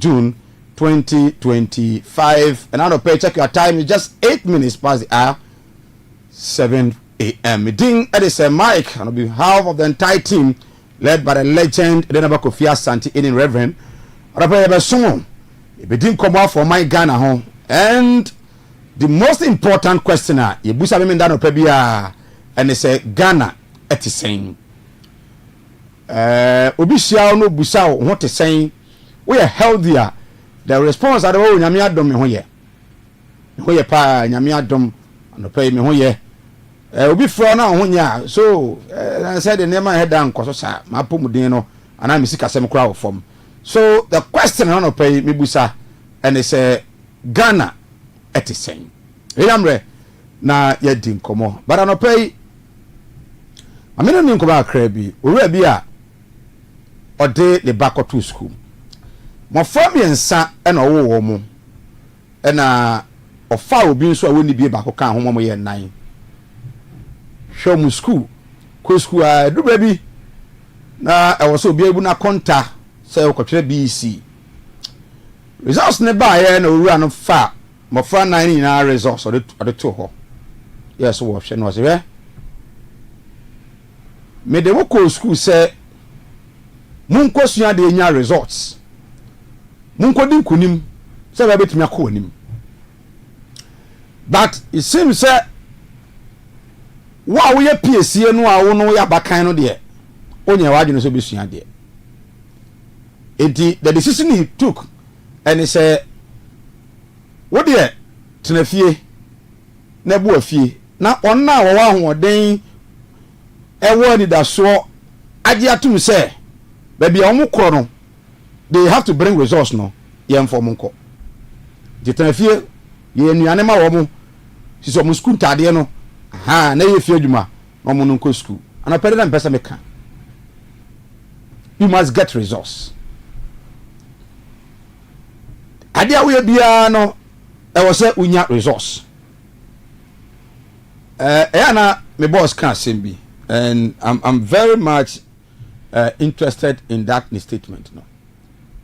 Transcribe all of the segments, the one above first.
June 2025. And now pay check your time. It's just 8 minutes past the hour 7 a.m. Meeting Edison Mike on behalf of the entire team led by the legend Denaba Kofi Asante in Reverend. Meeting come out for my Ghana home. And the most important question you busa me ndano pebia and they say Ghana eti saying obi hia no busa what is saying we are healthier. The response are oh nyame adom me ho ye pa nyame adom no pay me ho ye obi fro na ho nya so I said the name head down koso sa mapomuden no ana me sika sem kra form. So the question no pay me busa and they say Ghana eti saying remember na ye din komo but I no pay amena ni nkoba akra bi owura bi a ode the back to school mo from yensa e na wo mo e na ofa obi nso a woni bi baako kan ho mo ye nan show mu school ko school a du baby na e wo so obi ebu na konta say okotwe BC results ne ba ye na owura no fa mo fra nan ni na results ode to ho yes wo hwe no se me de wo ko school say mun ko sua de nya results mun ko din kunim say ba betumi akọ onim but it seems say wa wo ye PSC no a wo no ya bakan no de onye wa adwene so be sua de the decision he took and he said what de tenafie na bu afie na onna wo wa hoden ewo ni da so age atum say baby omo kro no they have to bring resource no ye inform nko tenafie ye nuane ma wo mo siso mo school tade no aha na ye fie adwuma no mo nko school ana pede na mpesa meka you must get resource ade awo ye bia no e wo se unya resource na me boss can sembi and I'm very much interested in that statement no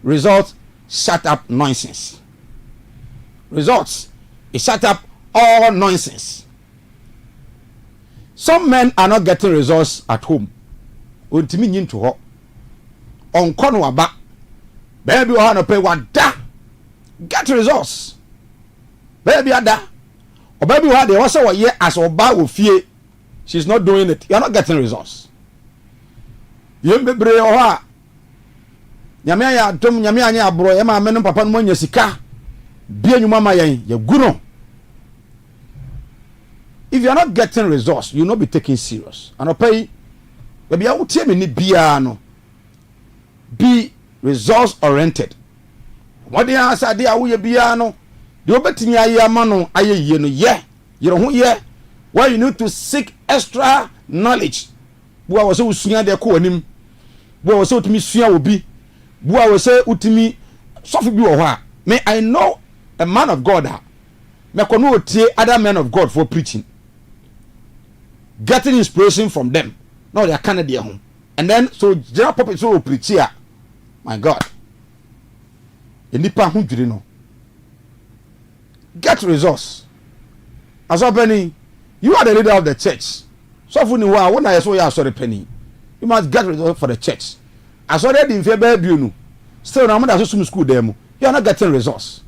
results shut up nonsense results it shut up all nonsense. Some men are not getting results at home untimi nyin to ho onko no aba baby o ha no pay wada get results baby ada or baby o ha dey also wo ye as oba ofie she's not doing it you are not getting results yem bebre o ha nyame ya dom nyame anya abro ye ma me papa no nya sika bia nyuma ma yen ye guro. If you are not getting results, you will not be taken serious. And I pay, baby, I will tell me ni bia no. Be results oriented. What the answer dey awu ye bia no. The obetimi aye amano aye ye no ye. You know ye. Why you need to seek extra knowledge. Bua wo se usua de ko anim. Bua wo se utimi sua obi. Bua wo se utimi sofu bi wo ho a. Me I know a man of God a. Me kono otie other men of God for preaching. Getting inspiration from them. No, they are Canadian home. And then, so, general purpose, so, preach here. My God. You know. Get results. As a penny, you are the leader of the church. So, when I saw you, sorry, penny, you must get results for the church. As already in February, you know. Still, I'm not some school demo. You are not getting results.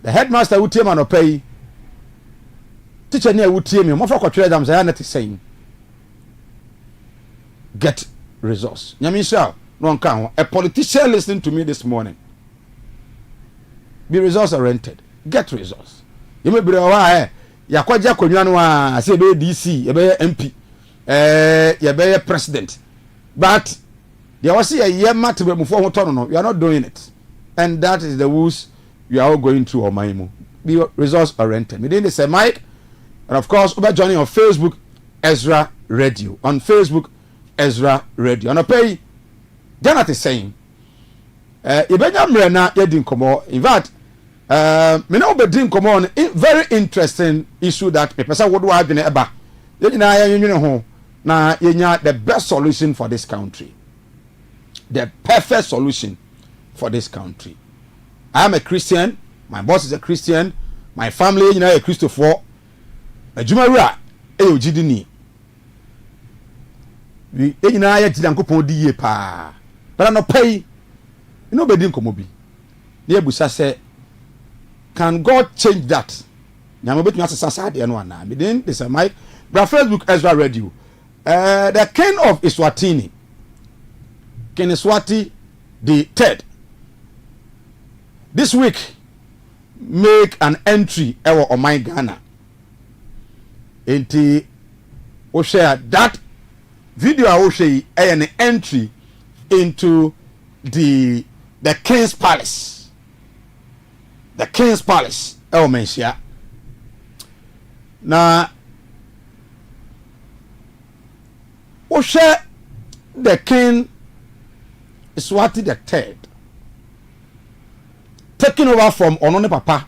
The headmaster will tell man pay. Teacher near would tell me, more for them, say, I'm not saying. Get results. Nyamisha, no one. A politician listening to me this morning. Be results oriented. Get results. You may be aware, Yakwaja Konyanwa, I say, be DC, you be MP, you be president. But there was a year matter before autonomy. You are not doing it. And that is the rules you are all going through on my Be results oriented. Within the same Mike. And of course, over joining on Facebook, Ezra Radio. On Facebook, Ezra Radio. And I pay, Janet is saying, Ibenya Mrena, Yedin Komo. In fact, me know Bedin Komo, very interesting issue that a person would have been eba. Now, the best solution for this country. The perfect solution for this country. I am a Christian. My boss is a Christian. My family, you know, a Christopher. A Jumara, a Ojidini. We, you know, I didn't go for the pa. But I'm not pay. Nobody didn't come. Nebusa said, can God change that? Now, bet me as a society and one now. Then this is my Facebook Ezra Radio. The king of Eswatini, King Eswati the third, this week make an entry on my Ghana. Enti o share that video I will share an entry into the King's Palace. The King's Palace. Mention. Now, o share the King Eswati the third taking over from Onone Papa,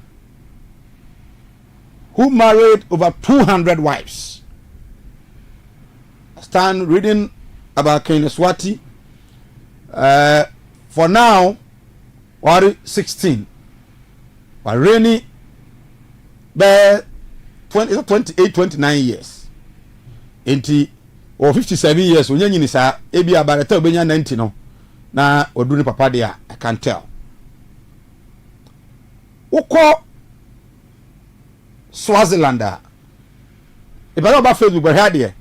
who married over 200 wives. I stand reading about King Eswati. For now, Wari 16. Wareni be 28, 29 years. Enti or 57 years. Onye ni sa ebi abareta obenya 90 no. Na oduni papa dia, I can't tell. Uko Swaziland a ibara ba Facebook ba here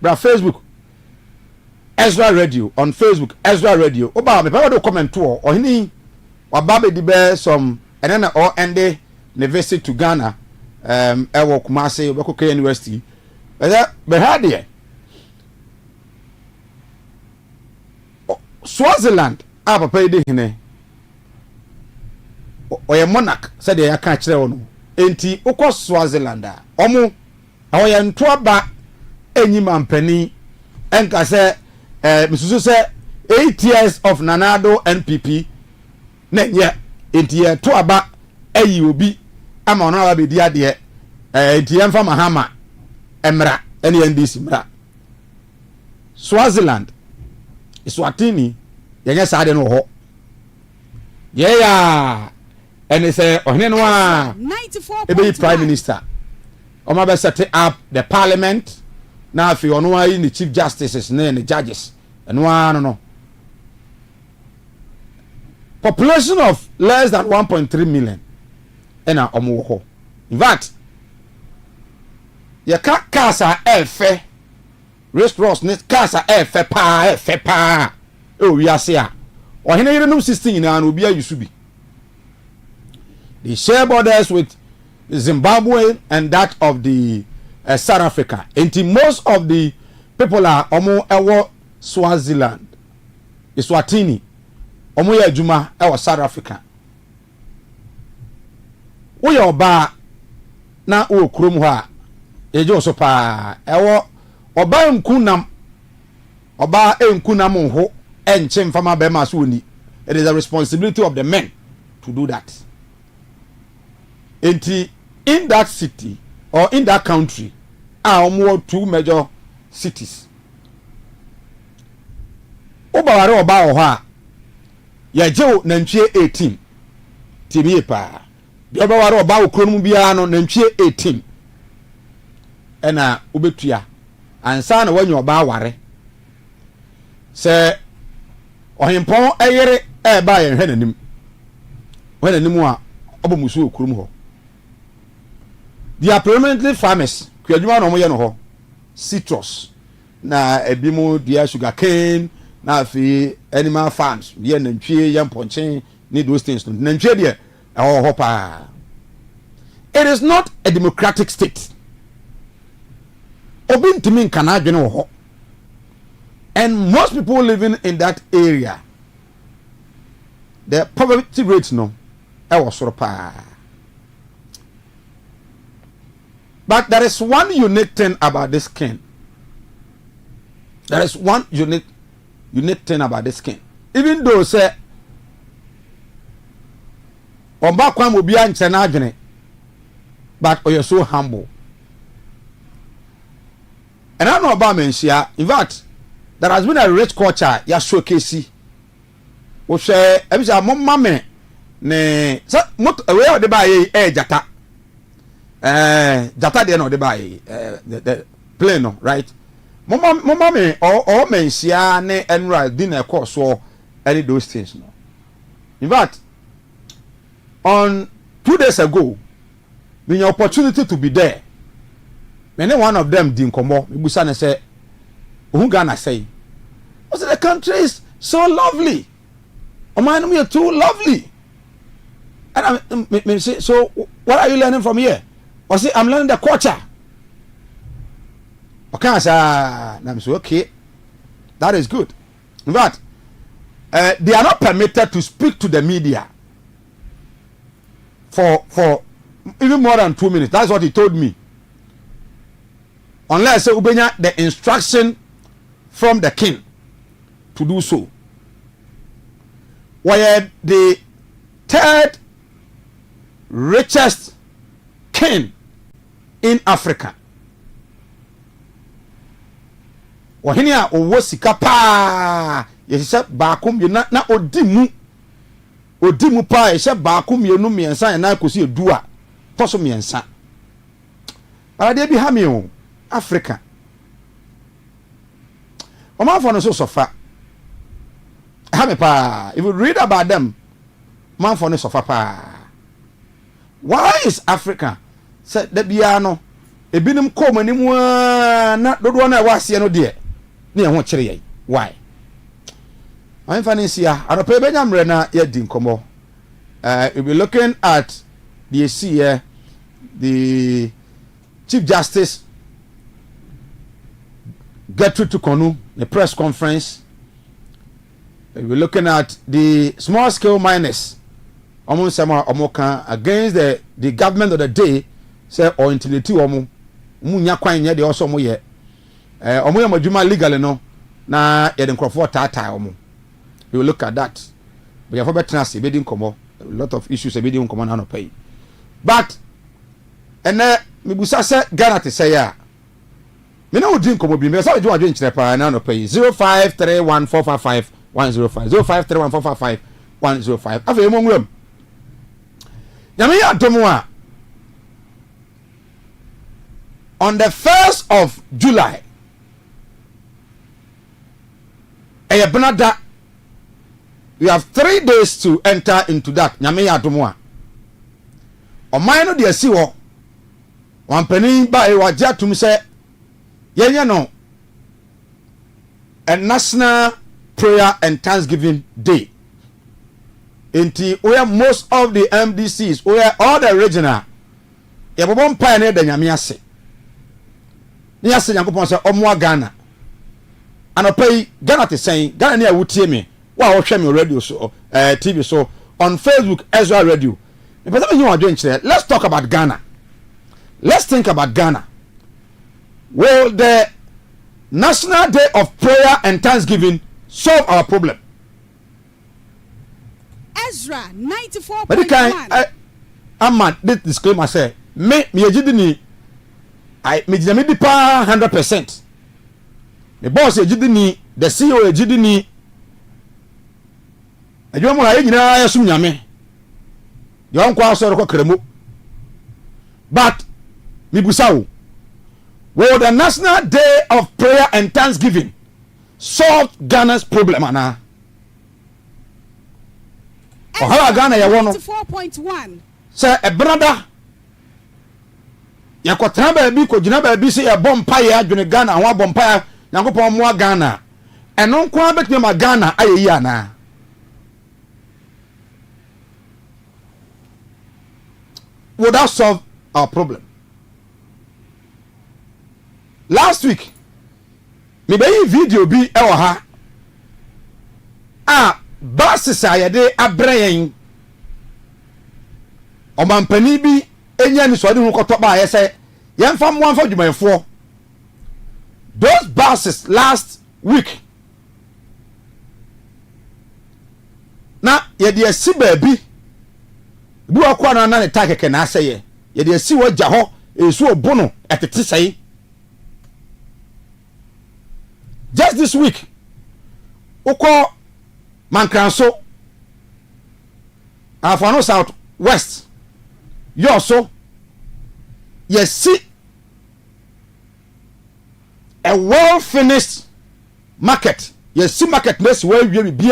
bra Facebook Ezra Radio on Facebook Ezra Radio oba me pa do comment to o hini waba be di be some and then or ende ne visit to Ghana ewo Kumasi Obekoko University be here Swaziland a papa de hine oye monarch said ya ka kire wono enti ukọ Swaziland a omo oye nto aba enyima mpani enka se misusu se 8 years of Nanado NPP na nye enti ye to aba ayi obi ama ono aba bedi ade enti emfa mahama emra ene NDC mra Swaziland Eswatini yenye saade no ho yeah and they say ohne no a ebe prime minister o ma be set up the parliament na afi ono a ni chief justices na the judges and one no population of less than 1.3 million and omo ho in fact ya casa efe restaurants ne casa efe pa o wi ase a ohne yire no 16 na obi ayusu bi. They share borders with Zimbabwe and that of the South Africa. And most of the people are omo ewo Swaziland, Eswatini, omo ya juma ewo South Africa. Uye oba na uo kurom ha ejo so pa ewo oba nkunam oba nkunam ho enche mfama be ma so ni. It is a responsibility of the men to do that. In that city or in that country are more two major cities. Obaware oba oha ya jew nantwie 18 tibie pa bi obaware oba okronum bia no nantwie 18 ena obetua ansa na wanyu oba aware se ohempon eyere ba ye hwenanim a obomusu okrum ho. They are permanently farmers. Kwaduma no mo ye no ho. Citrus na ebimu dia sugar cane na fi animal farms. Ye nantwie ye mponchen need those things. Nantwie dia ho pa. It is not a democratic state. Obi ntimi nkana adwene ho. And most people living in that area, the poverty rate no was sort of. But there is one unique thing about this king. There is one unique thing about this king. Even though say Omba kwa mo bia nche na adwene, but you're so humble. And I know about Mensia. In fact, there has been a rich culture ya showcase wo hwe ebisa mo mame ne so moto we o de ba ye jata jata de no de ba ye the plane no right mo mame o mensia ne enra di na course so any those things no. In fact, on 2 days ago, we had opportunity to be there. Many one of them didn't come up. We say, "Who Ghana say?" I said, "The country is so lovely. Oh man, we are too lovely." And I say, "So, what are you learning from here?" I say, "I'm learning the culture." Okay, I say, "Okay, that is good." In fact, they are not permitted to speak to the media for even more than 2 minutes. That's what he told me. Unless ubenya the instruction from the king to do so. Where the third richest king in Africa. Wahenia owo sika pa yesha baakum na odimu pa yesha baakum yenu miensa na kosi edua toso miensa. Alade bi ha me o Africa. Oma for no so sofa. Ha me pa. If you read about them, man for no sofa pa. Why is Africa said the bia no ebinim kom animu na dodo na wase no de na ho kire yai. Why? I'm Fanisia. I don't pay Benjamin Rena yet dinkomo. We'll be looking at the AC, the Chief Justice Gertrude Tukonu, the press conference. We'll be looking at the small scale miners against the government of the day, say or intility omu munya kwan ye de also mo ye omo ye madwuma legally no na ye de nkrofo tata omo. We will look at that. We have a lot of issues a video common no pay. But and me busa say Ghana to say ya. Me no drink komo bi me say do adwen kire pa na no pay 0531455105 0531455105. Afa emo nwam. Nyame ya domo a on the 1st of July Benada, we have 3 days to enter into that. Nyame ya domo a oman no de asi wo wampani ba e waja tum se yenye no a national prayer and thanksgiving day. Where most of the MDCs, where all the regional yebobon pa na da nyame ase ni ase Yankopon se omo Ghana anopai Ghana te sen Ghana ne awutie me wa wo hwe me radio so TV so on Facebook Ezra radio. Let's talk about Ghana. Let's think about Ghana. Will the National Day of Prayer and Thanksgiving solve our problem? Ezra 94.1. I'm at this disclaimer say me ejidini me jinami di pa 100%. Me boss ejidini, the CEO ejidini. Adwo mo la nyina yasum nyame. Yon kwa so ko kremu. But me busawo, will the National Day of Prayer and Thanksgiving solve Ghana's problem ana? Oha Ghana ya wono 94.1. Say a brother ya kwatra ba bi ko gina ba bi se ya bompa ya adwene Ghana ho bompa ya Yankopon mo Ghana eno nko abetme ma Ghana ayeyi ana. Would that solve our problem? Last week, me be video bi e wo ha. Buses ayede abrayen. Omampani bi enya ni so de hu koto ba ye say yemfa mo anfa dwumanfo. Those buses last week. Na ye de asi ba bi bu akwa na na ne takeke na aseye ye de asi wo gya ho esu obono etete sei. Just this week, Oko Mankranso, Afano South West. You also, yes, see a well finished market. Yes, see market next where we be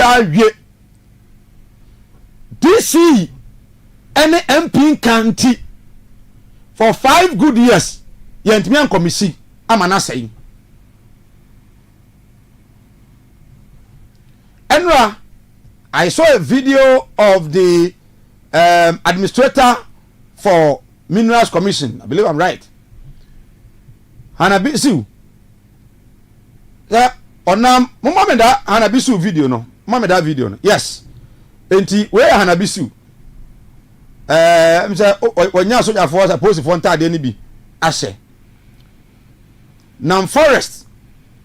DC any MP county for 5 good years. Yentimian committee. Amana saying. Enra, I saw a video of the administrator for Minerals Commission. I believe I'm right. Hanabisu. Yeah, onam mama da Hanabisu video no. Mama da video no. Yes. Enti where Hanabisu? Mse onya soja for suppose for ntade ni bi ahye. Nam forest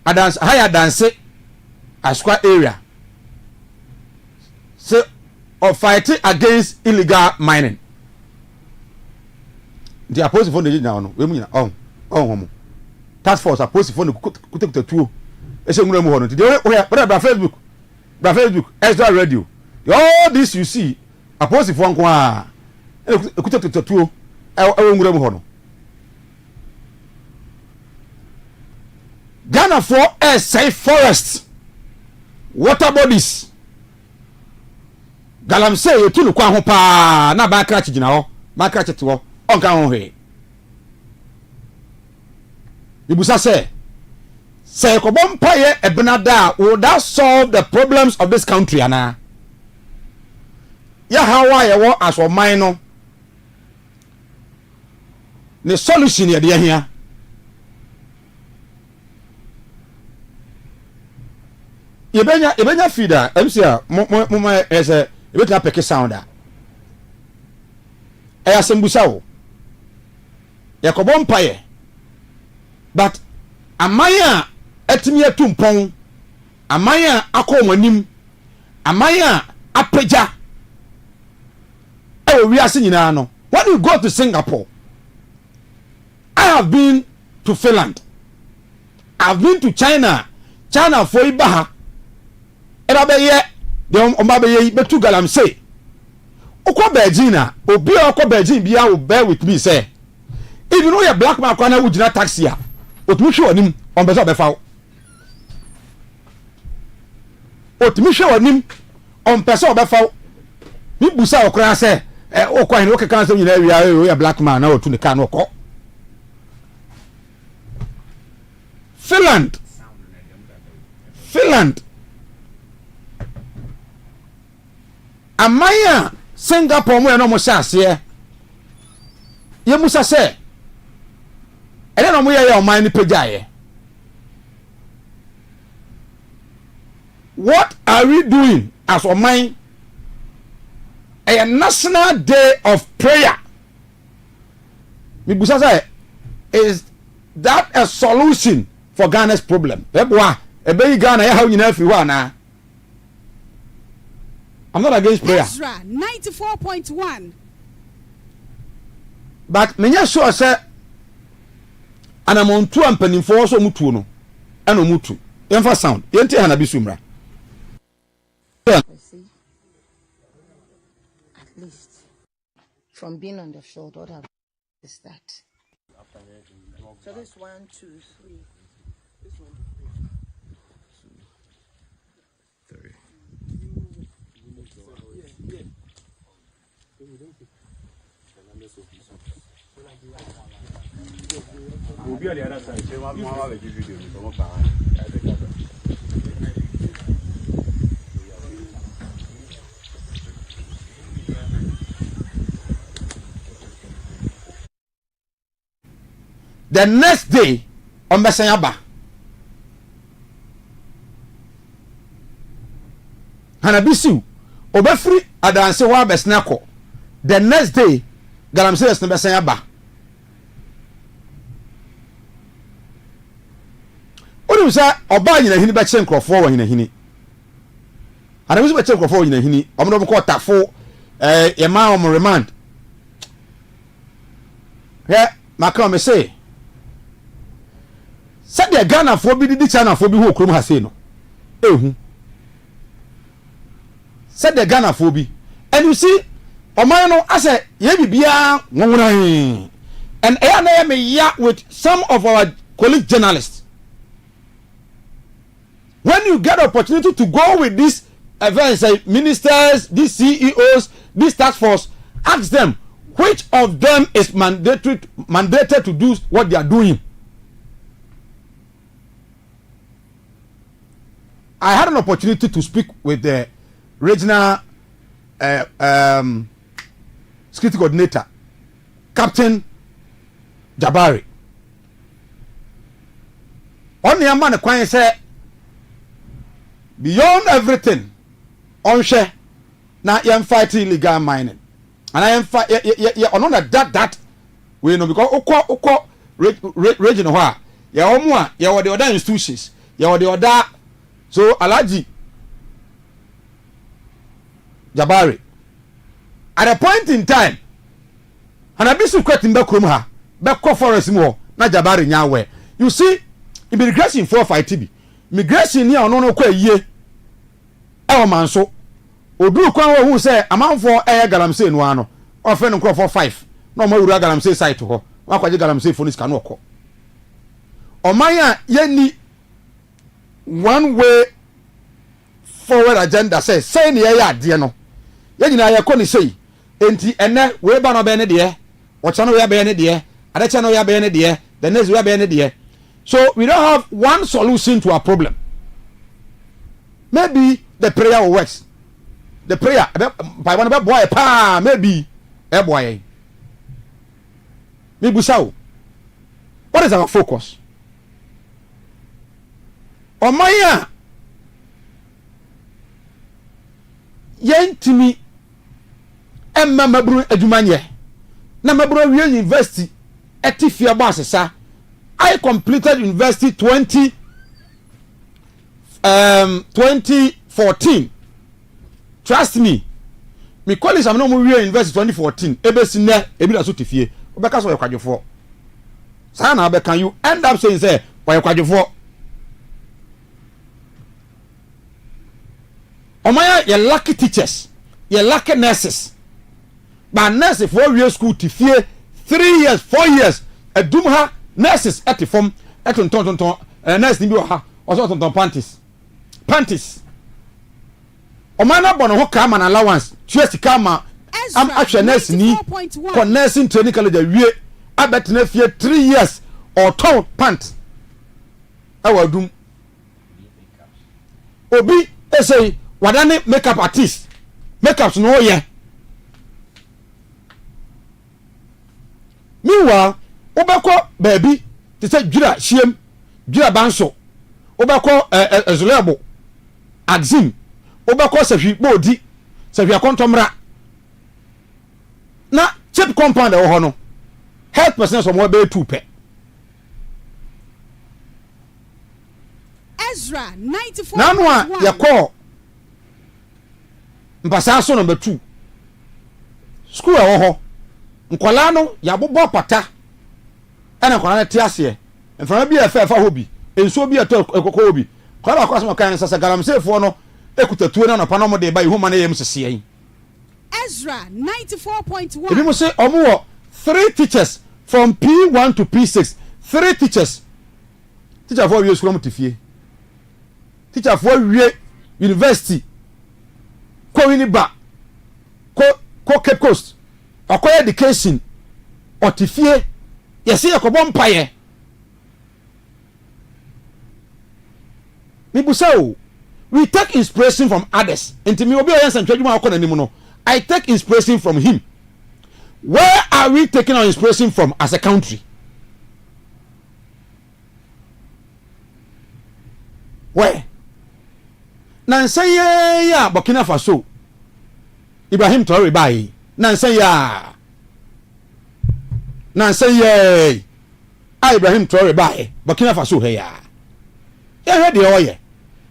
adance higher than say Asqua area. So of fighting against illegal mining. The opposite for the now no we mean homo task force opposite for the kuta tuo e se ngura mu hono the bra Facebook Ezra radio all this you see opposite for nko a kuta tuo e ngura mu hono Ghana for a safe forest water bodies galamsey yetulu kwa ho pa na ba kra chigina ho ma kra chete ho onka ho hwe ibusa say ko bompaye ebnada will that solve the problems of this country ana ya hawa ye wo aso man no the solution ye de here Ibenya feeder MCA mo ese ebetna peke sound a asembusa wo yakobo mpaye but amaya atimi atumpon amaya akomanim amaya apeja we are singing no when you go to Singapore I have been to Finland I've been to China for ibaha Erabeye de ombabeye betu galamsey okwa Beijing obi okwa Beijing bia will bear with me say even though you black man kwana ujina taxi a otumi hwe onim onbeso obefa otumi hwe onim onpeso obefa mi busa okra say okwa hin okeka say nyina wi a black man na otu ne ka na okọ Finland amaya Singapore mo no mo hyase ye musa se ele no mo ye o man ni pejaye what are we doing as o man a national day of prayer mi busa se is that a solution for Ghana's problem eboa ebe Ghana ya ha nyina afi ho ana I'm not against prayer. Ezra 94.1. But menya sure say anamontu ampanimfo so mutu no eno mutu. Emfa sound. Yenti Hanabisu mra. See, at least from being on the field, what is that? So this 1, 2, 3. This one. 2, 3. We'll be on the other side. So I'm going to give you the the next day on Besanyaba Hanabisu obefri adanse wa besnako the next day galamsey esne Besanyaba onu sa oba nyina hini be che nkrofo wa nyina hini Hanabisu be che nkrofo wa nyina hini omdo ko tafo ye ma om remand he maka me say said the Ghana for be the China for be who krum ha say no ehu said the Ghana for be and you see Oman no ase ye bibia nwonwran. And I me ya with some of our colleague journalists. When you get the opportunity to go with these events, ministers, these CEOs, this task force, ask them which of them is mandated to do what they are doing. I had an opportunity to speak with the regional security coordinator, Captain Jabari. On the man the say beyond everything, on share now I'm fighting illegal mining. And I am fight on that we know because oko region where ya omo ya were the other institutions, ya were the other so Alaji Jabari at a point in time and I be so quick in back room ha back forest more na Jabari nyawe. You see immigration for fight TB immigration here no kwa yie e o man so oduru kwan wo hu say amanfo galamsey no ano ofe no for 5 no ma wura galamsey site ho wakwaje galamsey phone scan okọ oman a yeni one way forward agenda say ne ya ade no ye nyina ye kọ ni sei enti ene we ba no be ne de o cha no we be ne de ade cha no we be ne de the next we be ne de. So we don't have one solution to our problem. Maybe the prayer works. The prayer by one boy pa maybe a boy. Maybe so. What is our focus? Omaya yentimi emma mabru adumanye na mabru wi university etifia bo asesa. I completed university 2014. Trust me. Me college am no mo wie university 2014. Ebe sinne ebi da so tifie. Obeka so yakwadwefo. Sa na obeka you end up saying say yakwadwefo. Omaya ye lucky teachers. Ye lucky nurses. But nurses for wie school tifie 3 years, 4 years. Edum ha nurses at the form at tonton nurse ni bi ha also tonton panties omana bono ho ka man allowance tuesi ka ma am actually nurse ni for nursing training college wie abet na fie 3 years or ton pant awadum obi say wadane makeup artist makeups no ye meanwhile obako baby te say dwira hiem dwira banso obako ezulebo axim obako sahwi bodi sahwi akontomra na chip compound wo ho no health percent so mo be 2 pe. Ezra 94.1 nanwa yakọ mpasa so number 2 school wo ho nkwala no yabobo pata ana kwa na tiase enfama bi efa hobi enso bi eto ekoko hobi kwa ba kwasema kan sasa galamsefo no ekutatuo na pa no mo de ba ihuma na yem sese yin. Ezra 94.1 ebi mo say omo 3 teachers from P1 to P6 3 teachers teacher for we school mo tifie teacher for we university ko winiba ko Cape Coast akoya education otifie yesi yakobo mpaye mibusao we take inspiration from others enti mi obi oyansa ntwadwuma akọ nanim no I take inspiration from him. Where are we taking our inspiration from as a country? Where nansan ya Burkina Faso Ibrahim Traoré bai nansan ya Ibrahim Traoré bai Burkina Faso he ya he de oye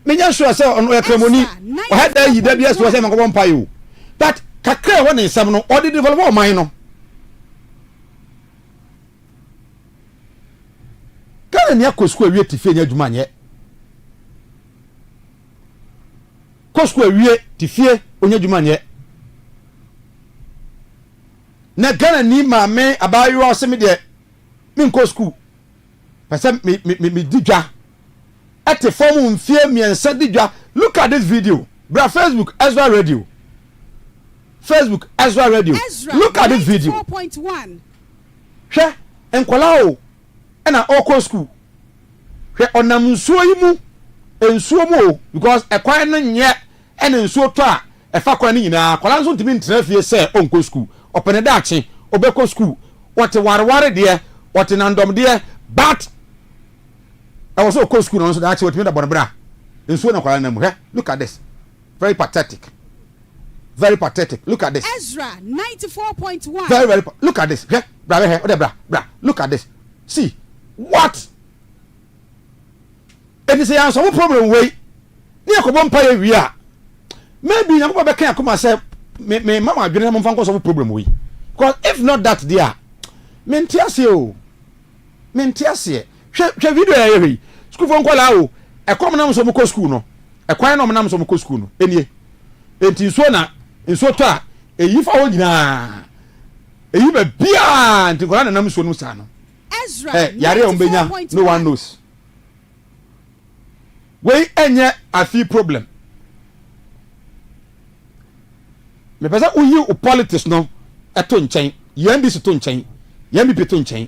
menya sure say ono ekramoni o had da yi da bia so say makobo mpai o but kakra won nsam no o de develop o man no kana ne akosku awie tife nya adwuma nye kosku awie tifie onya adwuma nye na Ghana ni maame abayo asemi de me nko school pese me didwa ate form mfie miensa didwa. Look at this video bra Facebook Ezra Radio look at this video 94.1 hwe enkola o na oko school hwe onam nsuo yi mu ensuo mu because ekwan no nye ene nsuo to a efa kwan ni nyina kola nso ntimi ntra fie se onko school opene daache obeko school wote warware de wote nandom de but I was so school no so daache wote me da bonbra nsuo na kola na mu he look at this very pathetic look at this Ezra 94.1 very look at this he bra he bra look at this see what it is a some problem way ni akobo mpa ye wi a maybe na ko be kan akoma say me mama adwene mo mfa nko some problem way because if not that there mentiase hwe video ya yewi school fo nkola o ekom na so mo ko school no ekwan na mo na so mo ko school no enie enti so na nso to a eyi fa wo nyina eyi ba bia enti kola na nam so no sa no Ezra yare o mbenya no one knows we enye afi problem me pesa uyi o politics no eto nchen yandisi to nchen yambi to nchen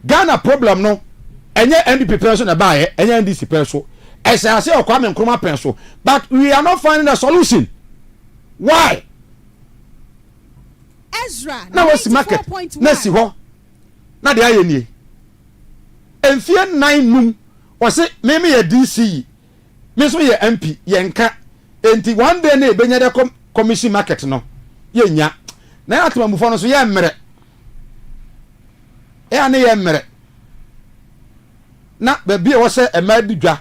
Ghana problem no enye NDP person na baaye enye NDC person esase okwa me nkroma person but we are not finding a solution. Why? Ezra na wasi market na si ho na de aye nie enfie 9 num wose me ye DC me so ye MP ye nka enti one day na ebenya de commission market no ye nya na atema mufo no so ye mmere na ye mmere na baabi e wose emadidwa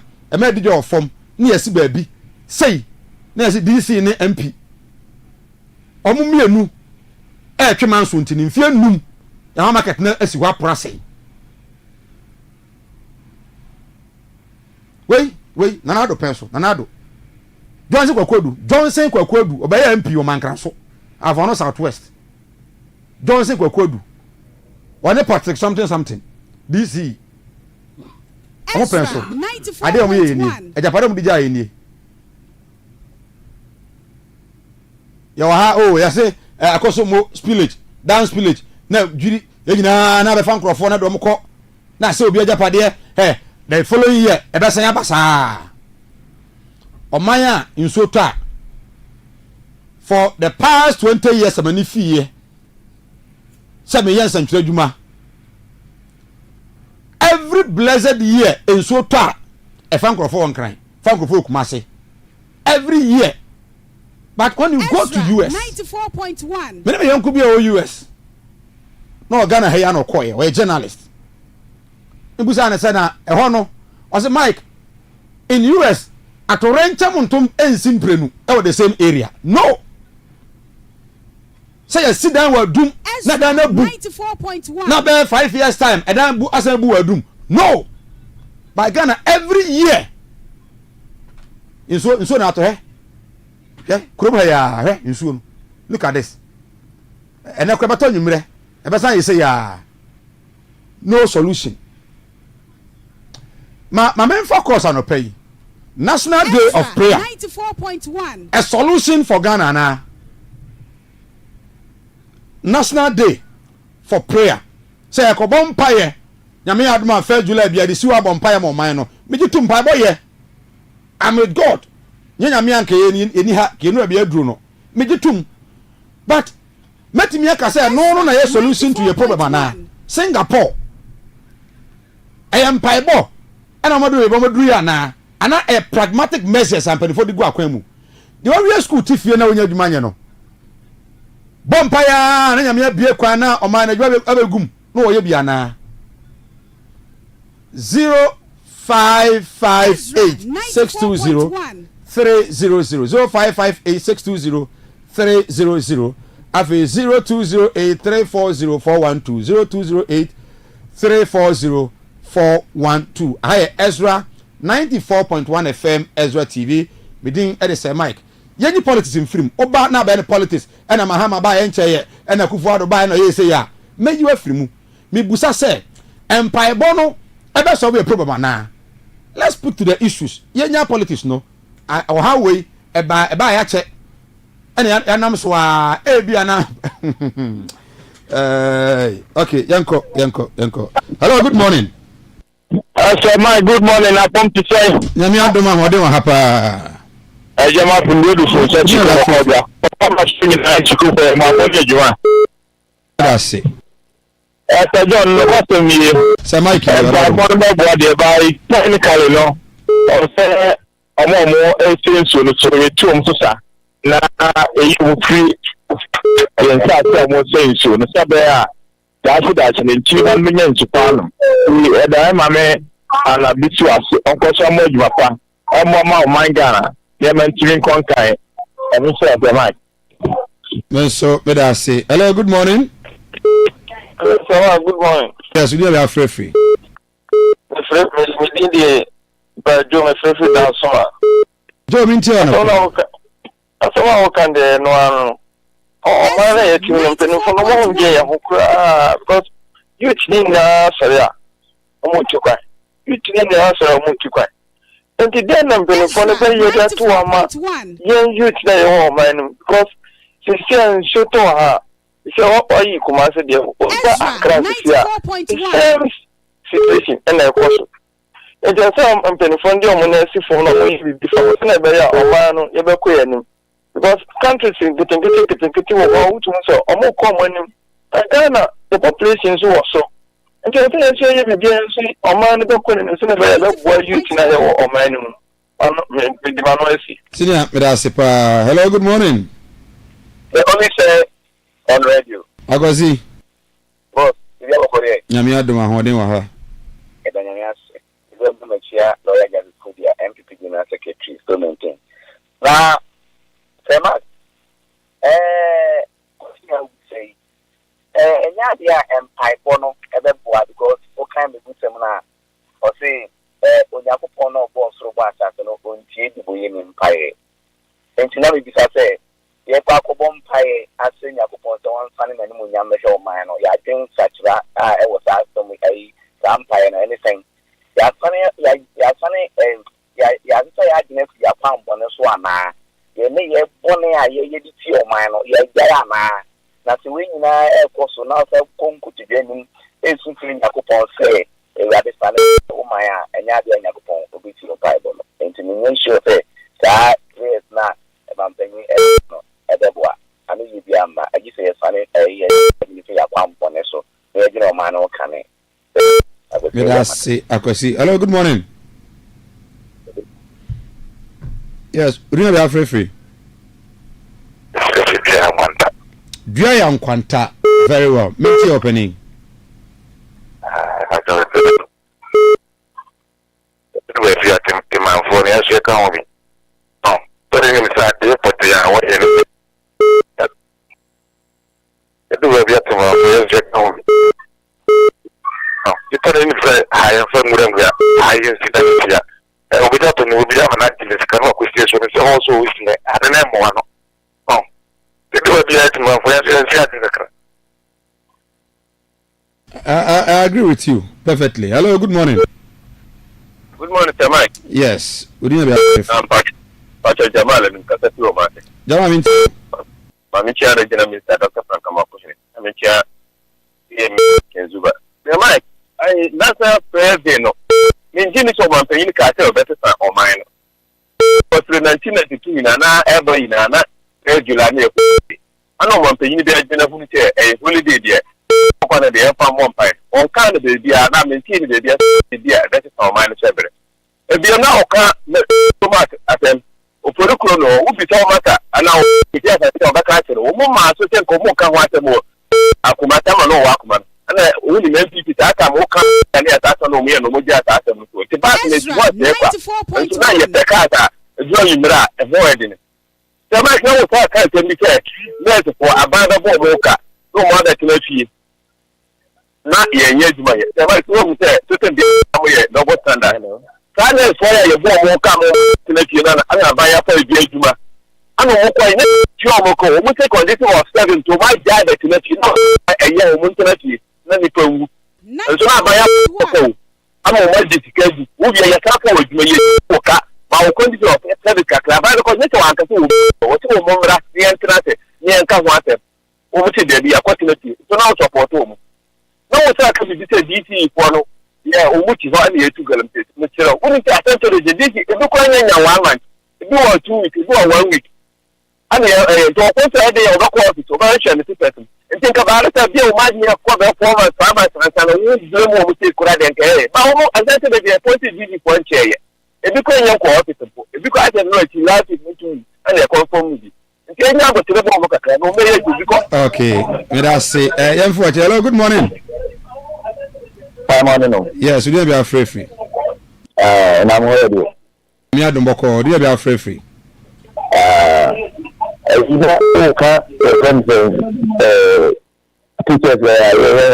ofom na yesi baabi sei na yesi DC ne MP omumienu twema nso ntini mfie num ya market na asi wa prase wei nanado penso nanado Johnson kwakwadu obaya MP o mankra so avono southwest Johnson kwakwadu one Patrick something DC o penso ade o ye ni ejapade mu dija ye ni ya wa o ya se akoso mo spillage down spillage na juri yina na be fan crofo na do mo ko na se obi ajapade the following year e be san ya basa omanya insota for the past 20 years amani fie se me yen santura djuma every blessed year insota e fan crofo won kran fan crofo kumase every year. But when you go to US 94.1 me yon could be o US no Ghana here no koye we journalist ibusa na say na e ho no o say Mike in US atorencha muntum ensim prenu e the same area no say you sit down wadum na dan na bu 94.1 na be 5 years time e dan bu asan bu wadum no by Ghana every year inso na to he yeah, ya insuo. Look at this. And ekwebato nyumre. Ebesa you say ya no solution. My main focus on pay. National Ezra, Day of Prayer. 94.1. A solution for Ghana na. National Day for Prayer. Say ekobon paye. Nyame aduma 1 July bia de siwa bon paye mo man no. Me jitu mpaye boye. I'm with God. Nyanya mi anke eni ha ke no bia duro no megitum but metimi aka say no na your solution to your problem na Singapore I am paibo ana modu e bomoduru ya na ana a pragmatic measures and for the go akwan mu the one school tifie na onya adwuma nye no bompa ya na nyame abie kwan na o man na adwuma abegum no wo ye bia na 0558 620 0558 afi 0208340412 0208340412 aye Ezra 94.1 FM Ezra TV midin edise Mike Yenny politics in film. Oba na ba politics. Ena mahama ba enche ena kufuado ba na ye say ya. Me you afrimu. Me busa say empire bono ebe so be a problem na. Let's put to the issues. Yenya politics no. Or how way eba ya che. Ena yanam so a bia na. Okay, Yanko. Hello, good morning. My good morning. I come to say. Nyami adoma hode wa hapa. Jama fundu so se chiko ko bia. Papa sini na chiko ko ma ko jewa. That's John no what me. Say Mike. I want to go there by technically no. O say omo experience so we two so sa. Na you free. And that's what saying so. No sabe that's an chiwan minyan chupano. We had mame and a bit to us. Uncle Samuel Japa. Mama Mangana. Yemen Conkai. And we say the mic. So, may I say, hello, good morning. Hello, good morning. Yes, we are free. The free meeting the but Joe free down summer. Joe Mintiano. I saw can the no. Oh, my lady, you know, for the one day, but you think sorry, I'm going to cry. You think the answer, I'm going to cry. And then I'm going to follow the two of young youth there, man, because she's still short to her. So, what are you, come answer the same situation, and I was. And then some I'm going to find you on the phone before or man, you're queer. Because countries getting so almost common. Ghana, the population is also. And I think I say, maybe or man, the question is never you tonight or man. I'm not with the manuasi. Senior, hello, good morning. They only say on radio. Agozi. Boss, you have a Korea. Yamia Duma, holding her. And then I ask, you have to make sure lawyer Gavicodia, MPP General Secretary, so maintain. Now, Sema, what I would say, Nadia and Pipono, because what kind of good seminar, or say, Onyapono, boss, robots, and on the Empire. And to never be say, Yapacobon Pie, as saying Yapon, one funny and Munyam mine, or I think such that I was asked them with a vampire and anything. You're funny, and I didn't see a pump on a swan. You may have one year to mine or your Diana. That's the way you know, of course, so now Conco to Jenny is something Yakupon say, a rabbit fan, Maya, and Yadia Yakupon to be your Bible. And to me, sure say, that is not about the Edebois. I mean, you be a man, I just say a funny, a pump on it, so there's no man or canny. Hello, good morning. Yes, we don't have free. Dua Kwanta. Very well. Make your opening. I agree with you perfectly. Hello, good morning. Good morning, Sir Mike. Yes, we didn't have Pacha Jamal and Kasatu Omate. Jamal means Mamicha Regina Mr. Dr. Frankamapushi. Amicha Kenzuba. Sir Mike, that's a prayer, no. Maintain it over paying Castle better or mine. But for 1992 in Anna, ever in Anna, regular near. I don't want paying the general a holiday there. One of the airfarm one pie. All kind of baby, and I'm maintaining the idea that is our minor separate. If you are now so much at them, Oporukono, who be so matter, and now it is a country, Mama, so can come more. Akumatama no Wakman, and I only make people that I'm okay, and yet that's no me and no more at them. The button is what they are. And tonight, the Kata, Johnny Mra, avoiding it. The might know what I can be said. There's for a bad of Boca, no mother to let you. Not yet, the might know that certain double standard. Silence fire your bomb will come to let you know. I'm a buyer for a Juma. ano wo kwa ina ti o mo ko wo take condition of 7 to my dad to let you know eya wo montenati na ni pawu so na ba ya ko ama wo disikaji wo bi ya ka ko adwuma ye wo ka ma wo condition of 7 kakra ba ko ne to anka so wo ti wo mo mra ni entrate ni enka ho ate wo ti de bi akwati so na wo support wo na wo ta ka bi se DC for no yeah wo ti ho ani etu galamte me kira wo ni ta to de DC e do ko nya 1 month e do 2 weeks e do 1 week and to ko say dey o ko office o ba share the person ntin ka ba ta bi o ma ni ko ba ko ma sa ma sa na wo de mo mo ti kura den ke ba wo azante be dey point DD for chair e bi ko nya ko office e bi ko ate no ti last week meeting and e confirm me nke nya go tere bo mo kakra no me ye bi ko okay me da say yemfo hello good morning. Good morning no yes we dey be AFRIFA na mo ready mi adom boko dey be AFRIFA either ka teachers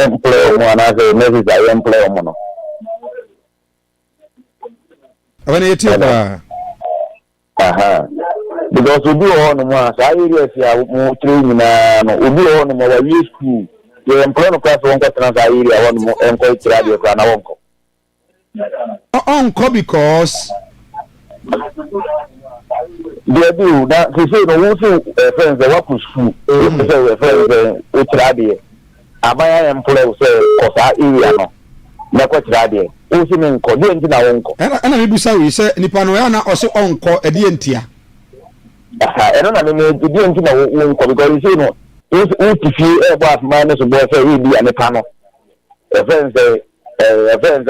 employ mo na say maybe I employ mo no awani etiba because obi o no mo sa area sia mo training na no obi o no mo wa school you employ no class won ko transfer area won mo enko radio kwa na wonko onko because they do that. They say no one friends they work school. Say friends utrade. Abaya employ say kosa area no. Na ko trade. O si me nko de nti na wonko. Ana me busa wi say nipa no ya na o se onko e de ntia. Eno na me de nti na wonko because you say no. O ti fi e bo afma na so bo say we bi anipa no. Friends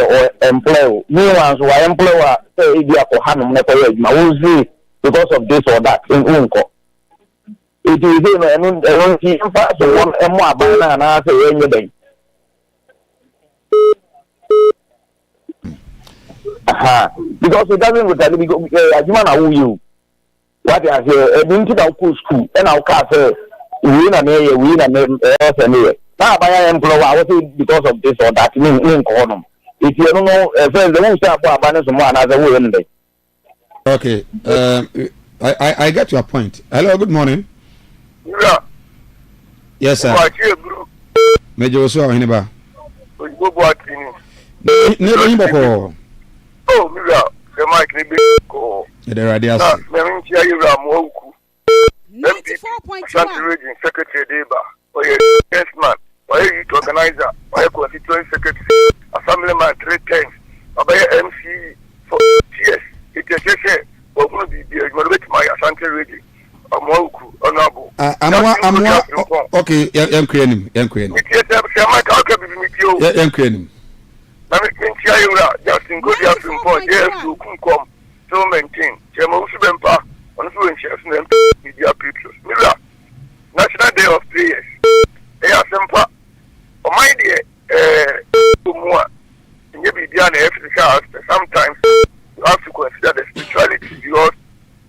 or employ. Me one so I employer say e bi akohanum na ko ya adwuma. O see because of this or that in unko it is no see fast one emo abana na say enye den because it doesn't retaliate because ajuma na you what I say edinti da school and I ka say we na say na abaya employer I say because of this or that in unko no if you know friends the one say abo abana so mo na say we ndey. Okay, I get your point. Hello, good morning. Yeah. Yes, sir. Major Oso Hiniba. Never him bako. Oh, Mira, the mic nibi ko. The radius. Na, me ntia yura mo oku. 94.1 Region Secretary Deba. Oye, yes man. Oye youth organizer. Oye constituent secretary. Assemblyman 3 times. Oye MC for years. It is say we going to be my Asante ready. Amoku honorable. Okay, yam creating. It is say my ka be me tio. Yam creating. Na me ntia yura Justin go dia film point yes to kunkom to maintain. Chemo usu bempa on so en chef na media pictures. Mira. National Day of Prayers. E asempa. O my dear umwa. Nye bi dia na sometimes you have to consider the spirituality because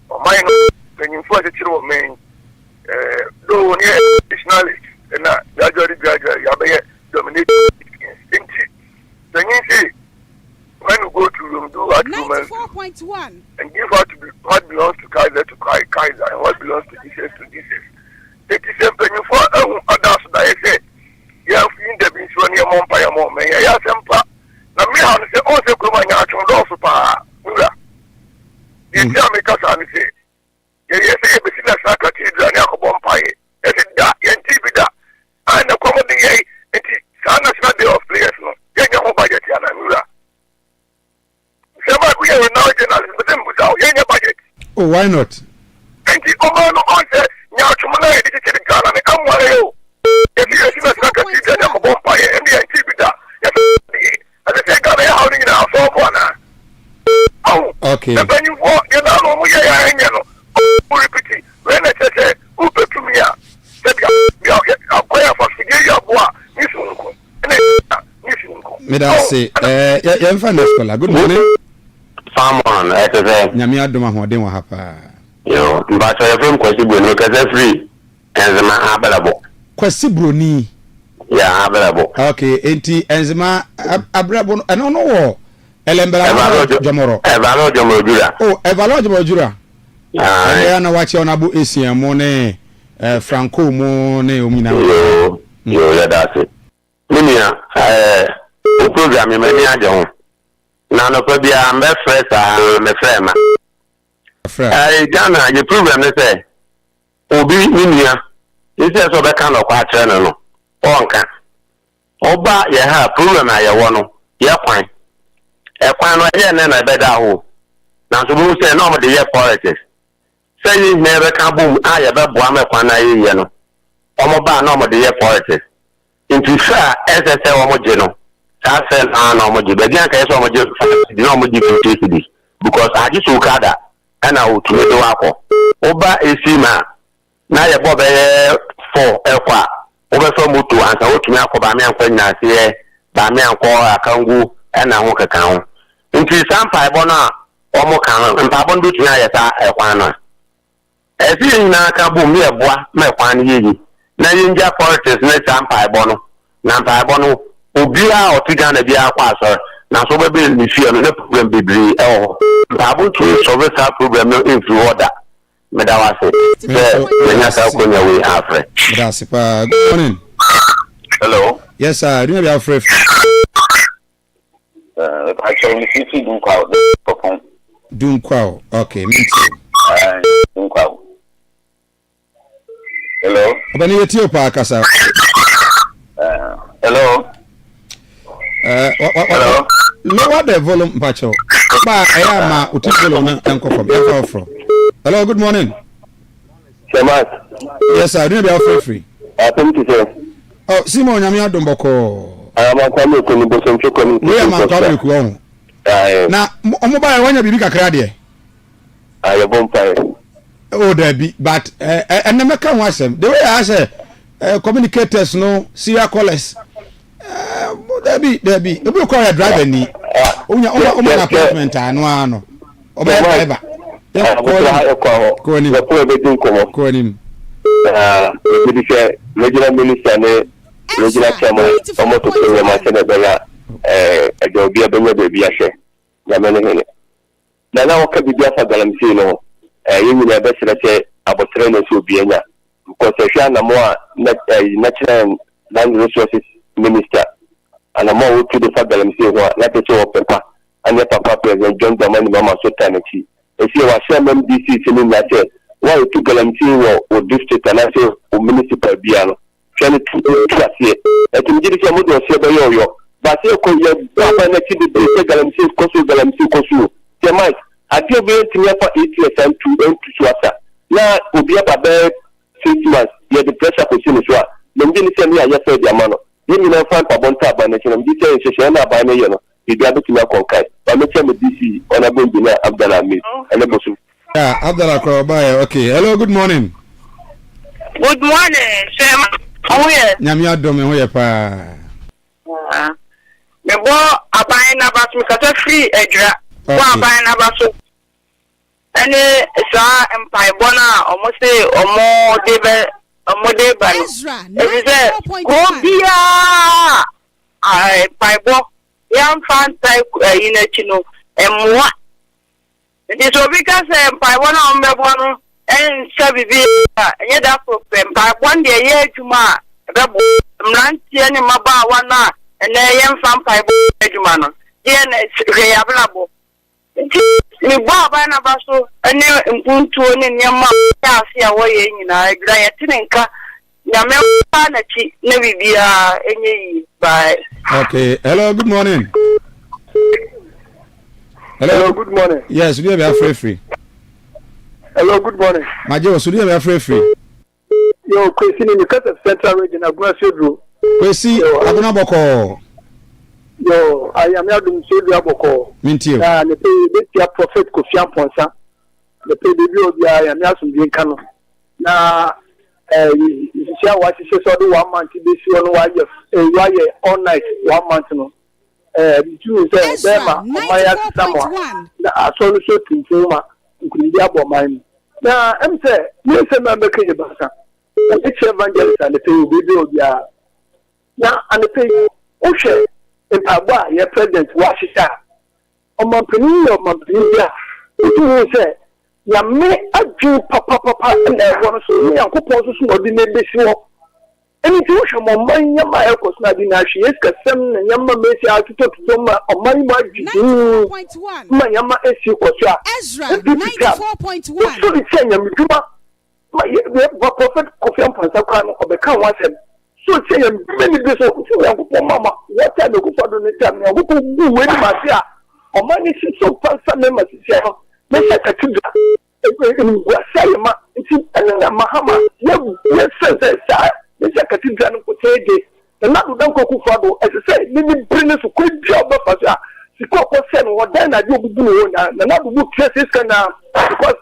mine when you first chiro men though near traditionalist and gradually you be dominate then you see when you go to room do what 94.1 and give what belongs to Kaiser and what belongs to Jesus it is simple you for others that say you have seen the being so near Montpellier moment ya sempa na me ha say o se kuma nya atwo do pa ura ye ti ameka sa ni say ye say be sila sa ka ti dra ni akobon pae e se da ye nti bi da ana komo de ye enti sa national day of players no ye nya ho budget ya na ura se ma ku ye na journalist but dem buta ye nya budget Oh, why not? Enti o ma no on say nya atwo na ye di ti Ghana ni amware yo ye ti ye sila sa ka ti dra ni akobon pae e ndi enti bi da ye as I say, God, how do you know? So okay. When you walk, you know, we are in yellow. Repeat it. When I say, who put to me? I'll pay for Sigia Bois. Meda say, good morning. Someone, I say, Nyamia Doma Hode wa hapa. Yo, but I from Kwesibro, because free. And the man available. Kwesibroni. Yeah, available. Okay, enti enzima abrabo I don't know. Elembela Jomoro. Evalo Jomoro Jura. Oh, Evalo Jomoro Jura. I na wachi onabu ACM mo ne Franco mo ne omina. Yo that's it. Minia o program me ni aje ho. Na no pa bia me fresh me frema. Ghana the program they say obi minia ise so be kan okwa kire no onka oba ye ha program aye wo no ye kwan no ye na be da ho na so bu say no mo de ye politics say ni me be kan bom aye be boa me kwan na ye no omo ba no mo de ye politics into sa sse wo mo je no sa say na mo je be dia ka so mo je di no mo je 50 cedi because aji so kada ana otumedo akọ oba esima na ye bo be 4 ekwa oba so moto ansa otumi akọ ba me ankọ nyase ba me ankọ akangu ana ho keka ho nti sampa ebo na omo kan mpa bo ndo tumi ayesa ekwa na esi na ka bu me eboa me kwa na yeyi na yinja politics na sampa ebo no na mpa ebo no obi a otiga na bia akwa aso na so be ni fie no na problem bibiri babu to solve that problem no in order me da wase nya sa ko nya we afre that's good morning. Hello. Yes sir, do you have AFRIFA? Actually city Dunkwao. Okay, me too. Dunkwao. Hello. Obani yetio pa kasa. Hello. Hello. Lower the volume, Pacho. I am hello, good morning. Yes, sir. Do you have AFRIFA? I think it is. Oh, Simon, Yamia Domboko. I am coming to the Bosom. We are coming to you. Now, Omobile, when you be a craddy. I am bonfire. Oh, there be, but and never can watch them. The way I say, communicators no, see your callers. There be. You will call a driver ni. Omo apartment ano. Oba driver. Ko ni. Ko ni. Regional minister ne regional chairman omo to ko ma chene bela ejo bia benye bebi ahwe ya mene hene na wo ka bibia fa galamsi no yimi na be sele abotre no so bienya because ehwa na mo a natural land resources minister and mo wo to the fa galamsi ho na te so opepa anya papa president John Dramani mama so tanaki esi wa chairman DC sini na che why to galamsi wo district and say o municipal bia no twene tu asie etimjiri se mo do se be yo ba se ko ye ba na ti de galamsi kosu te mike ati obi ntimi afa 8 years and 2 asa na obi aba be 6 months ye the pressure ko sinu so a ndini se ni aye fe di amano yimi na fa pa bonta ba na chinam di se nhehye na ba na ye no ibi abetimi akonkai ba me cheme DC ona go engineer Abdallah Amin ele bosu. Yeah, Abdallah Krobaye. Okay. Hello, good morning. Good morning, Sam. How are you? Nyamia dome ho ye pa. Me bo aban na basu kata free edra. Bo aban na basu. Ene sa empire bona almost say omo de ba. Ezra 94.1. Go bia. Ai paibo. Yam fan type ina chino emwa. It is because empire bona ombe no en sabibi enye da problem pa one day ye juma rebo mrantie ni maba wana ene ye mfam pa juma no ye na reablabo ni baba na baso ene mpuntu ni nyama ya afia wo ye nyina egra ye tinenka nyame pa na chi na bibia enye yi bye. Okay, hello, good morning. Hello, good morning. Yes, we have AFRIFA. Hello, good morning. Majo, so do you have AFRIFA? Yo, Kwesi ni because of Central Region Aguna. Kwesi Aguna Boko. Yo, I am Yadum Sylvia Boko. Minti. Na ne pe prophet Kofi Amponsa. Ne pe de bi obi I am Yasum bin kanu. Na isia wa sise so do 1 month be si ono wa ye all night 1 month no. You say Bema Maya Samoa. Na asolu so tinfuma. Nkudi abo man na em say me say me make e basa e che evangelist and pay obi obi a na and pay o hwe empagba ye president washita o mampani ya o tu say ya me dream papa and everyone so me and Coupon so the name this. Any tuition more money, my echoes not in she is Cassam and Yama Messi out to talk to some of my 94.1. My Yama SU was Ezra 94.1. So the same, my prophet of Yam Pansakan of the Cow was him. So say many days of Mama, what time you go for the time? Who could do with Marcia? Or money is so fast, some members, Mr. Cathedral. Sayama, Mahama, yes, sir. Mr. Cathedral could say this. The not don't go for as I say, maybe bring us a quick job of us. The cock was saying, what then I do, and not book cases can because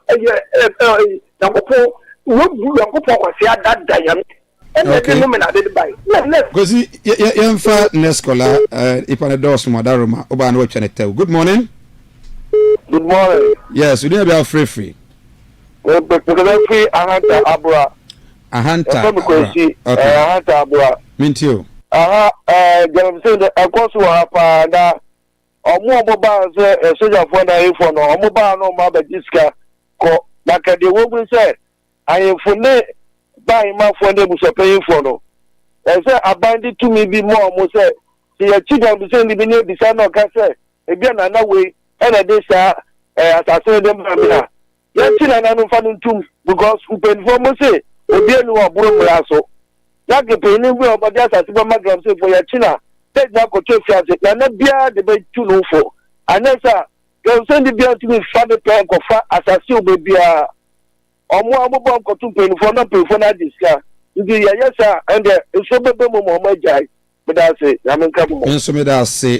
number 4 would do was that diamond. Okay. Because Yamfa Nescola, Ipanadors Madaruma, Obano Chanetel. Good morning. Good morning. Yes, we didn't be free. Well, but free Ahanta Abra. Ahanta. Ahanta Abra. Mintio. I'm saying that of course we have or more mobile a soldier for the iPhone or mobile no mother disca. Like the woman said, I am for me buy my phone they must pay for no. I say abandoned to me be more almost say the children be saying the near the son of Cassa. Again another way and a day as I say them young children are not finding too because who pay for me say Obian or Brumbraso. That the pay anywhere but just as Superman say for your children. Take that control fiance, and not be the way too low for. And then, sir, they'll send the beer to me, father plank of as I still be or more mobile to pay for not pay for that discount. Yes, sir, and it's so bad more my guy. But that's it. I'm in trouble. And so, I say,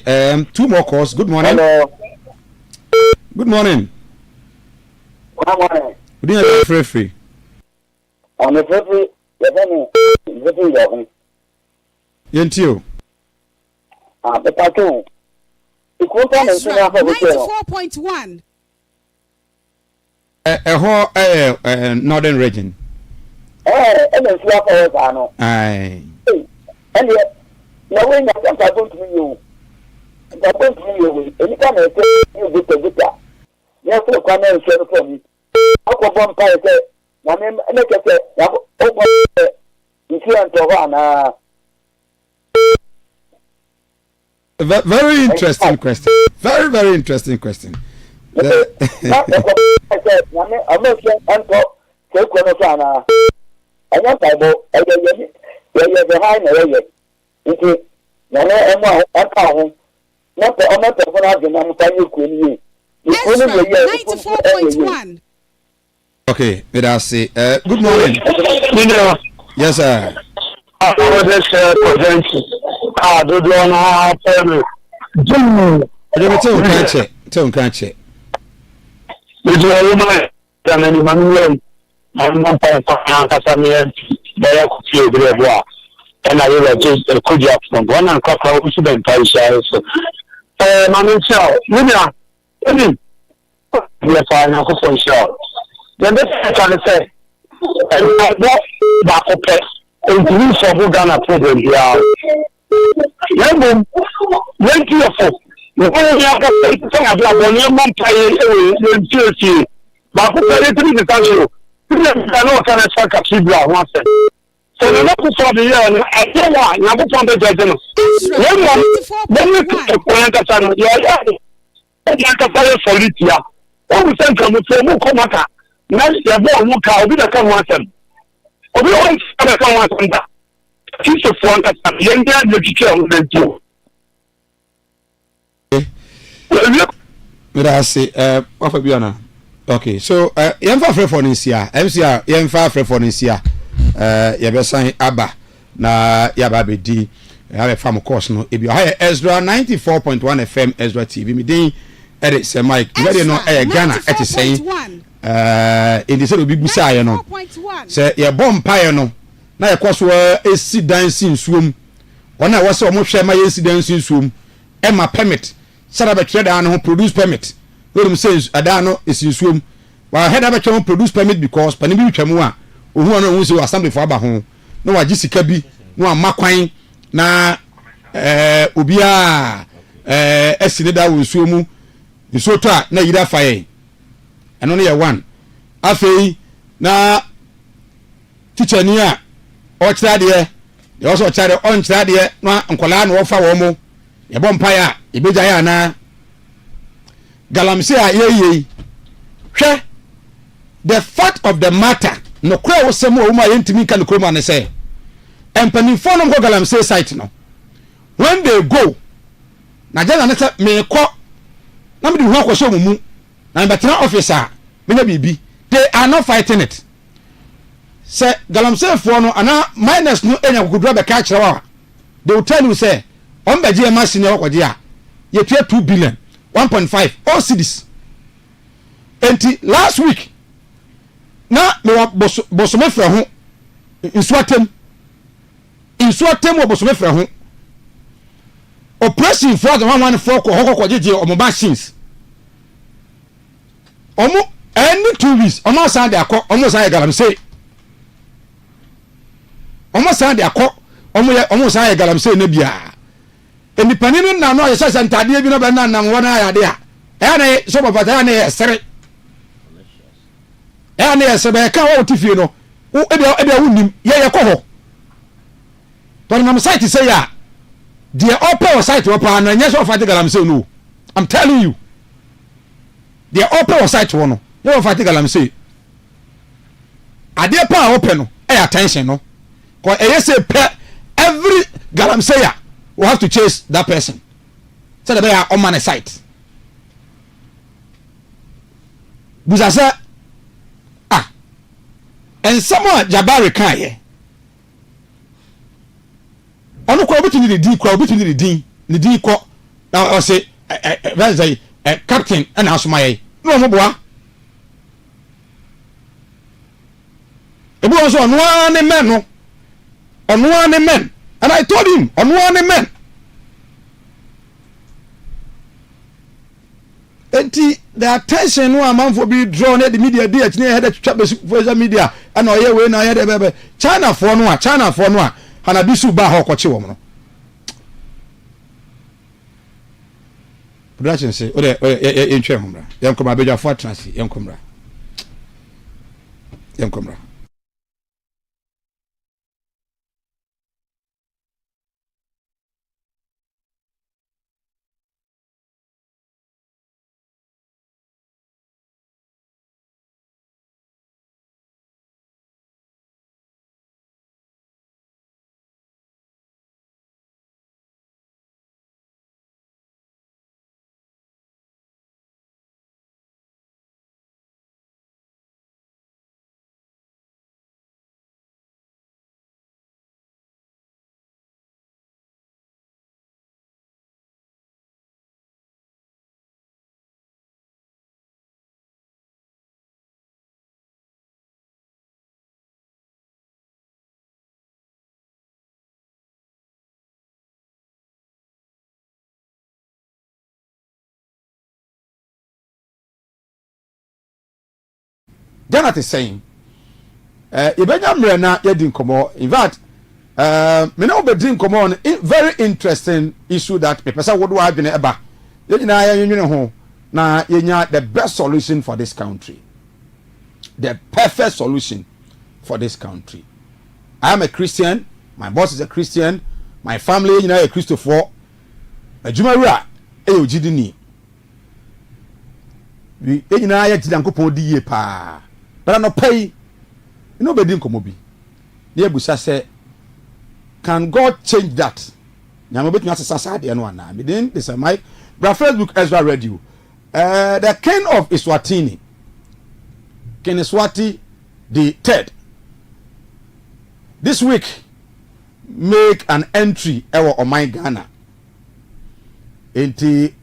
2 more calls. Good morning. Hello. Good morning. Good morning. We didn't have free. On the free, Yentio. The cartoon. Ezra 94.1. A whole northern region. And then slap us, I know. Aye. And yet, no way I'm going to you. I'm going to you. Anytime I say you with the guitar, yes, look, I'm not sure for me. I'll go on fire. My name, and I say, oh, you can't go on. Very interesting question. Very, very interesting question. I said, I'm not sure I'm going to I want Bible, I get behind the way. Not the amount of one of the 94.1. Okay, let us see. Good morning. Yes, sir. Increase for Ghana problem here. Yambo, when you are when you have a black one, you but who can the country? You cannot can a cathedral once. So the local for the year, I tell you, I'm not the judge. When you put the point of time, you are a solitia. All the same from the Komaka. Now you have one car, we don't want them. Obi won ka ka wa sonda tisi fo nka ta yen dia de tike on de tu Mira say ofa biana. Okay, so yemfa frɛ for nsia MCA yemfa frɛ for nsia yebesan aba na yaba bedi have fam course no ebi ha Ezra 94.1 FM Ezra TV mi din edit say Mike you know Ghana et say in the obi busa ye no say ye bom pae no na ye kwaso esi dancing suom ona wo se o mo hwe ma ye esi dancing suom e ma permit sada be tweda no produce permit we say ada no esi suom wa head be twem produce permit because pani bi twem a ohu ono hu se assembly for aba ho na wa gisika bi no amakwan na obi a esi da wo suomu nso to a na yira faye eno no ye one afei na teacher ni a o kyerɛ deɛ de also kyerɛ on kyerɛ deɛ na nkwala na wɔfa wɔ mo yɛbɔ mpae a yɛbɛgya yɛ ana galamsey a yɛyɛ hwɛ the fact of the matter no kura wo sɛm a wo ma yɛntimi ka no kuroma ne sɛ empanimfo no go galamsey site no when they go na jana ne sɛ mekɔ na me de hu akɔhyɛ mu mu na mbɛtena office a menya biribi they are not fighting it sɛ galamsey fo no ana minus no enya kokodura bɛka kyerɛ wa they will tell you say on bɛgye ma senior kɔgye a yɛtua 2 billion 1.5 all cities enti last week na me bosome frɛ ho nsuatem wɔ bosome frɛ ho operation for the 114 ko hokoko gye omo machines omo any 2 weeks omo san de akọ omo san galamsey omo san de akọ omo san galamsey na bia enipani no na no yesa santade bi no be na nam wona ya de a e na so baba ta na yesere e na yesebe ka wo tifie no e bia wonim ye kɔ hɔ to na site say ya the upper site wapa na nyɛ so fati galamsey no I'm telling you the upper site wo no no fati galamsey ade pa open no attention no cause say every galamsey will have to chase that person so they are on man site busa say and someone Jabari kan ye onu ko obitini de din kwa obitini de din ni din ko na o say captain and asoma no mo boa ebu on so onu ane men no onu ane men and I told him onu ane men enti the attention no amount for be drawn at the media dey at near head social media and oye we na head bebe China for no a hana bisu ba ha okoche wo no production say o de entwe homra yankom abedwa for trans yankomra Janet is saying ibenya mre na yedi nkomo in fact me na obedi nkomo on very interesting issue that person would have been eba yenya yenwene ho na yenya the best solution for this country, the perfect solution for this country. I am a Christian, my boss is a Christian, my family you know a Christopher adwumawura ojidini we yenya ya jidankopon di ye pa but no pay you know bedin komo bi na ebusa say can God change that nyame betumi asesa de no ana bedin this is my Facebook Ezra Radio the king of Eswatini King Eswati the third this week make an entry ever on my Ghana enti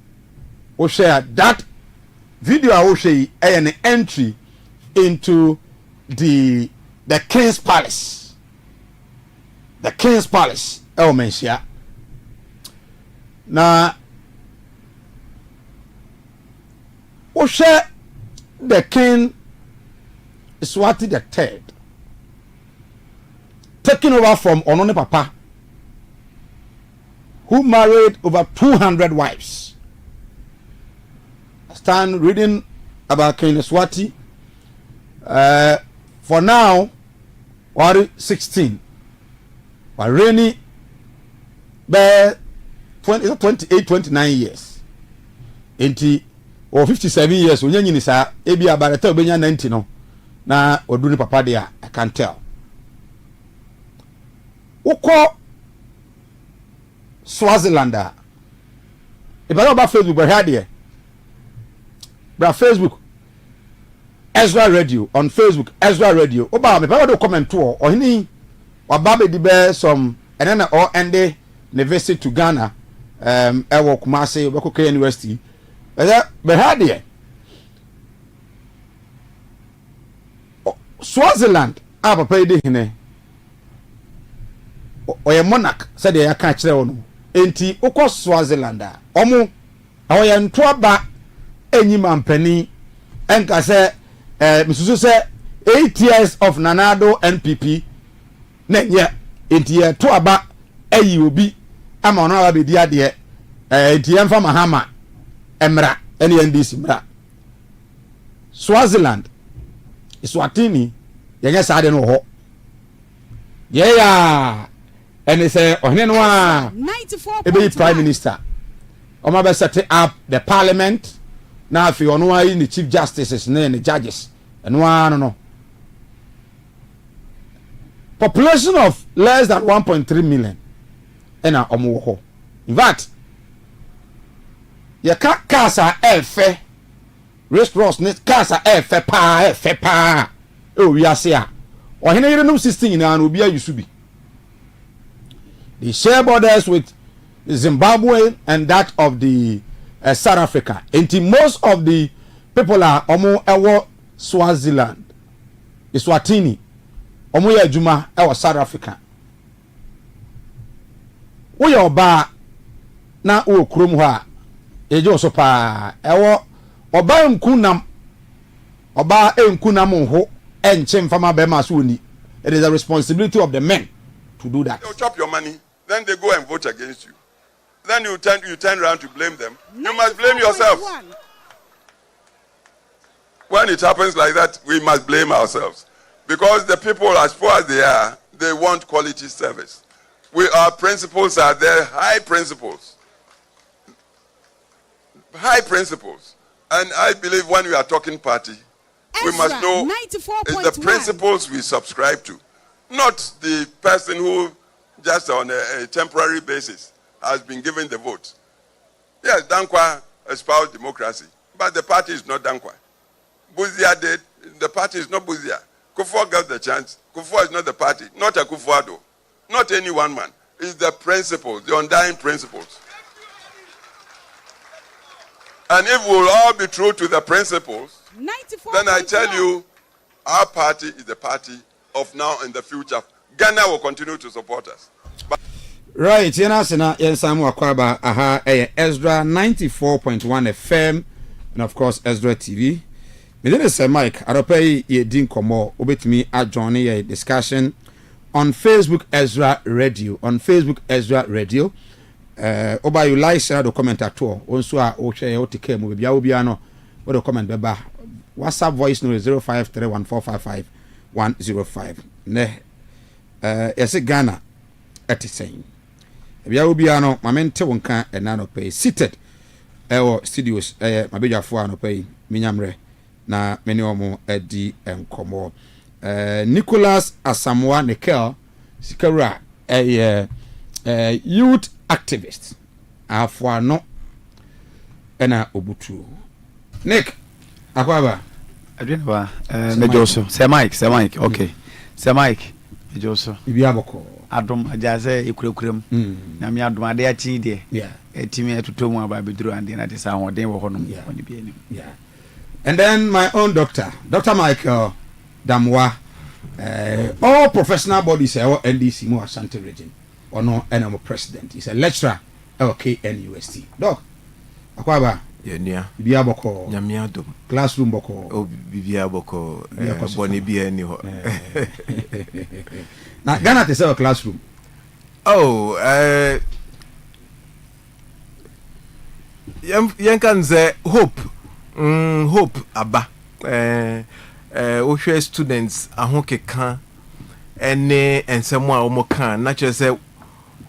o share that video I will share an entry into the King's Palace. The King's Palace. Oh, mention. Now, we share the King Eswati the third taking over from Onone Papa, who married over 200 wives. I stand reading about King Eswati. for now or 16 or rainy by 28 29 years enti or 57 years when you say ebi about the 90 no na oduni papa there I can tell uko Swaziland if I about Facebook but here there Facebook Ezra Radio on Facebook Ezra Radio oba me papa do comment to or hini waba be di some and then or ende ne visit to Ghana ewo Kumasi Obekoko University but here Swaziland papa dey hine oye monarch said ya ka kire wo no enti ukọ Swaziland omo awoye nto ba enyima mpani enka se misusu se 8 years of Nanado NPP na nye enti ye to aba ayi obi ama ono aba bedi ade enti yemfa mahama emra ene NDC mra Swaziland Iswatini yenye saade no ho yeah and say ohne no a 94 prime minister o be set up the parliament na afi ono ayi ni chief justices na ni judges no no population of less than 1.3 million ena omo ho in fact ye ka kasa efe restaurants ne kasa efe pa o wi ase a ohene yire no 16 na obi ayusu bi. They share borders with Zimbabwe and that of the South Africa. And most of the people are omo ewo Swaziland, Eswatini, omo ya juma ewo South Africa. Oye oba na o krom ho a eje so pa ewo oba nkunam oba enkunam ho enche mfama be ma so oni. It is the responsibility of the men to do that. They'll chop your money. Then they go and vote against you. Then you turn around to blame them. You must blame yourself. When it happens like that, we must blame ourselves. Because the people, as poor as they are, they want quality service. Our principles are there, high principles. High principles. And I believe when we are talking party, we must know it's the principles we subscribe to. Not the person who just on a temporary basis has been given the vote. Yes, Dankwa espoused democracy, but the party is not Dankwa. Buzia did, the party is not Buzia. Kufuor got the chance. Kufuor is not the party, not a Kufuor, not any one man. It's the principles, the undying principles. And if we'll all be true to the principles, then I tell you, our party is the party of now and the future. Ghana will continue to support us. Right, Yenasena Yensamu Akwaba aha Ezra 94.1 FM and of course Ezra TV. Me dey say Mike, aropai ye din komo obetimi adjoin ye discussion on Facebook Ezra Radio. On Facebook Ezra Radio. Oba you like share the comment at all. Onso a o share o take mu bia obi ano we the comment beba. WhatsApp voice note 0531455105. Ne yes Ghana at saying. Bia obi ano mamente wonka enano pay seated ewo studios mabejafo ano pay minyamre na meni omo edi enkomo Nicholas Asamoah Nikel Sikara youth activist afwa no ena obutu Nick akwaba adwenwa mejoso say Mike okay say Mike mejoso ibi aboko adom ajaze ekurekurem na me adom ade achi de etimi etotomu aba beduru ande na tesa hoden wo honom oni bi enim and then my own Dr. Michael Damwa all professional bodies NDC mo Ashanti region or no enamo president is a lecturer KNUST doc akwaba yenia bibia boko nyamia dom classroom boko o bibia boko boni bia ni ho na Ghana te say classroom yen kan say hope aba wohwɛ students ahokeka ene ensemo a omo kan na kyerɛ sɛ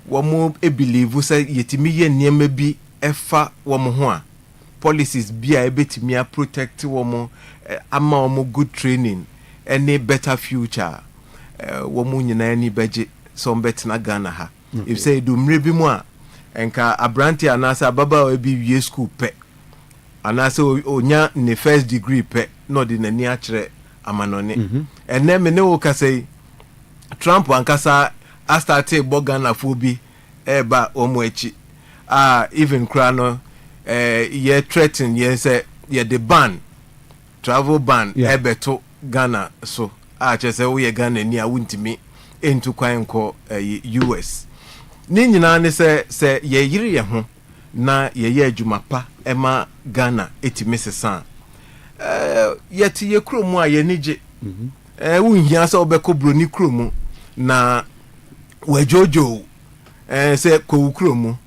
wɔn believe sɛ yɛtimi yɛ nneɛma bi ɛfa wɔn ho a policies bi a ebetimi a protect wɔn ama wɔn good training any better future wɔn nyinaa ni bɛgye so betena Ghana ha if say do mre bi mu a enka abranti anasa ababa bi wie school pɛ anasa onya ne first degree pɛ no de nani akyerɛ amanone ene me ne wo ka say Trump ankasa astarte Ghana fo bi eba omo echi even krano ye threaten ye say ye the ban travel ban ebeto Ghana so chese wo ye Ghana ni a wuntimi entu kwan ko US ni nyina ne se ye yiri ye ho na ye adwuma pa ema Ghana etimi sesan yeti ye kromu a ye nije wunhia se obekọ broni kromu na wajojo se ko kromu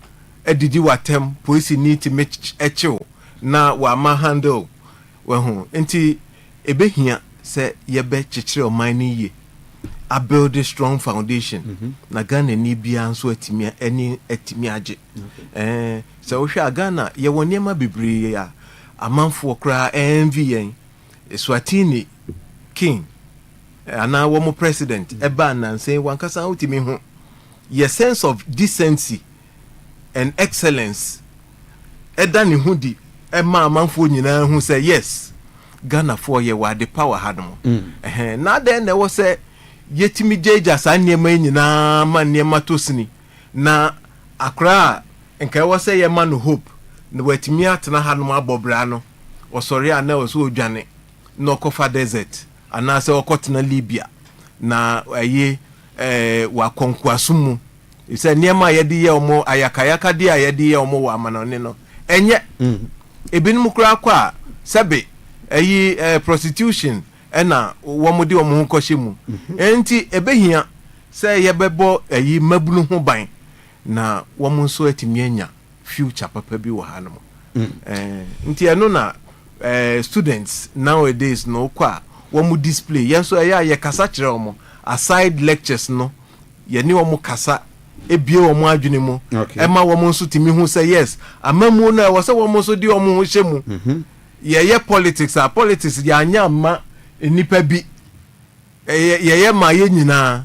edidi watem police need to make echiw na wa ma handle we ho enti ebehia se yebe chichire omani ye a build a strong foundation na Ghana ni bia nso atimi ani atimi age se wo hwa Ghana ye woniema bebre ya amanfo kra envy yen Eswatini king ana wo president eba nanse wankasa utimi ho your sense of decency and excellence eda ni hudi ema amanfo nyina hu say yes Ghana for ye wa the power hadmo na den na wo say yetimi jeja sa niema nyina ma niema tosini na akra enka wo say ye man hope na watimi atena hadmo abobra no osori ana wo so odwane no kofa desert ana se okotena Libya na aye wa konkwasumu ise niema yedi ye omo ayakayaka di ayedi ye omo wa amanone no enye ebinum kura kwa sebe ayi prostitution ena womodi omo ho kohyemu enti ebehia se yebebo ayi mabunu ho ban na womo nso atimi anya future papa bi wo hanum enti eno na students nowadays no kwa womo display yenso ye kasa kire omo aside lectures no ye ni omo kasa ebie omo adwene mu ema womo nso timi hu say yes amamu na wo say womo nso di omo ho hyemu ye politics ya anya ma nipa bi ye ma ye nyina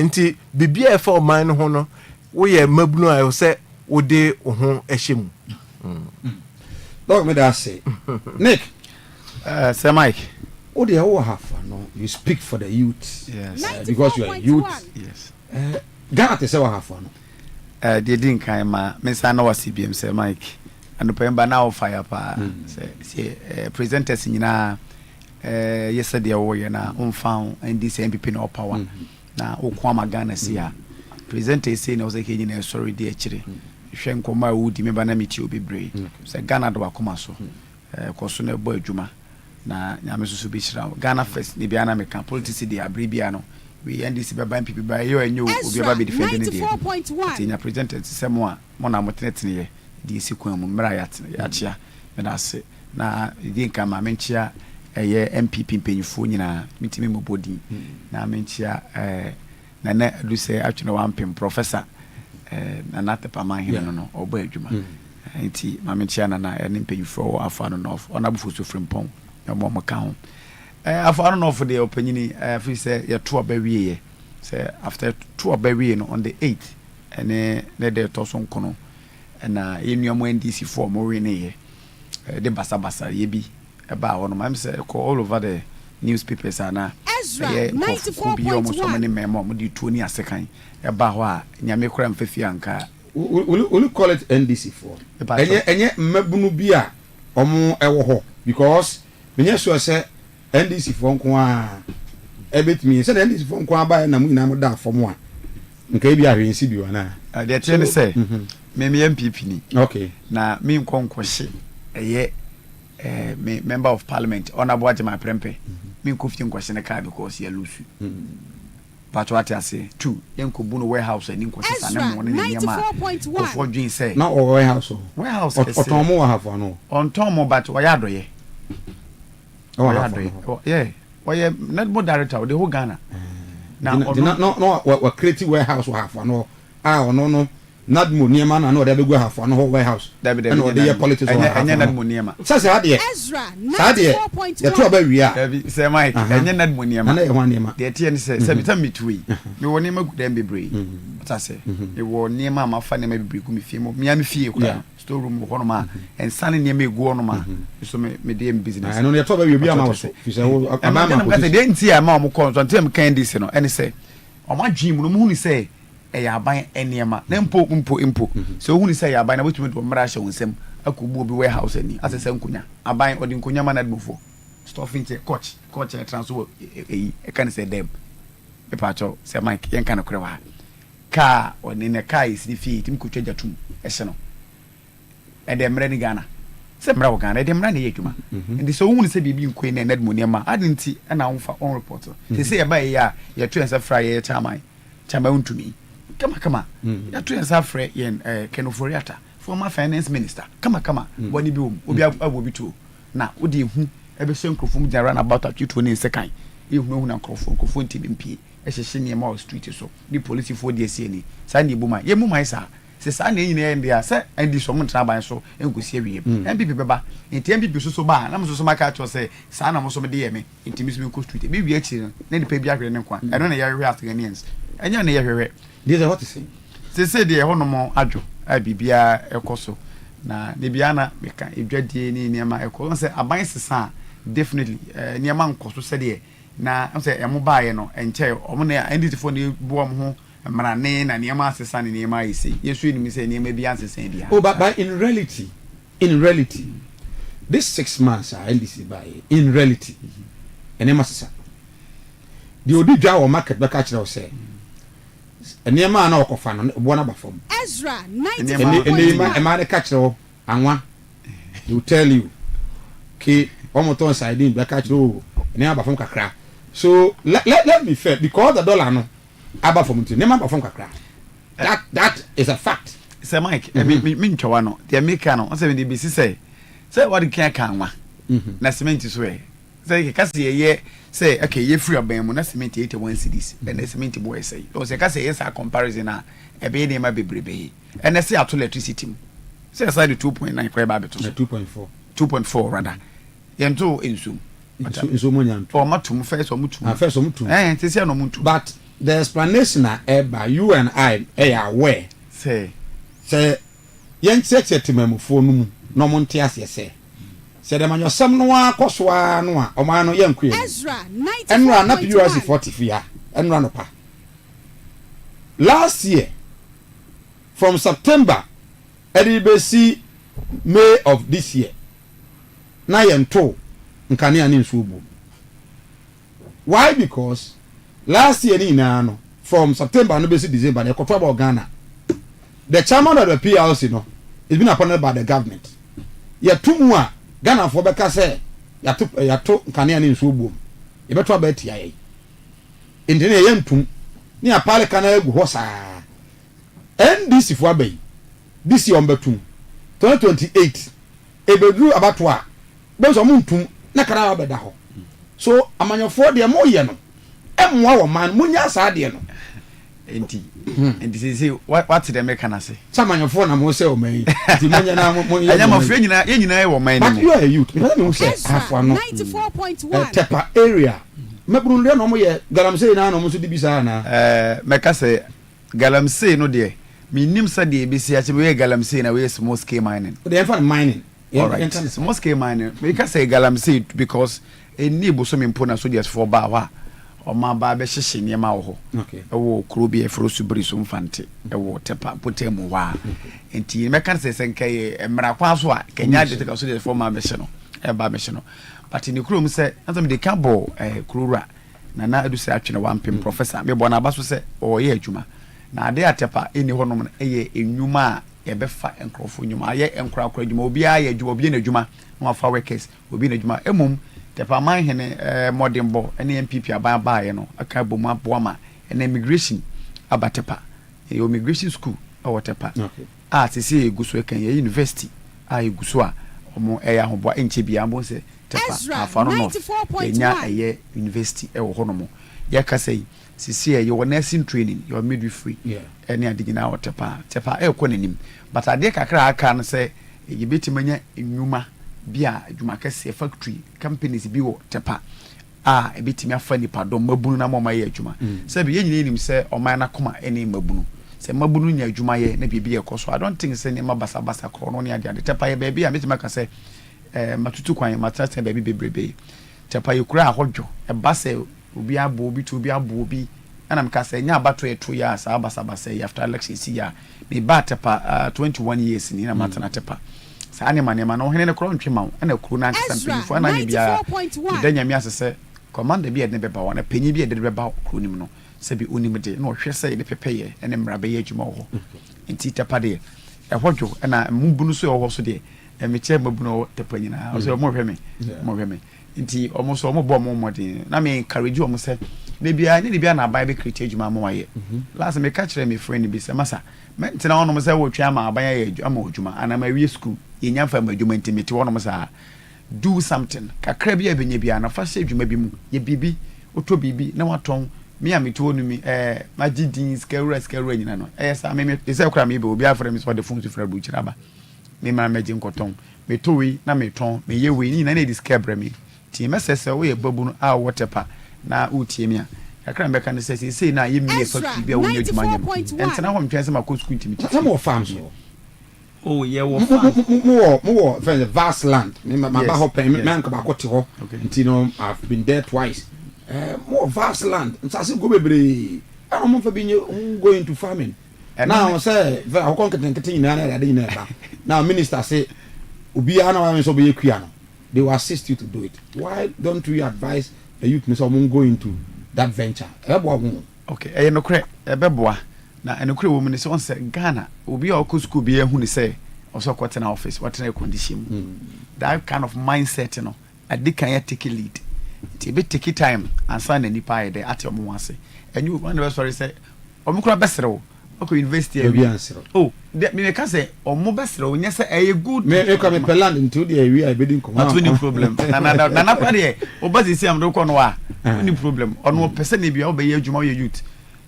nti bibia e fa oman ho no wo ye mabunu ayo say wo de ho hyemu Dog me that say Nick say Mike what the how have no you speak for the youth yes because you are youth yes Ghana te say what have no they didn't kind ma me say na was CBM say Mike and pemba na fire pa say presenters nyina yesterday wo ye na unfound and this MPP no power na okwa Ghana sia presenters say na was say nyina sorry dey akire hwe nkoma wudi me ba na meti obebre say Ghana do akoma so koso na bo adwuma na nyame so be hira Ghana first ni bia na me kan politics dey abre bia no we NDC be ban people by you enyo obi ba be defending dey 94.1 tinya presenters say mo a mo na motenetene ye di esi kwan mu mra ya chia me na se na di nka ma menchia eye MPP mpanyifo nyina mitimi mobodi na menchia na na do say atwe no wampem professor na natepa man hino no oba adwuma enti ma menchia na ene mpanyifo afa no no ona bufu so frimpon na mo maka ho afa no for the opinion fi say ya to abawie ye say after to abawie no on the 8th ene ne de to so nkono na enuamo NDC for mo we ne de basa ye bi eba ho no mam say all over the newspapers ana Ezra 94.1 memo mo di tuo ni asekan eba ho a nyame kora mfafia anka will call it NDC for enye mmabunu bi a omo ewo ho because menye so say NDC for nko a ebetimi say NDC for nko aba na mu nyina mo da afom a nka bi ahwensi bi wana they tell say me MPP ni okay na me nkonkwohye eye me member of parliament honorable Ajima Prempe me nkofie nkwahye ne ka because ya lusu patwa ate ase 2 yenkobu no warehouse ani nkwahye sa ne mo ne nyama kofo dwin say na warehouse otomo wa have no ontomo but wa yadoye oh yeah Oye netball director the whole Ghana. Now no we creative warehouse we have no no not money man and no they go have no warehouse. And the politics and not money man. Says Ezra 94.1. The two about we are. Say Mike and not money man. And one name. The TN says say me tui. Me won name dem be brave. What I say. E wo name ma fa name be brave ku me fie mo. Me am fie ko storeroom ho no ma and sane name go no ma. So me dey business. I know the two about we be am also. Fi say o amama ko. Dey ntia ma mo ko so ntem kan dis no. Ene say o ma dream no mo hu ni say eya aban eniema na mpo so hu ni say aban na botumi do mra hye wonsem akubu obi warehouse ani asese nkunya aban odi nkunya ma na dmofo stuffing coach transfer e kan say dem e pacho say Mike yen kan kore wa ka oni ne ka is ni fi tim kutwa jatum e hye no e dem mra ni Ghana say mra wo Ghana e dem mra na ye adwuma ndi so hu ni say bibi nkoi na nedmoniema adinti na wonfa on report say e ba ya ye to ensa fra ye chama untumi kama ya to ensa fra ye Kenoforiata former finance minister kama wani bi obi abobi to na odi hu ebe hye nkrofom dia run about atwito ne sekan ehunu na nkrofo ntimi mpie ehye ne ma street so di police for die sie ni sa ne buma ye muma isa se sa na nyina ye ndia se andi so mo tra ban so enkosi awie MPP beba enti MPP so ba na mo so maka cho se sa na mo so me de ye me enti mi so ko street bi wi achi na ni pa bi ahwere ne kwa eno na ye hwere Afghanians enya na ye hwere this is what to say se de ho no mo adwo abibia ekoso na ne bia na meka edwadie ni niema ekoso se aban sesa definitely niema nkoso se de na se emo baaye no enche omo na identify ne bo om ho mara ne na niema sesa ne niema isi yesu ni mi se niema bia sesa bia but in reality this 6 months are NDC baaye in reality enema sesa the odi dwa wo market beka kire wo se enema na okofa no bo na ba fam Ezra 94.1 enema e catch no anwa he will tell you ke omoton side in be catch no enema ba fam kakra so let me fair because the dollar no aba fam nti enema ba fam kakra that is a fact say Mike me ntwa no the American no say me be say what can kanwa na cement so e say ka say say okay ye free aban mu na cement 81 cedis and na cement boy say o say ka say yes a comparison na e be dey ma bebrebe and say ato electricity mu say aside 2.9 kwa ba beto 2.4 rather yento enso mo nyanto o matum first o mutum say no mutum but the explanation by you and I are aware say yen check timamufo no mu no mo nte ase say the manyo sam no akosoa no a o ma no yanku ye Ezra 94.1 enra na PUS 40 fia enra no pa last year from September edibesi May of this year na yento nkane ani nsuobu why because last year ni no from September no besi December they control about Ghana the chairman of the PLC no is been appointed by the government ya tumu a Ghana for beka say yato nkane ani nsuobu ye beto abeti ya yi ndine ye ntum ni apale kana egu ho saa NDC for abai this year on betum 2028 ebedru abato a bezo muntum na kara abeda ho so amanyofo de mo ye no emwa wo man munya saa de no enti say what the American say samanyofo na mo say o man ti munya na mo anya mafre nyina ye nyina e wo man but you are a youth me no say afo no 94.1 tepa area mebru nle no mo ye galamsey na no mo so di bisa na meka say galamsey no de minim sa de besi ache we galamsey na we small scale mining they find mining right small scale mining meka say galamsey because eni boso me mpo na so just for ba wa o ma ba be hyehye niema wo ho okay wo kro bi e fro subiri so mfante e wo tepa potemu wa enti meka say senkai emra kwa so a kenya de ka so just for ma be hye no e ba be hye no but ni kro mu say azam de kabo krura na adu say atwene wampem professor me bona ba so say o ye adwuma na ade atepa eni honom eye enwuma a ye befa enkrofo enwuma ye enkrakra adwuma obi a ye adwuma obi na adwuma no afa workers obi na adwuma emum tepa man hene modern bo ene MPP aban baaye no aka bomu aboama ene immigration abatepa immigration school awotepa okay sisi eguso kan ye university eguso a omo eya hoboa enche bia mbo se tepa afa no no enya eye university e wo hono mo ya ka sei sisi e yo nursing training your midwifery ene adigina wo tepa e ko nanim but ade kakra aka no se ye betimanya enwuma bia adwuma kase factory companies bi wo tepa e betimi afa nipa do mabunu na mama ye adwuma se bi ye nyina nim se oman na koma ene mabunu se mabunu nya adwuma ye na bibia ekoso I don't think se ne mabasa kro no ne ade tepa ye baby a betimi aka se matutu kwan matrasa baby bebrebe tepa ye kura ahodwo e basa obi abo obi to obi abo obi ana mka se nya abato eto ya sa basa ye after election si ya me ba tepa 21 years ni na matana tepa sa ane manema no hene ne kro ntwe ma ana kru na nkasa mpanyifo ana ne bia da nyame asese commander bia ne beba wona panyi bia de beba kru nim no se bi onim de na ohwe se de pepeye ene mrabe ye adwuma ho enti tepa de e hodwo na mbunu so ho so de e me che mabunu tepa nyina o se mo hwe me nti omo so omo bo mo modin na me encourage omo se ne bia na aban be create adwuma mo waye last me catch me friend bi se masa mentina wono mo se wo twa ma aban ye adwuma ana ma wie school ye nya fa ma adwuma ntimiti wono mo sa do something kakra bia benya bia na fa se adwuma bi mu ye bibi oto bibi na waton me amito onu mi magidin skewura nyina no sa me se kura me be obi afra me so de phone to fra bu chiraba me ma magin koton me towi na me ton me ye we ni na na discover me ti mesese wo ye babu no a wotepa na utie mi a kakra mbeka ne sese na ye mi ye factory bia wo nye adwuma nyam entina ho mtwen se ma ko school timi some of farms so oh yeah wo farm mo friend vast land me ma ba ho pen me anka ba ko te ho nti no I've been there twice more vast land nsase go bebre ana mo fa bi nye go into farming now say how come keten nyina na ade nyina ba now minister say obi ana wa so be yakua no they will assist you to do it. Why don't we advise the youth to go into that venture? Okay, no cre ebeboa na enokre wo mun se on se Ghana obi a okọ school bi ehunu se also kwata na office what na condition that kind of mindset no adikan ya take lead ti be take time ansa na nipa ye dey at omo wase enyu one the sorry say omukura besrewo okay university oh me can say omo besrewo nya say e good me come pe land into the area I be come not any problem na kwa dey obazi si am do ko no a any problem ono person na bia obey adwuma we youth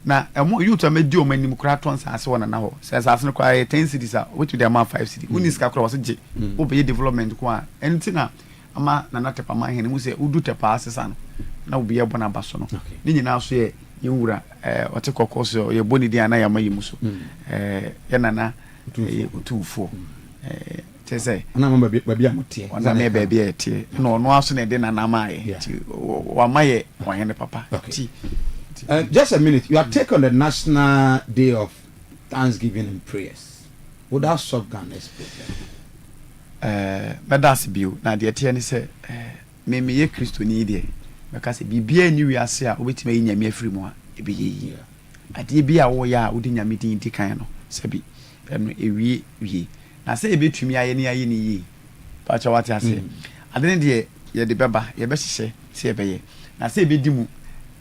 na emo youth amedi o manim kura ton sa ase wona na ho say sa ase no kwa 10 cities a which dey amount 5 cities unis ka kura was je obey development ko a entina ama na tepa ma hene mu say udu tepa asesa no na obi ye bona baso no ni nyina so ye yewura ote kokoso ye boni dia na yama yimu so ye nana utufo te say na mama bia motie na me bia etie no no aso na de nana maaye ti wa maye wa hene papa ti just a minute you are taking on the National Day of Thanksgiving and Prayers would that solve Ghana's problem that's bill na de tie ni say me ye Kristo ni de because bibia ni wiase a obetima yi nyame afiri mu a ebe yi ade bia wo ya odi nyame din di kan no sabi eno ewie na say ebetumi aye ni yi pa cha wate ase ade ne de ye de beba ye be hihye se ebe ye na say ebedi mu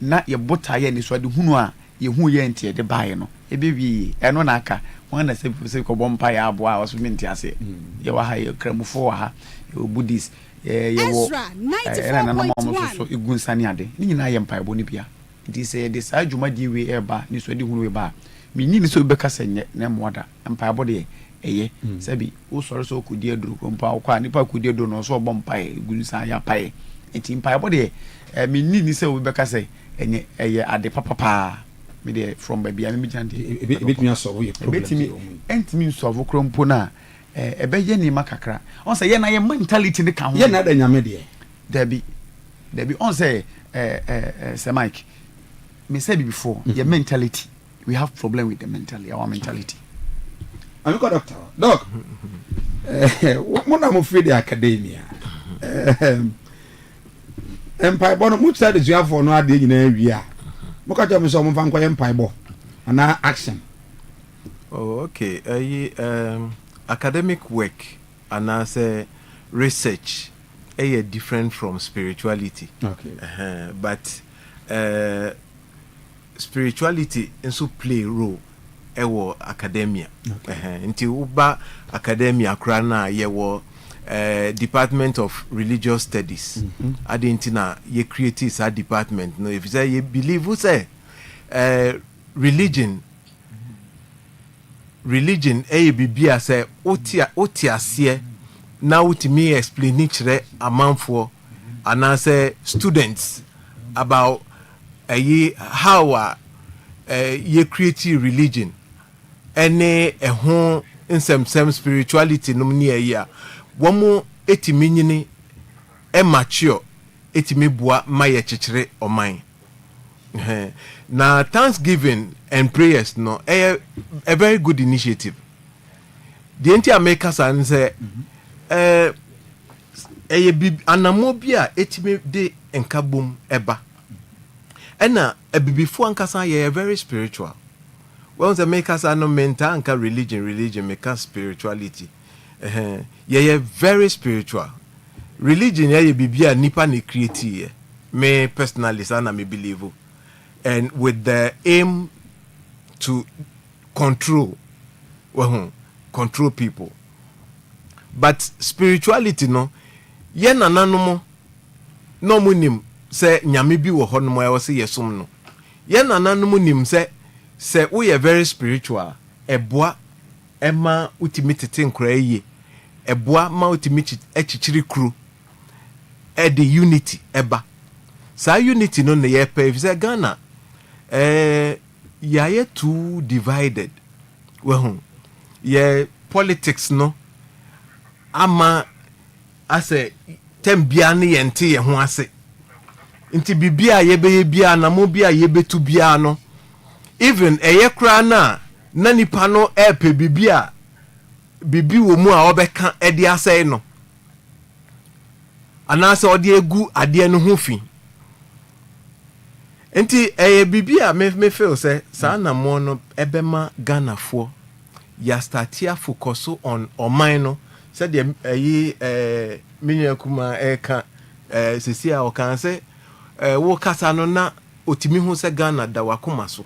na ye bota ye ni so de hunu a ye hu ye ntie de bae no ebe wi eno na aka won na say ko bompa ya abo a waso minti ase ye wa ha ye kramufo wa ha ye Buddhist Ezra 94.1 so igun sani ade ni nyina ye mpa ebo ni bia nti se de sa adwuma di we eba ni so de hunu we ba mi nyini so be kasa nye na moda mpa ebo de eye sabi wo soro so kudi aduru ko mpa kwa nipa kudi aduru no so bom pa igun san ya pa nti mpa ebo de mi nyini se wo be kasa enye eye ade papa mi de from baby mi jande ebetimi aso we problem ebetimi entimi so vo krompo na ebe ye ni makakra on say ye na ye mentality ne ka ho ye na da nyame de debi on say say Mike me say before your mentality we have problem with the mentality our mentality I'm a doctor doc mo na mo free the academia empire bono mo say the for no ade nyina wi a mo ka jam so mo fa nkwa empire bo ana action oh okay academic work and as research different from spirituality. Okay. But spirituality also play a role academia. Okay. Until uba academia krana yewo Department of Religious Studies. Adentina ye create sa department. No, if you say you believe who say religion bibia say otiasie na utimi explain chire amanfo and say students about how ye create religion any ho in some spirituality no ni ya womo etimi nyini mature etimi bua maye chechire oman. Now Thanksgiving and prayers no a very good initiative. The entire makers and say anamobia etimi de enkabum eba. Ena before ankasa ye very spiritual. Well, the makers are no mental anka religion makers spirituality. Ye very spiritual. Religion ye bibia nipa ne create. Me personally sana me believe. And with the aim to control people. But spirituality no ye nananom no munim se nyame bi wo hono mo say yesum no. Ye nananom nim se we are very spiritual. Eboa ema ultimate nkra ye. Eboa ma ultimate echichiri kru. The unity eba. Sa unity no na ye pe if say Ghana ye too divided. Well, ye politics no ama ase tembia ne yente ye ho ase. Nti bibia ye be bia na mo bia ye betu bia no. Even eye kra na nipa no pe bibia bibi wo mu a obeka ede asai no. Anase ode egu ade no ho fi. Enti bibia me feel say sa na mo no ebema Ghana fo ya startia focus on oman no said the minya kuma ka sesia o kan say wo kasa no na otimi hu se Ghana da wakoma so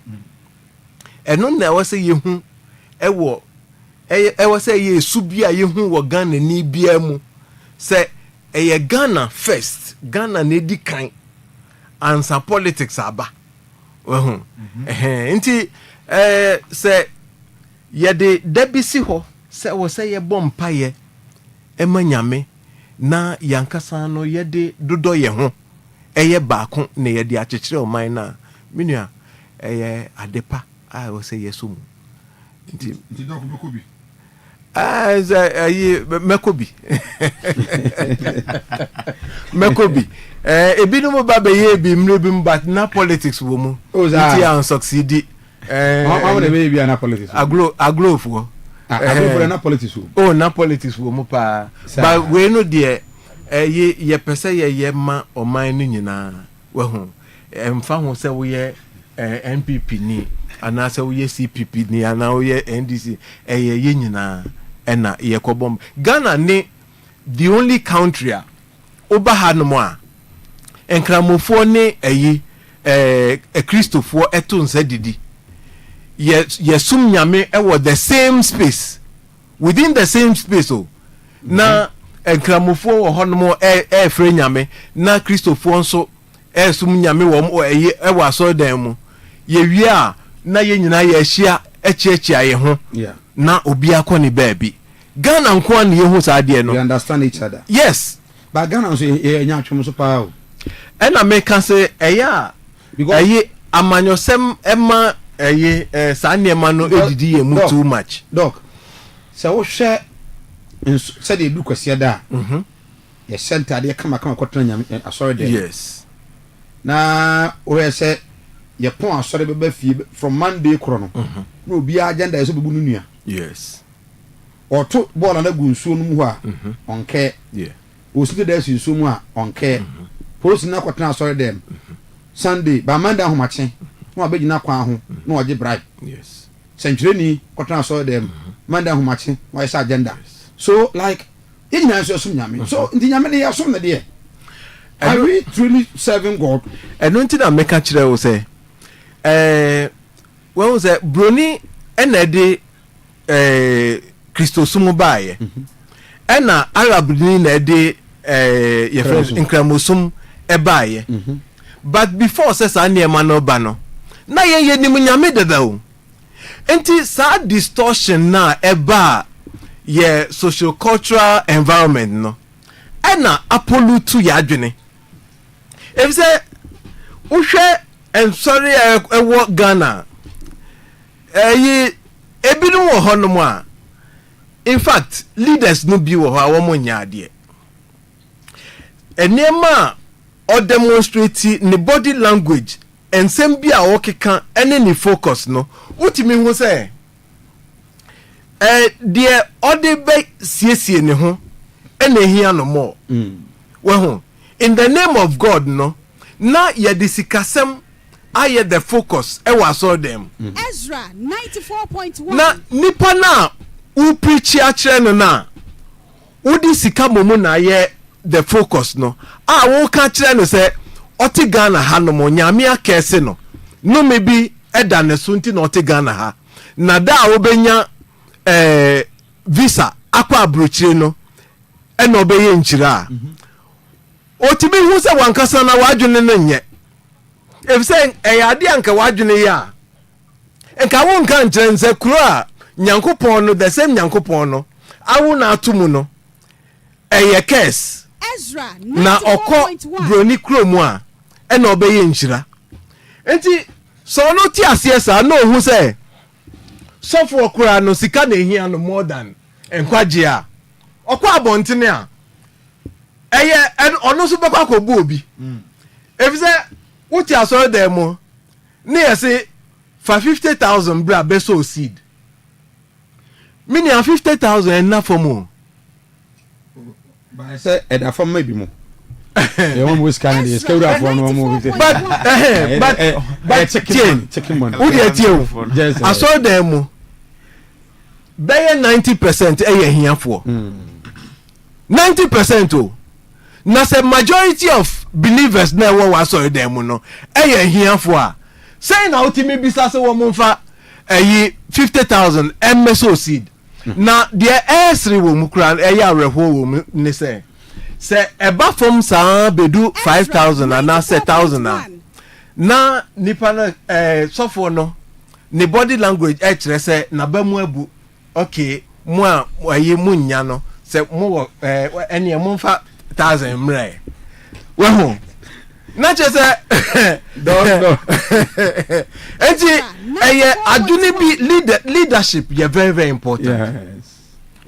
eno na wo se ye hu ewo say ye su bia ye hu wo Ghana ni bia mu say Ghana first Ghana na di kan ansa politics aba nti say ye de debisi ho say wo say ye bompa ye emanyame na yankasa no ye de dodo ye ho eye baako na ye de akekere oman na menua adepa a wo say yesumu nti do mekobi mekobi ebinum ba be ye bi mrebim but na politics wo mu nti an succeed how the baby na politics agro for na politics wo na politics wo mu pa but we no de ye pese ye ma oman no nyina wo hu emfa ho se wo ye NPP ni ana se wo ye CPP ni ana wo ye NDC ye nyina ena ye kobom Ghana ni the only country oba hanmo a enkramofo ni Christopher eto nsa didi ye sum nyame the same space within the same space na enkramofo wo hono frɛ nyame na Christopher nso sum nyame wo aso dan mu ye wi a na ye nyina ye ahia echiachia ye ho na obi akoni baabi Ghana nko an ye ho sa de no. We understand each other. Yes. But Ghana so enya atwom so pa o. E na me kan say eya because amanyosem ema sa niema no edidi ye mu too much. Doc. So wo hwe say dey do kwase da. Ye center dey kama kwotena nyam asori dey. Yes. Na we say ye pon asori beba fie from Monday kro no. Na obi agenda ye so bebu nua. Yes. Or to ball na gunsu no mu a onke o sike da sunsu mu a onke post na kwotena sorry dem Sunday ba Monday ahomache no abegina kwa ho no oje bribe. Yes. Century ni kwotena sorry dem Monday ahomache why is agenda. So like ignorance so nyame so ndi nyame ne ya so na de are we truly serving God? And no ntina meka kire wo say when was broni enede Christo sumu baye ɛna Arab ni na de your friends nkramosum ɛbaaye but before says anema no ba no na ye nim nyame dada o enti sa distortion na ɛba ye social cultural environment no ɛna apollutu ya adwene if say uhwe ensori ɛwɔ Ghana yi ebinom wɔ hɔ nom a in fact leaders no bi wɔ hɔ a wɔn nya adeɛ enema or demonstrate ne body language ensem bi a wɔkeka ene ne focus no utimi hu sɛ deɛ ɔde bɛ siesie ne ho ene hia no mo wɔho in the name of God no na yɛ de sikasɛm ayɛ the focus ɛwɔ asɔre dɛm Ezra 94.1 na nipa na u preach akyerɛ no na udi sika momu na ayɛ the focus no a wo ka kyerɛ no sɛ ɔte Ghana ha no mo nyame akɛse no no me bi ɛda ne so nti na ɔte Ghana ha na da a wobenya visa akwa abrochire no ɛna ɔbɛyɛ nkyira otimi hu sɛ wankasa na wadwene no nyɛ efisɛ ɛyɛ ade anka wadwene yɛ a enka wo nka nkyerɛ nsɛ kuro a nyankopɔn no the same nyankopɔn no awo na atomu no ɛyɛ curse Ezra na ọkọ broni kromu a ena obeye nhyira enti so no ti ase sa na ohun se sofo okura no sika na ehia no more than enkwaje a ọkọ abontene a eye ono so bekwa ko bu obi efise uti asoro dem mo na yese for 50,000 bra be so seed mini 50,000 enough for mo I say eda from maybe more. They want to scan the scale for no more. But chicken money. Who dey tell? I saw them. Be 90% eh here for. 90% oh. Na say majority of believers na wa saw them no. Eh here for. Say na ultimate bisa se wo mfa 50,000 MSO seed. Na deɛ ɛsere wɔ mu kura ɛyɛ awerɛhoɔ wɔ mu ne sɛ ɛba fam saa bedu 5,000 ana 1,000 a na nipa no sɔfoɔ no ne body language ɛkyerɛ sɛ naba mu abu okay mu a ɛyɛ mu nya no sɛ mu wɔ ɛneɛ mu mfa 1,000 mmerɛ wɔho na kyerɛ sɛ enti ɛyɛ adwene bi leadership yɛ very very important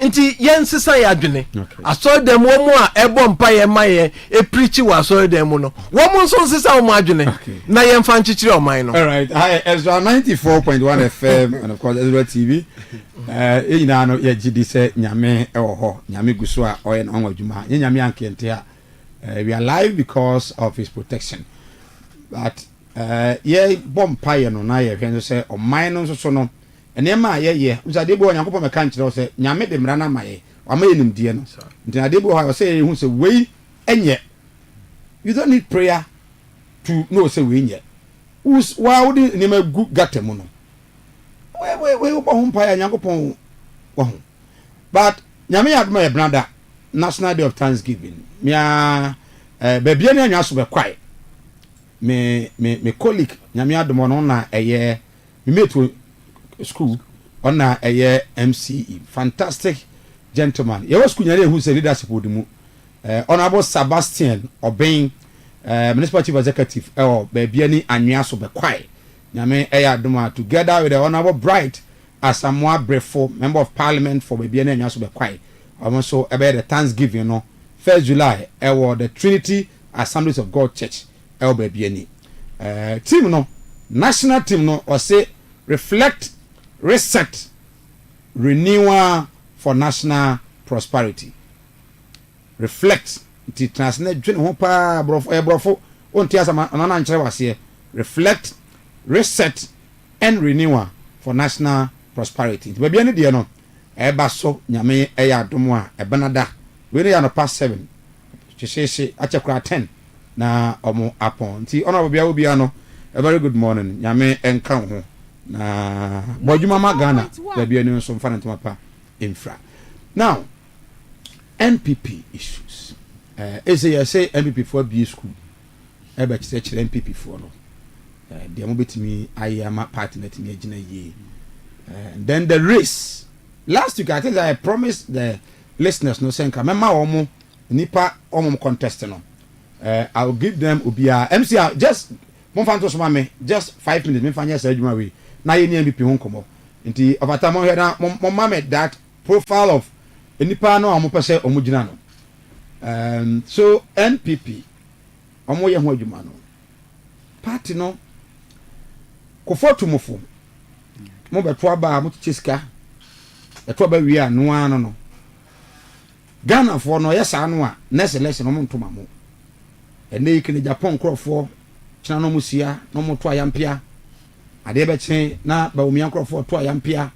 nti yɛn sesa yɛ adwene asɔre dɛm wɔn mu a ɛbɔ mpa yɛ ma yɛ eprichi wɔ asɔre dɛm mu no wɔn mu nso sesa wɔn adwene na yɛn fa nkyekyere ɔman no. All right, hi Ezra 94.1 FM and of course Ezra TV nyinaa no yɛ gidi sɛ nyame ɛwɔ hɔ nyame gu so a ɔyɛ na ɔwɔ adwuma yɛ nyame ankente a we are alive because of his protection but ye bom paye no na ye hwen so ɔman no so no enema ye usade bo Nyankopɔn meka nkyerɛ sɛ nyame de mra na maye amaye nimdie no nti ade bo ha sɛ hu sɛ wei enye you don't need prayer to know sɛ wei enye wa wodi nema gu gatemu no we bo ho paye Nyankopɔn wo ho but nyame adoma ye brada National Day of Thanksgiving mia bebia na anwa so be kwai me colleague nyame adomo no na eye me mate school ona eye MCE fantastic gentleman ye was school nyare who say leadership odimu honorable Sebastian Obeng municipal chief executive bebia ni anwa so be kwai nyame eye adomo together with the honorable Bright Asamoah Brefo member of parliament for bebia ni anwa so be kwai also about the Thanksgiving no 1st July the Trinity Assemblies of God Church baby team no national team no or say reflect reset renewal for national prosperity reflect the transnet dwen ho pa brofo onti asama na nkyere wase reflect reset and renewal for national prosperity baby ani de no eba so nyame eya adom a ebenada we ya no past 7 chesese achekura 10 na omo apon ti ona bia obia no a very good morning nyame enka ho na bojuma ma Ghana bia ni so mfa ntoma pa infra now NPP issues. I say NPP for B school. Ebe church NPP for no. The mobile I am a partner in the ye. Then the race. Last week I think I promised the listeners no saying remember omo nipa omo contest no. I'll give them ubia MCR just mon fan to so me just 5 minutes me fanya say adwuma we. Na ye NPP ho komo. Nti over time on here na mon mama that profile of nipa no omo pese omo gina no. So NPP omo ye ho adwuma no. Party no kofoto mofo mo beto aba mo chiska eto aba wi anu anu no Ghana for no yes anu a next election mo ntoma mo ene ikini Japan crofo china no musia no mo to ayampia ade be chen na ba omi crofo to ayampia.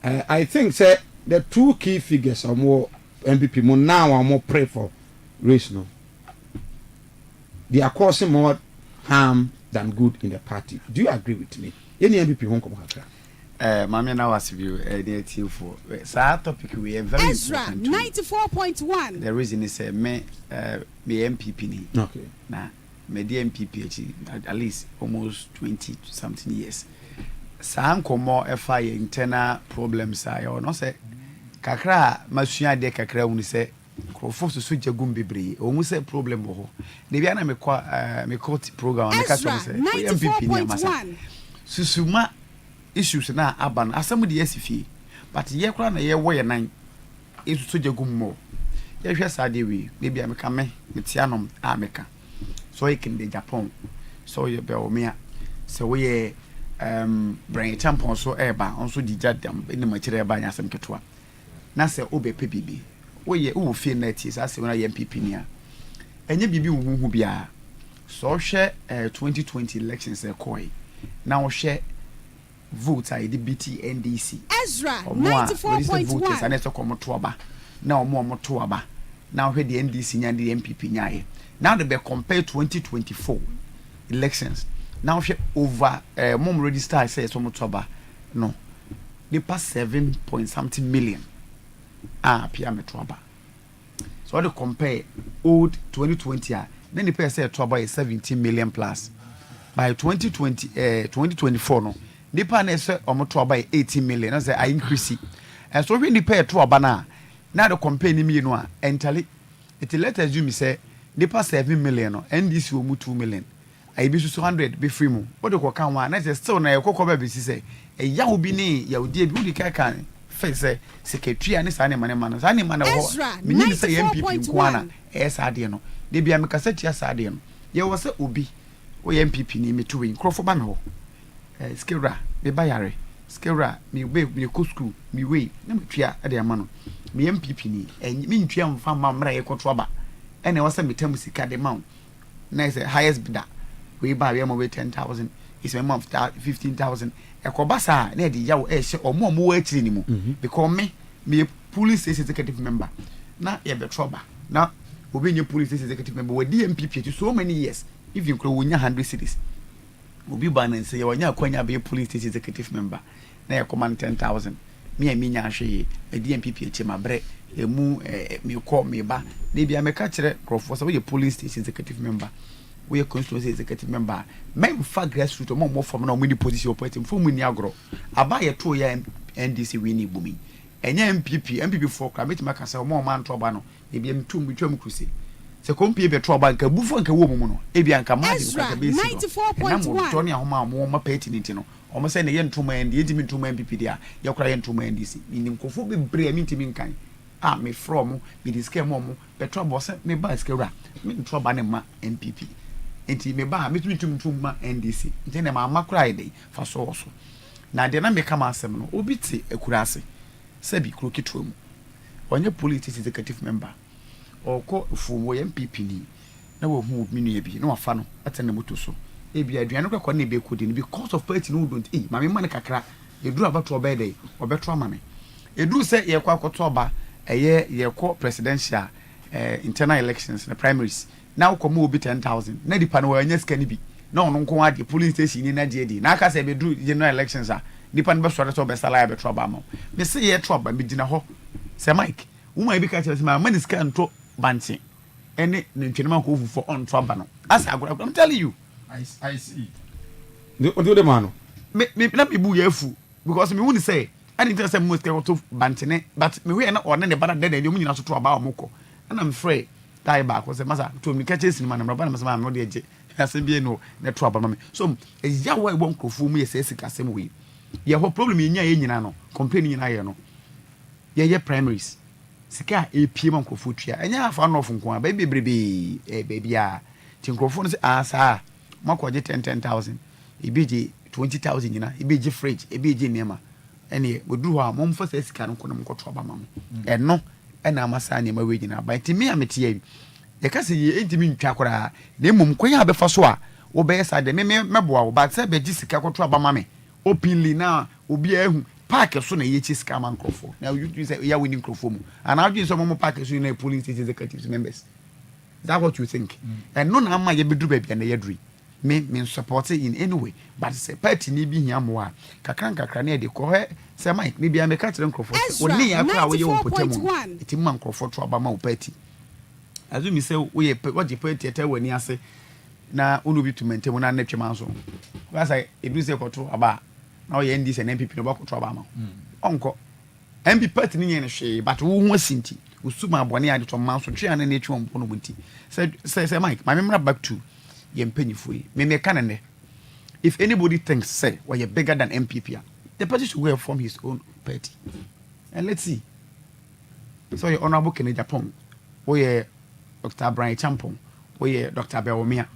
I think say the two key figures are more MPP mo now are more pray for race no, they are causing more harm than good in the party. Do you agree with me? Any MPP won't come back. Mami na was view the team for sa topic we are very Ezra 94.1. The reason is me MPP ni. Okay. Na me the MPP at least almost 20 something years. Sa nkomo efa internal problems ayo no say kakra masua de kakra unu say crofo so jagum bebre o mu say problem ho de bia na me court program na ka so say MPP ni amasa susuma issues na aban asem de yasifi but ye kra na ye wo ye nan esu so jagum mo ye hwe sa de we de bia me ka me tianom ameka so ye kin de Japan so ye be o me so we brain tampon so eba onso di jadam ene ma kire eba nya asem ketwa na se obe pe bibi woye wo fie na ti sa se wona ye MPP ni a enye bibi wo hu bia so hwe 2020 elections e koi na wo hwe vote ai di BT NDC Ezra 94.1 ana so komo to aba na omo to aba na wo hwe di NDC nya di MPP nya ye now they be compare 2024 elections now over mom register say so much over no they pass 7 point something million pia metroba so they compare old 2020 then the pay say trouble is 17 million plus by 2024 no the pan say omotroba 18 million na say I increase and so when the pay trouble na the compare ni me no entirely it let assume say they pass 7 million no and this will move 2 million I be 200 be free mu what the kan one na still na yakokọ be si say e ya obi ni ya odi bi udi kan face say secretary ani sa ne mane man sa ne man ho me say MPP kwana sa de no de bia me kasa tia sa de no ye wo say obi o MPP ni me to win crofo ba me ho skewra be bayare skewra me be me ko school me we na me tua de ama no me MPP ni me ntua mfa ma mra ye kontro ba ene wo say me tam sika de ma na say highest bidder we buy we am 10,000 is my month 15,000 ekobasa na de yawo e hye omo wa akiri ni mu because me police executive member na ye be trouble na obi nye police executive member we DMPP to so many years if you could win 100 cities obi ba na say ye wanya kwanya be police executive member na ye command 10,000 me nya hwe e DMPP eche mabre emu me ko me ba na bia me ka kire crofo so we police executive member we constituency executive member men fa grassroots mo form na mo ni position operating for mu ni agro aba ye to ya NDC we ni bumi enya MPP for climate maka say mo man to ba no e bia mtum bitwam kruse se kompi be to ba nka bufo nka wo mu no e bia nka ma de ka be si no na mo to ne ahoma mo ma pertinent no o mo say ne ye ntuma NDC edimi ntuma MPP dia ye kora ye ntuma NDC ni nkofo be bre mi ntimi nkan me from me diske mo be to ba se me ba skewra me to ba ne ma MPP enti me ba me tum ma NDC enti na ma makura ide fa so na de na me kama asem no obi ti akurase sabi kuro kitwa mu onye police executive member oko fumo MPP ni na wo hu minu ye bi na wafa no atena moto so e bi aduane kwa na be kodi ni because of party no don't ma me man kakra eduru abato obede obeto ama me eduru se ye kwa akoto oba eye ye ko presidential internal elections na primaries now come obi 10,000 na dipa no anya sika ni bi na ono nko ade police station ni na die na aka say be do general elections a dipa no be sore so be sala ya be trouble am me say ye trouble be gina ho say Mike woman be catch us my money scan to banting any nintwema ko for on trouble no as I'm telling you I see the man me let me bu yafu because me won say I didn't say most to bantene but me we na on ne bana de de mu nyina so to aba omoko and I'm afraid die back was masa to me catch us man na masa no de je asem bi no na to aba me so ya wa ebon krofo mu ye say sika asem we ye ho problem ye nya ye nyina no complain nyina ye no ye primaries sika epie man krofo tua enya afa no of nko ba bebrebe baby a tin krofo no say asa makoje 10,000 ibiji 20,000 nyina ibiji fridge ibiji nema ene boduru ha momfa sa sika no kono mkoto aba mam eno ena amasa nema we nyina ba ntimi amete ye kase ye ntimi ntwa kora na emum kwanya abefa so a wo be sa de meboa wo ba se be ji sika koto aba mam openly na obi ahu park so na ye chi sika man krofo na you say ya winning krofo mu and how do you so mom park so na police executives members is that what you think and no na ama ye beduru ba bia na ye duri me support it in any way but say party ni bi hia mo a kakran na de ko he say Mike ni bia me ka kire nkrofo oni ya kra wo ye won potemu iti man nkrofo to aba ma wo party azumi say wo ye waje party eta wani ase na unu bi to maintain na natwe man so wa say edu say ko to aba na wo ye NDC na MPP no ba ko to aba ma onko MP party ni nye ne hwe but wo hu asinti usuma abone ade to man so twa na na etwe on no bunti say Mike my memory back to yempanyifui me kanene if anybody thinks say well you're bigger than MPP the party should go form his own party and let's see so your honorable Kennedy Japan or Dr. Brian Champon or Dr. Belomia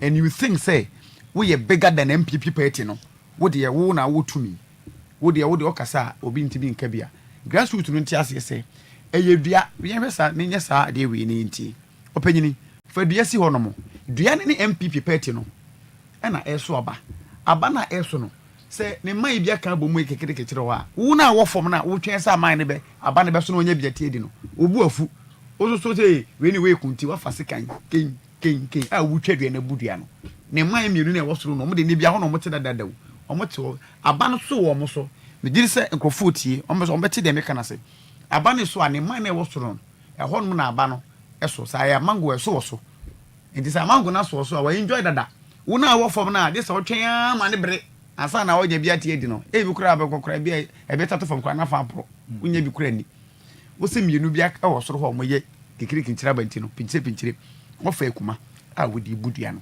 and you think say we are bigger than MPP party no what the wo na wo to me what the okasa obi ntibi nkabia grassroots no ntiase say eyedua we yesa ne nyesa de we ni nti opanyini fa dua si ho no mo dua ne MPP party no na eso aba na eso no se ne mai bia kan bomu kekere kekere ho a wo na wo fom na wo twen sa mai ne be aba ne be so no nya bia tie di no obu afu oso so say we ni we kunti wa fa sekan ken a wo twa na budua no ne mai mienu na wo soro no mo de ne bia ho no mo te dadadaw o mo te aba no so wo mo so me diri se nkofo tie o mo so be te de me kana se aba ne so a ne mai na wo soro no e ho no na aba no eso sa ya mango eso wo so enti sa mango na so a wa enjoy dada wo na wo fom na de so twen ma ne bere asa na wo je bia tie di no e bi kura abekokora bia e beta to fom kura na fa pro unya bi kura ni wo se mienu bia e wo soro ho mo ye kekiri kinchira banti no pinchire wo fa ekuma a wo di budua no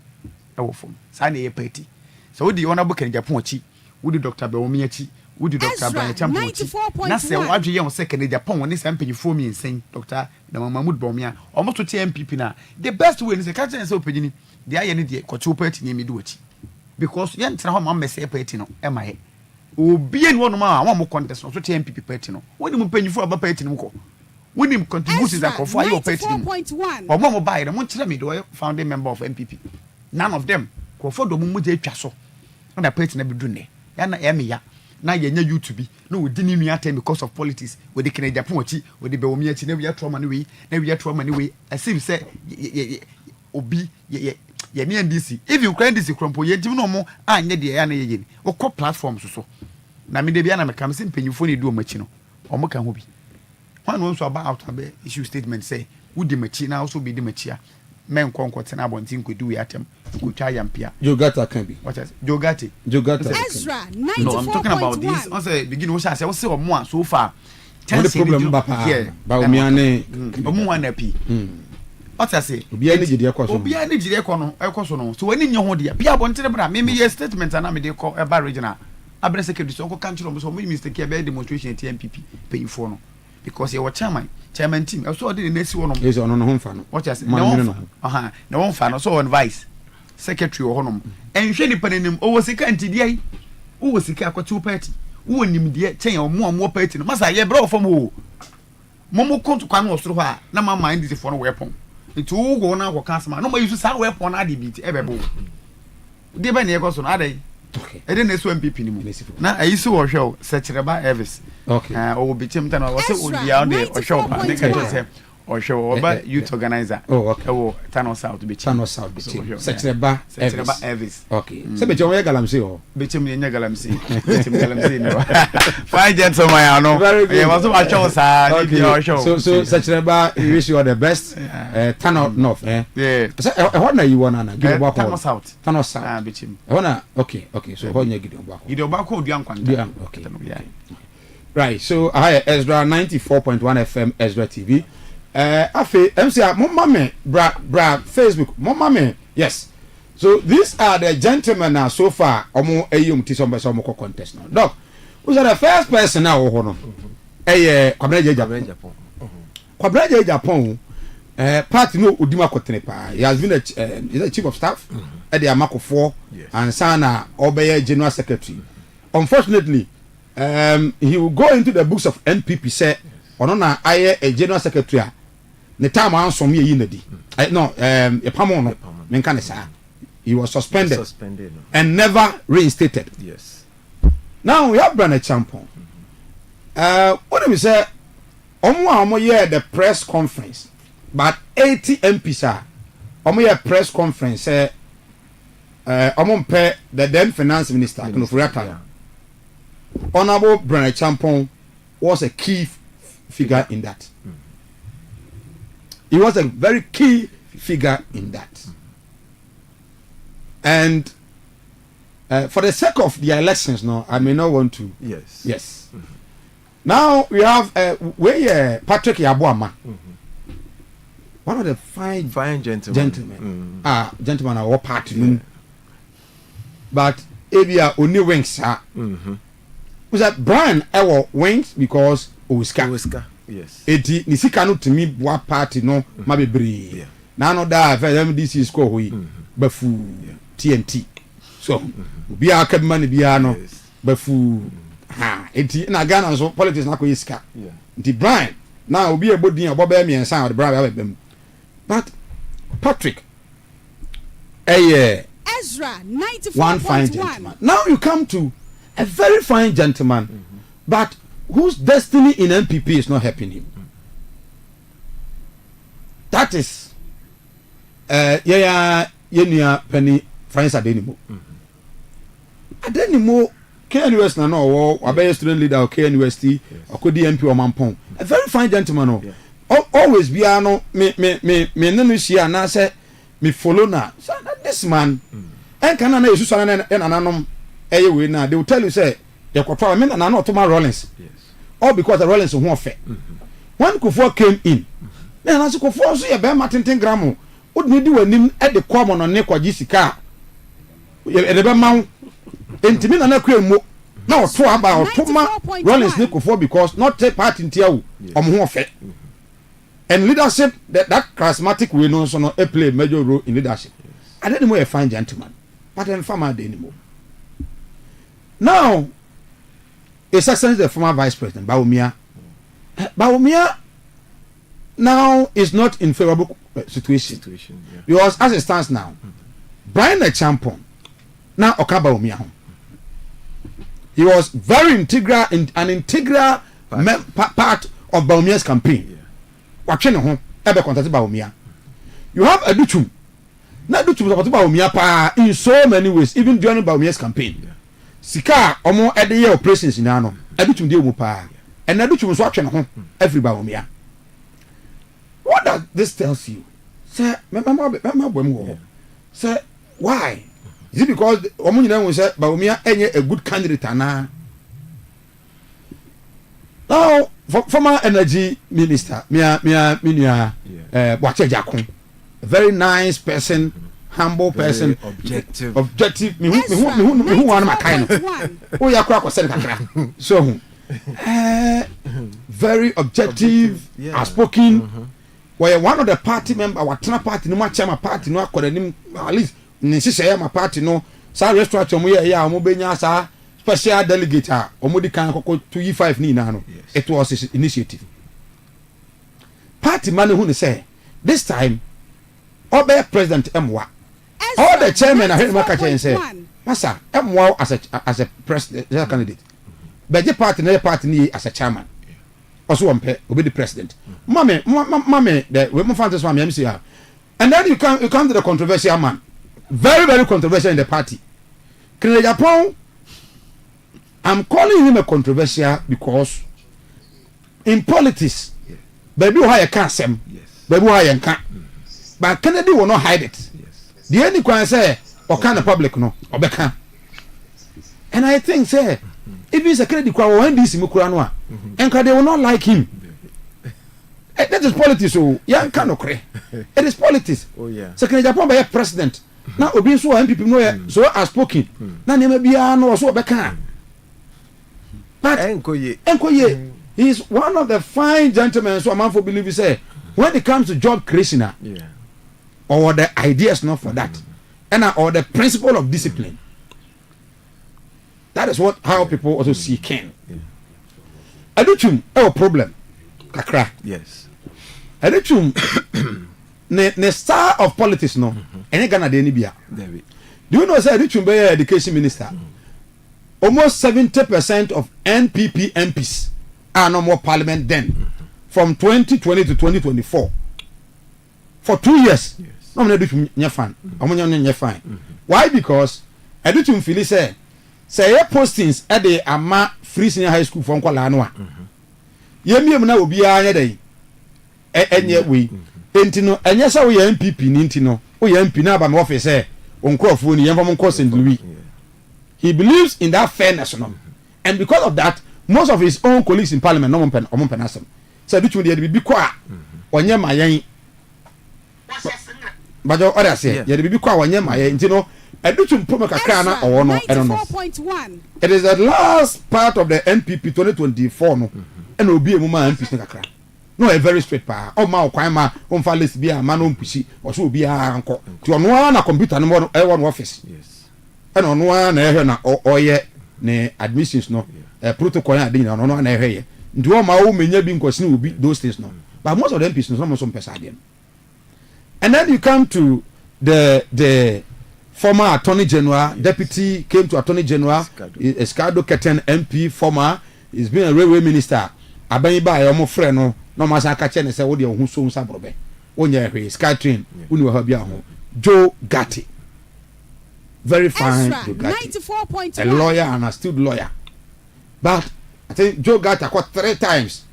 e wo fom sa na ye party so wo di honorable Kennedy Japan chi wo di Dr. Belomia chi wo di Dr. Brian Champon chi na se wo adwe ye wo se Kennedy Japan wo ni se mpanyifo mi nsen Dr. Mahmoud Belomia o mo to ti MPP na the best way ni se ka chen se opanyini de aye ni de kochi party ni mi do chi because yen tena ho ma mese party no e ma he obi eni wono ma mo contest no so ti MPP party no woni mo panyifo aba party no ko woni mo contribute za kofo ayo party no o mo buy no mo kire me do founding member of MPP none of them kofo do mo je atwa so na party na bi du ne ya na me ya na ye nya YouTube no we dini nua time because of politics we de Kennedy Japan chi we de Belomia chi na we trauma ni we na we trauma ni we asem say obi ye ni NDC if you can NDC krompo ye ntimi no mo anye de ya na ye ni okọ platform so na me de bia na me kam sim panyifo ni do machi no o mo ka ho bi one won so about abe issue statement say wo di machi na also be di machi a men konko tena abontin ko du yatem ko twa yampia Jogata can be what is Jogata Ezra 94.1 no I'm talking about this on say begin wo say say o mo so far the problem ba omiane omo wana pi what I say obi ani gide ekoso obi ani gide ekoso no so wani nye ho dia bia abontin bra me ye statement na me de ko eba regional abre secretary so ko kan chiro so mo mistake e be demonstration TMPP pay for no because you were chairman team so did the next one is on no fa no what I say no no one fa no so on vice secretary ho no enhwe ni panenim o wosika ntidie o wosika akwatu party o nimdie chen o mo party no masa ye bra ofom o mo kontu kwa no osoro ha na ma mind this for no weapon it wo go na ko kasma no ma use sa weapon na de beat ebebo de ba ne e ko so no adai okay e de na so MPP ni mu na ayisi wo hwe Secretary Elvis okay o bi chimta na wo se o dia de o show ba ne ka say or show over youth organizer. Oh, okay. Oh, Thanos South to be Thanos South be Setreba Elvis. Okay. So be your galamsey or Bitum in Galamsey. Fine gentlemen, I know. Very good. I was watching show. So Setreba, we wish you all the best. Thanos North, eh? Yeah. So what are you wanna give about Thanos South. Thanos South. Bitum. I wanna okay. So how you give about? You do back hold young one. Okay. Yeah. Right, so I Ezra 94.1 FM Ezra TV. Afe MC Mama me bra Facebook Mama me. Yes. So these are the gentlemen now so far omo eyum ti some contest now. Doc, who's the first person now ho no? Kwabreje Japan. Kwabreje Japan party no Udima Kotene pa. He has been a chief of staff at the Amakofo and sana obey general secretary. Unfortunately, he will go into the books of NPP say onona aye a general secretary the time answer me yinadi no a pamon men kan say he was suspended and never reinstated. Yes. Now we have Brandon Champon. What do we say omo ye the press conference but 80 MPs are omo ye press conference say omo pe the then finance minister Kunufuriata. Honorable Brandon Champon was a key figure in that. He was a very key figure in that. And for the sake of the elections, no, I may not want to. Yes. Now we have Patrick Yabuama, one of the fine gentlemen. Gentlemen are all party, but Abia only wings. Was that Brian Ewo wins because Owiska. Yes. Eti nisika no to me boa party no mabebre. Na no da FMDC score hoyi. Bafu TNT. So obi aka bi man bia no bafu eti na Ghana so politics na ko yiska. Nti Brian na obi ebodin oboba emiensa o de Brian abem. But Patrick Ezra 94.1. One fine gentleman. Now you come to a very fine gentleman, but whose destiny in NPP is not helping him. That is Yenia Penny France Adenimo. Adenimo KNUS na no or student leader or KNUST or could MP or Mampong. A very fine gentleman. Always be no me nenusia na say me follow na. So this man and can na yesu sana na nanom we na they will tell you say they control me na no Thomas Rollins. All because the Rollins who affair. When Kufuor came in, then as Kufuor so ye be matenten gram would need wanim at the common on ne kwaji sika. Ye be ma entimi na kwa mu na oto aba otoma Rollins ne Kufuor because not take part in tia wo omo ho affair. And leadership that charismatic way no so no play major role in leadership. I don't know a fine gentleman, but then farmer anymore. Now, it's essentially the former vice president, Bawumia. Bawumia now is not in favorable situation. Because as it stands now, Brian the champion, now Oka Bawumia. He was very integral, an integral part of Bawumia's campaign. Watching home, ever contacted Bawumia. You have a Duchum. Now Duchum was about Bawumia pa in so many ways, even during Bawumia's campaign. Sika omo at the year operations in ano adutum de pa and adutum so atwe ho everybody omia. What does this tells you? Say mama bom say why? Is it because omo nyina won say Bawumia enye a good candidate ana? Now former energy minister Minia Bwachejakun, a very nice person, humble person, objective. Me who one my kind. Oh ya kwa kwase kakra. So very objective, outspoken. Where one of the party member, our Tana party, no match my party, no accord at least Nisi my party, no sa restaurant ya mobenya sa special delegate omodi kan koko 2E5 ni na no. It was his initiative. Party man who say this time Obe President Mwa. All the chairman I heard Makacha and say, Massa, Mwa as a president candidate. Beje party na party ni as a chairman. also umpe will be the president. Mame, the women fantasy from MCR. And then you come to the controversial man. Very, very controversial in the party. Kennedy Japan, I'm calling him a controversial because in politics, baby why you can't say, baby why you can't. But Kennedy will not hide it. The only can say, or can the public know, or can. And I think, say, if he's a Kennedy crowd, when this Mukuranwa, and they will not like him. That is politics, so young cannot cry. It is politics. Oh, yeah. So Kennedy Japan by a president. Now, Obi so and people know so are spoken. Now, never be no so becan. But Enkoye, he is one of the fine gentlemen. So a man for believe say when it comes to job creation, or the ideas not for that, and or the principle of discipline. That is what how people also see Ken. I do chum a problem, kakra. Yes. I do chum. Ne star of politics no any Ghana de Nibia. Do you know say Richumbe education minister? Almost 70% of NPP MPs are no more parliament then from 2020 to 2024 for 2 years. No me do nya fan. Omonyo nya fine. Why? Because Educhum feel say postings at the ama free senior high school from kwala no a. Yemi na obi anya dey enye we entino enye sa wo ya MPP ni ntino wo ya MP na ba me office e onkrofo ni yemfa mo nko St. Louis. He believes in that fairness no. And because of that most of his own colleagues in parliament no mo pen asem. So Educhum dey be kwa onye mayen bajo oda say ye dey be kwa onye mayen ntino Educhum promo kakra na owo no eno no. It is the last part of the NPP 2024 no. And obi emu ma MPP kakra. No, a very straight pa. Oh, ma okwan ma on fa list bia ma no mpusi. O so obi anko. Ti ono na computer no mo e won office. Yes. And ono na ehwe na oye ne admissions no. Protocol na dey na ono na ehwe ye. Ndi o ma o menya bi nkosini obi those things no. But most of them pieces no so pesa dem. And then you come to the former Attorney General, deputy came to Attorney General, Escado Keten MP, former, he's been a railway minister. Abayi ba ya omo frɛ no no ma san ka che ne sɛ wo de ho so nsa brobe wonya hwe Skytrain uni wa ha bia ho Joe Gatti, very fine Joe Gatti, 94.1, a lawyer and a skilled lawyer. But I think Joe Gatti got 3 times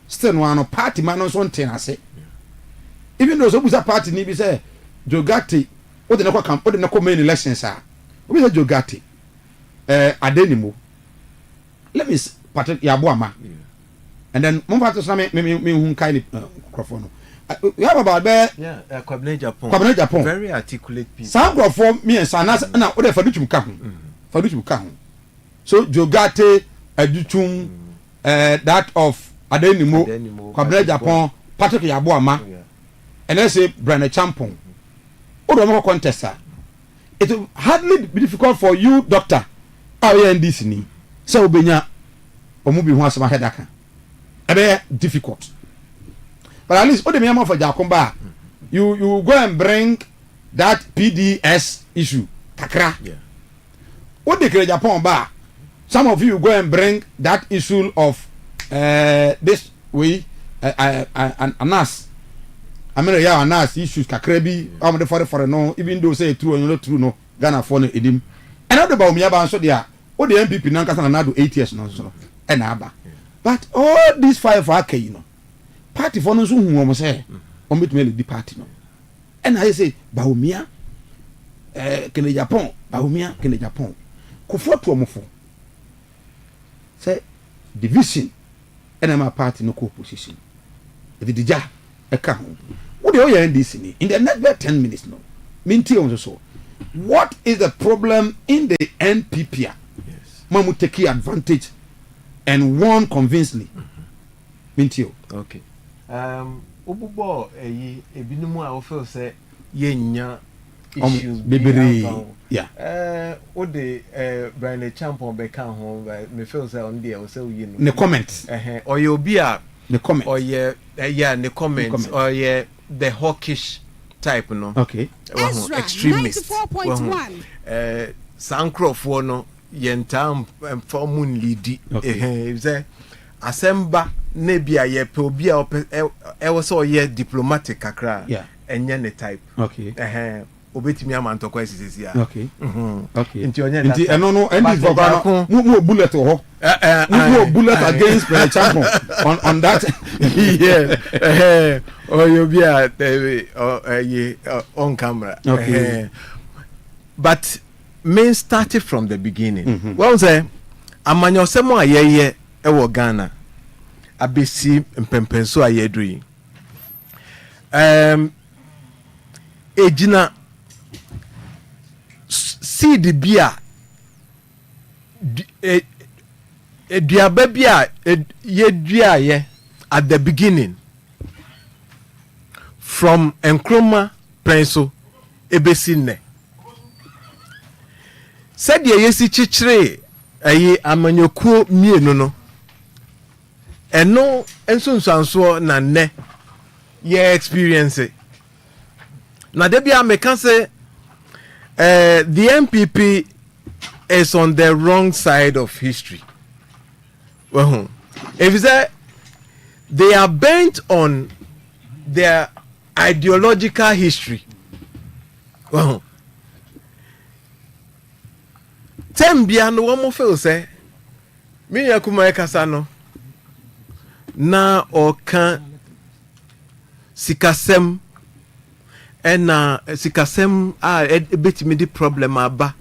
still no party man on something I say even though so busa party ni bi say Joe Gatti o de na camp o de na main elections ah o bi say Joe Gatti adenimo let me part ya boama. And then mumfa to me hun kind microphone. We have about Kwabena Japan. Very articulate people. Some microphone me and Sanas na o de faduchum ka ho. Faduchum ka ho. So Joe Gatti Educhum that of Adenimo Kwabena Japan Patrick Yaboama. And let's say Brandon Champon. O do mo contest. It will hardly be difficult for you doctor. NDC ni. So obenya omubi ho asema hedaka. Difficult, but at least what the minimum for Jakomba, you go and bring that PDS issue, kakra. What the Japan bar? Some of you go and bring that issue of this way, anas. I mean, yeah, anas issues kakrebi. I'm the for no, even though say true or not true no. Ghana for edim. Another about me about so there. What the MPP nankasa na do 8 years no so. Enaba. But all these 5 are you know. Party for no so who almost say on meet me the party no. And I say Baumia Kennedy Japan, Baumia Kennedy Japan. Kofo to omofo. Say division and my party no co-opposition. The dija e ka ho. What do you hear this in the next 10 minutes no. Minti on so. What is the problem in the NPP? Yes. Mamu take advantage and won convincingly. Mintio. Okay. Obubo ebinumu a ofel say yenya issues yeah. O de Brian Champon be kan ho me feel say on there o say you know. Ne comment. Or you be a ne comment. Or yeah ne comment or yeah the hawkish type no. Okay. Ezra 94.1. Sankrofo no yentam formun lidi say asemba nebia ye pe obi a was so ye diplomatic kakra enye ne type okay obetimi amantokwa sisi ya okay okay nti eno no endi vogano mu bullet ho mu bullet against the champion on that you be on camera okay but men started from the beginning well say amanyo semo ayeye ewo Ghana abesi mpempenso ayedru ejina seed bia eduaba bia yeduaye at the beginning from enkroma prenso ebesi ne said ye yesi chichire ayi amanyokuo mienu no eno ensunsanso na ne ye experience na debia meka say the MPP is on the wrong side of history. Well, if you say they are bent on their ideological history, well, Tembia no one more feel say me yakuma kasano na oka sikasem ena sikasem betimi di problem aba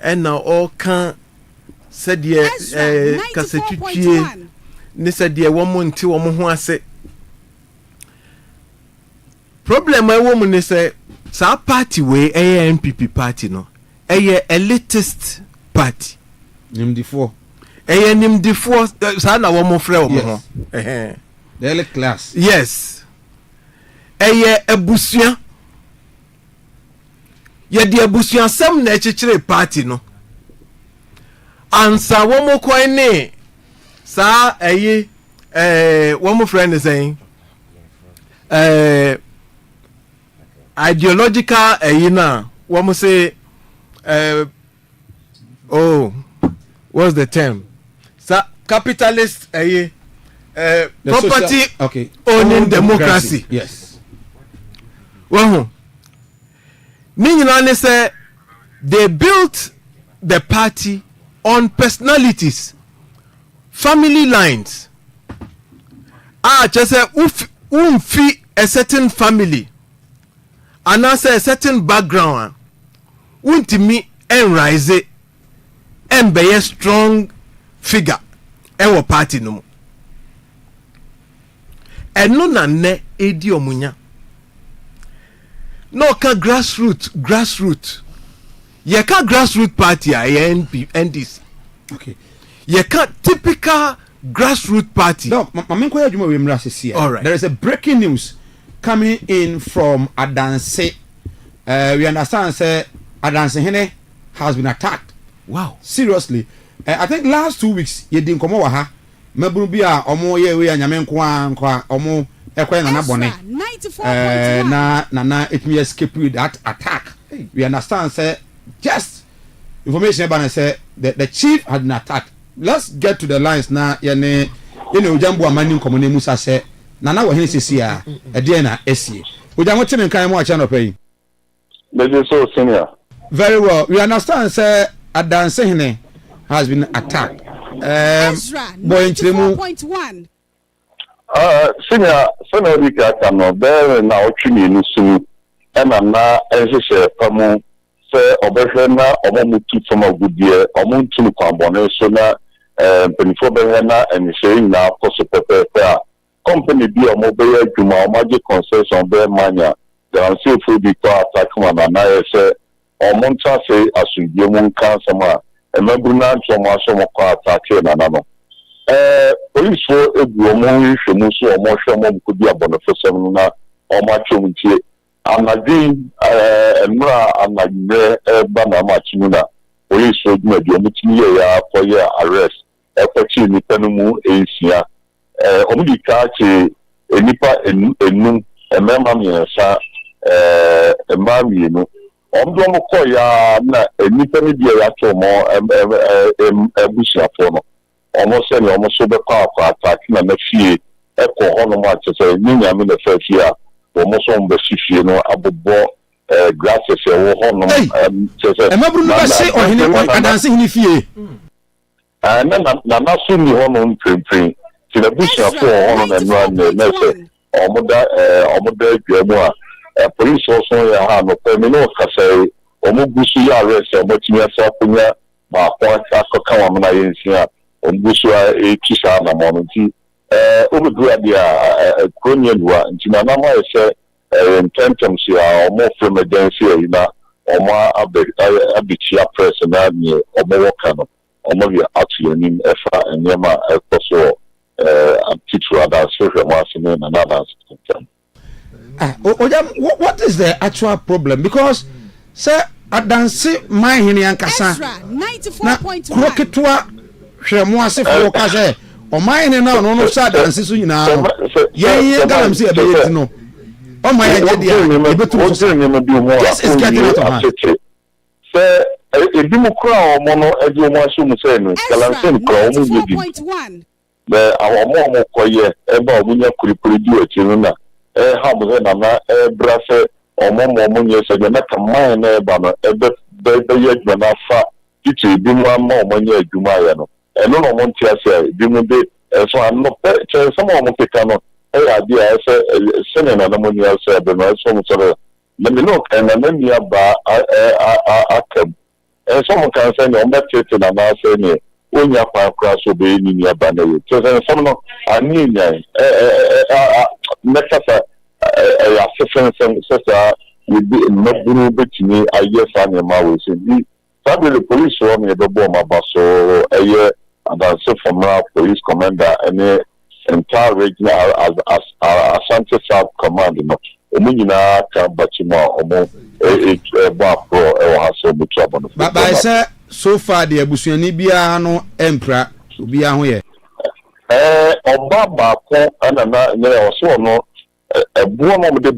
ena oka said ye kasetutue ne said ye womo nti womo ho ase problem e womo ne say sa party we NPP party no elitist party nimdifo nimdifo sa na womo frɛ womo ho the elite class yes ebusua ye de abusua sam na echichire party no ansa womo kwan ne sa womo friend saying ideological na womo say what's the term sa capitalist property okay owning democracy yes well Ninyina say they built the party on personalities, family lines. Just say umfi a certain family, and I say a certain background. Untimi enrise and be a strong figure. Ewo party no. Eno na ne edi omunya. No ka grassroot ye ka grassroot party NDC okay ye ka typical grassroot party no mama ko adwuma we mra sese right. There is a breaking news coming in from Adanse we understand say Adanse hene has been attacked. Wow, seriously. I think last 2 weeks ye din komo wa ha maburu bi a omo ye we anyame nko anko omo ekwe na bone na it may escape with that attack. We understand say just information about say the chief had been attacked. Let's get to the lines now. Yene ujambu amani komune musa say nana wo hene sisi a ede na esie ujambo timi kan mo acha no pay. So senior. Very well. We understand say Adanse hene has been attacked. Ezra 94.1. Senior Dikata no bear na otwini no sunu ena na ehye pamu se obehwe na omomutu fama gudie omuntu kwambone so na penifo behe na enhye na koso pepepe a company bi omobeye adwuma omaje concession be manya dan se fu bi to attack man na yese omuntu ase asudie mu nkan sama emabru na ntoma so mo kwa attack na no police for ebuomo hwemu so omo hwemo kodi abonofosem na omo atwomtie anadin emra anadre bana machimu na police for dwumadi omutimi ya koye arrest ekwachi nipa no mu ensia omudika che enipa enum emema miensa emamienu omdo koya na enipa ne dia ya tomo ebusiafo no almost any almost over power attacking and fee echo on much as a mini in the first year, almost on the shift, above grasses or honor and say or I dancing in fee. And then not soon the honor print to the bush of 400 and run Omoda Gramua, police also have no permanent Casay, Omobusu arrest, and what you have Sapunia, my point after Kamana in here, Ombusua, a Kisana Monty, Omogradia, Kronian, and Tinanama is in Tentum, or more from agency, or more Abitia person, or more Cano, or more actually in Efa and Yama, also. Teacher others and others. What is the actual problem? Because sir, I dance my hini ankasa. Ezra 94.1. Kroketwa hwemwase for kase. O my hini na no sa dance so nyina no. Ye galam se abeyet no. O my hini dia ebetu so. This is getting out of hand. Sir, ebi mu kra o mo no ebi o mo aso mu se no. Galam se kra o mu yedi. 94.1. Our mom koye eba omunya kurikuri di ochiruna hamu na na brase omomo omunye se na kama na eba no ebe ye na fa titi bi mu ama omunye adwuma ya no eno no monti ase bi mu de so anno pe some of peka no idea se na na munye ase be no so mu sore me no kana na mia ba akam some kan say no mbetete na na say ni onya kwa so be ni ni aba na we so some no ani nya nekasa ya sefen sesa we be maburu betini ayesa na ma we say bi sabe the police o me do bo ma ba so and so from police commander and entire regional as Asante South Command no omunyina kan bachima omo ba pro e ha so butu abono ba say so far the abusuani bia no empra obi a ho ye oba ba ko anana nyere oso no ebuo no de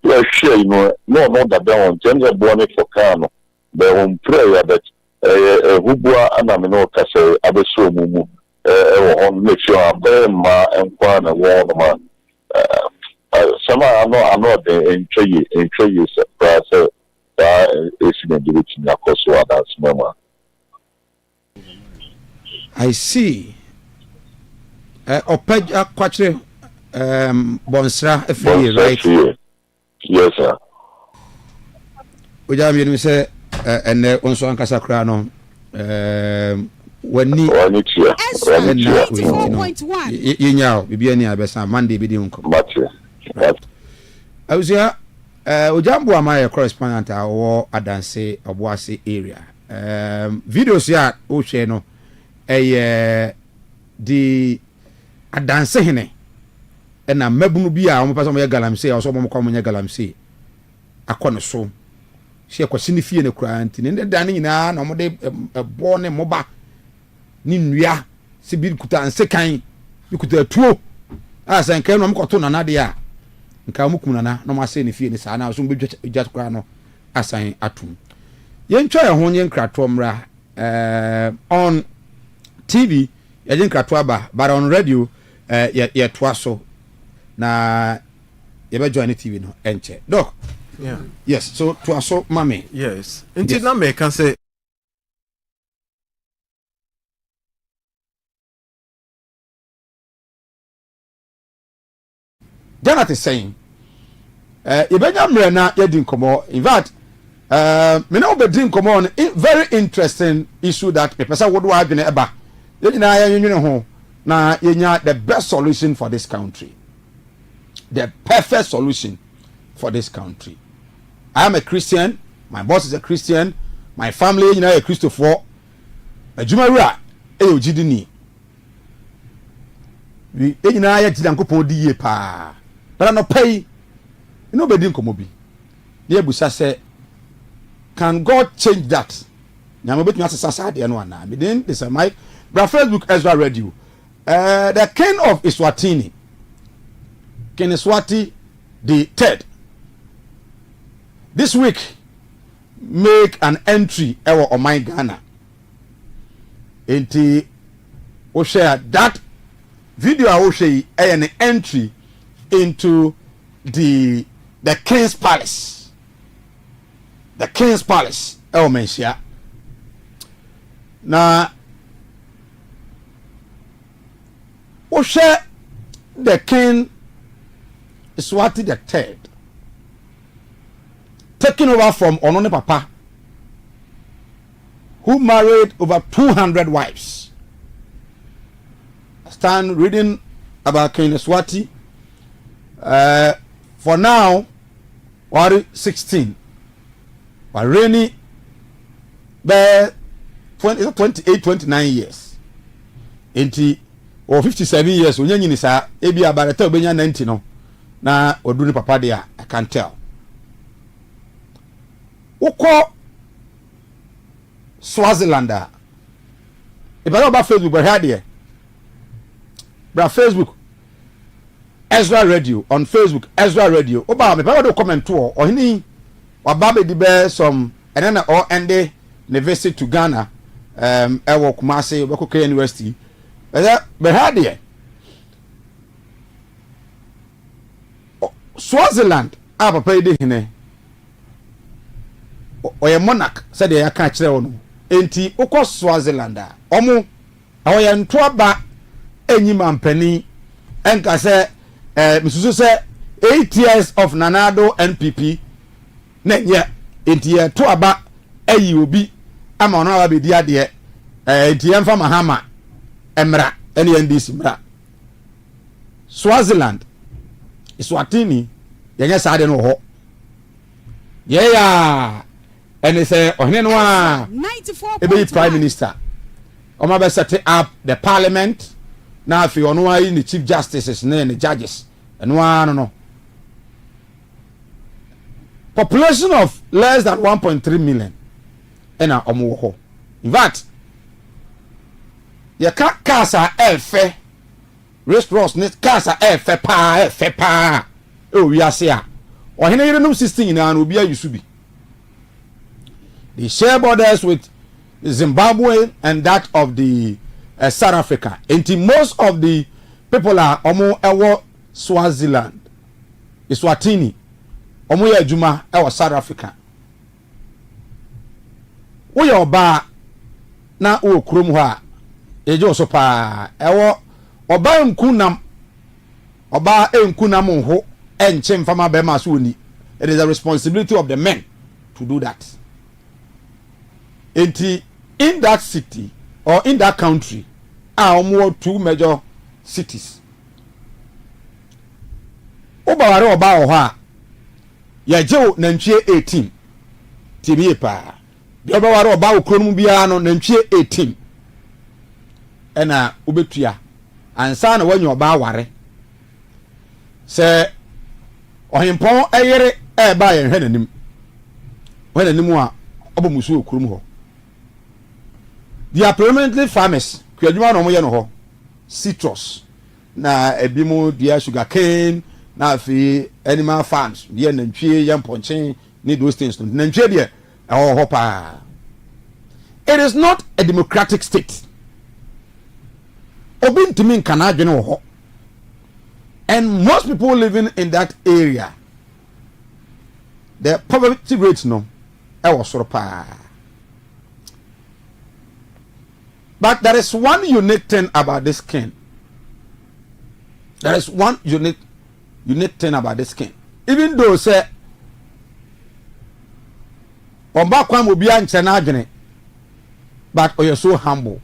hwe no no da be on jenje buo ne foka no be on prayer that hubua aname no kase abeso mumu on make sure abe ma enkwa na wo no ma sama ano de enchoye se prase I see. Opeja kwatre bonsra free right? Yes sir. Oja mi say ene onso ankasa kra no wani Ezra 94.1. Yinyao bibia ni abesa Monday bi di nko. Right. Awusia ojambo amaye correspondent awo adanse oboase area videos ya o hwe no di adanse hene na mabunu bi a mo pasa mo ye galamse o so mo kwa mo ye galamse akono so hye kwasi ne fie ne kura anti ne dan nyina na mo de bo ne moba ni nnua se bi kuta anse kan bi kuta tuo asan kan no mo koto na de a nka mukum na no ma se ne fie ne sa na so mbedwa kwa no asan atum yentwa ya ho nyen krato mra on TV yen krato aba but on radio ye toa so na ye be join TV no enche doc yeah yes so toa so mame yes until na me can say Janet is saying Ibenya Mrena Yedin Komo. In fact, me now be din komo on very interesting issue that a person would have been eba. Na the best solution for this country. The perfect solution for this country. I am a Christian, my boss is a Christian, my family a Christopher. A Jumara Ejidini. We Yankopon di pa. But I no pay. Nobody didn't come obi. Nebusa say, can God change that? Now me betumi asesa de no ana. Me den this my Facebook Ezra Radio. The king of Eswatini, King Eswati the third, this week make an entry on my Ghana. Enti we share that video I will share an entry into the King's Palace. The King's Palace. Oh, mention. Now, we share the King Swati the Third taking over from Onone Papa, who married over 200 wives. I stand reading about King Swati. For now, or 16. But Rainy, 28, 29 years. 57 years. When you say, Ebi Abarata Benya 90 no. Na Oduni Papa there, I can't tell. Oko Swaziland. If I know about Facebook, but here, but Facebook. Ezra Radio on Facebook. Ezra Radio. Oba me pa do comment to o hini wababe di be some and then all ende ne visit to Ghana ewo Kumasi Beko University. Be had Swaziland a papa de hine oye monarch said ya ka kire wono enti ukọ Swaziland a omo awoye nto aba enyima mpani enka se misusu se 8 years of Nanado NPP na nye enti ye to aba ayi obi ama ono aba bedi ade enti emfa mahama emra ene NDC mra Swaziland Iswatini yenye saade no ho yeah ene se ohne no a ebe prime minister o ma be set up the parliament na afi ono ayi ni chief justices na ni judges eno no population of less than 1.3 million ena omo ho in fact ya kasa elfe restaurants ne kasa elfe pa o wi ase a ohene yire num 16 na obi ayusubi. They share borders with Zimbabwe and that of the South Africa. Until most of the people are omo ewo Swaziland, Eswatini, omo ya juma ewo South Africa. Wo ya oba na wo kurom ho a eje so pa ewo oba nkunam oba enkunam ho enche mfama be ma so ni. It is a responsibility of the men to do that. In that city or in that country are more two major cities. Obaware oba ho a ya jew nantwie 18 tibie pa bi obaware oba okronum bia no nantwie 18 ena obetua ansa na wanyo oba aware se ohempon eyere ba ye hwenanim a obomusu okrom ho. They are permanently farmers. Kwaduma no mo ye no ho. Citrus na ebimu dia sugar cane na fi animal farms. Dia nantwie yam ponchen need those things. Nantwie dia ho pa. It is not a democratic state. Obi ntimi nkana adwene ho. And most people living in that area, the poverty rate no was sort of. But there is one unique thing about this king. There is one unique thing about this king. Even though say Omba kwa mo bia nche na adwene, but you're so humble.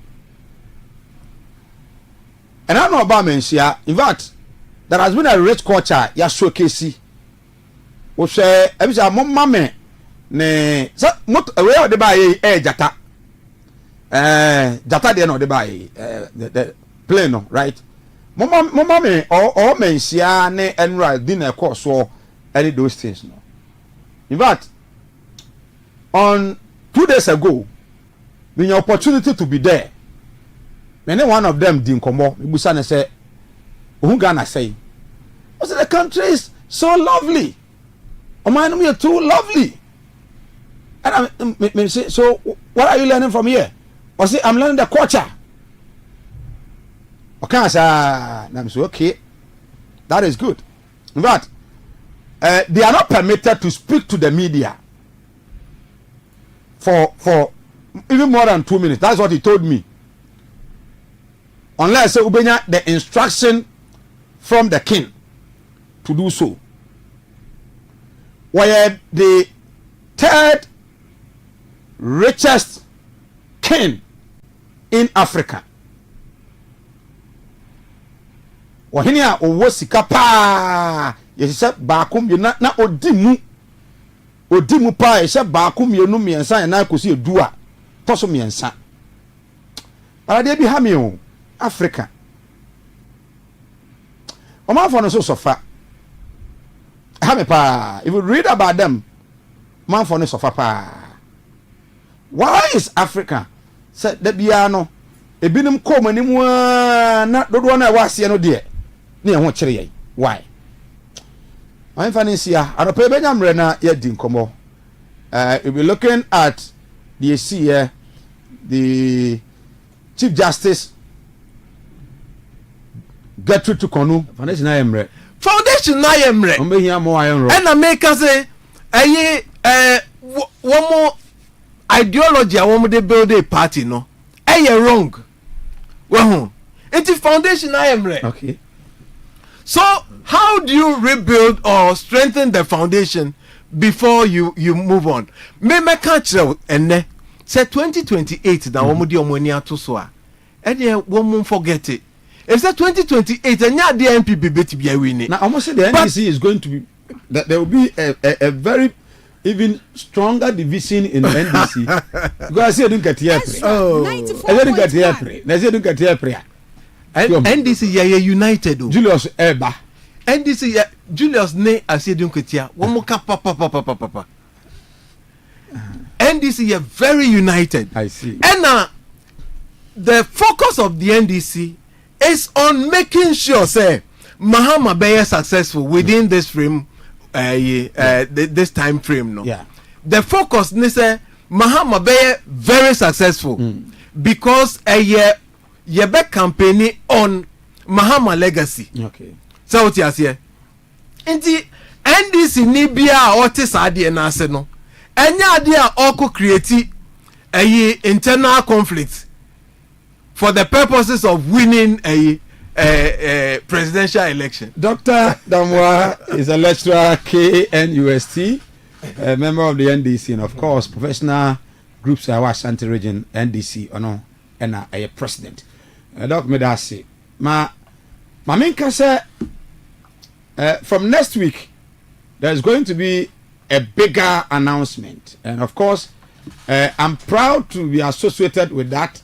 And I know about mensia. In fact, there has been a rich culture ya showcase. O share ebisa mo mame ne so moto we de ba ye jata. Jata de no de buy the plane no right mama me or mensia ne enra dinner course so any those things no. In fact, on 2 days ago when your opportunity to be there, many one of them din komo ibusa ne say who Ghana say the country is so lovely, Oman we are too lovely, and I say, so what are you learning from here? Or say I'm learning the culture. Okay, sir. I'm so okay. That is good. In fact, they are not permitted to speak to the media for even more than 2 minutes. That's what he told me. Unless ubenya the instruction from the king to do so. Where the third richest king in Africa. Wahini a owo sika pa yese baakum na odimu pa yese baakum yenu miensa na kosi edu a toso miensa. Parade bi ha me o Africa. Oma for no so sofa. Ha me pa. If you read about them, man for no sofa pa. Why is Africa said the biano ebinim kom anim na dodo na wase no de ne ho kire yai. Why? I'm fanisia adope benyamre na ye di nkomo. We'll be looking at the here the Chief Justice Gertrude Tukonu foundation na yemre ombe hia mo ayenro e na make say one more ideology a woman de build a party no wrong well it's foundation na yemre. Okay, so how do you rebuild or strengthen the foundation before you move on? Me catch enne say 2028 na woman de omoni ato so a e woman forget it. If say 2028 and the NPP bet be a winning. Now almost say the NDC is going to be that there will be a very even stronger division in NDC. Because I say don't get here. Oh, I don't get here. I say don't get here prayer. NDC ya united. Julius Eba. NDC ya Julius ne I say don't get here. One more papa. NDC ya very united. I see. And the focus of the NDC is on making sure say Mahama be successful within this frame this time frame no. Yeah. The focus ne say Mahama be very successful because ye be campaigning on Mahama legacy. Okay. So what you say? Inti NDC ni bia o te sade na ase no. Enya ade a oko create internal conflict for the purposes of winning a presidential election. Dr. Damwa is a lecturer KNUST, a member of the NDC, and of course, professional groups are Ashanti region NDC, and a president. Dr. Medasi, my minka say, from next week, there's going to be a bigger announcement, and of course, I'm proud to be associated with that.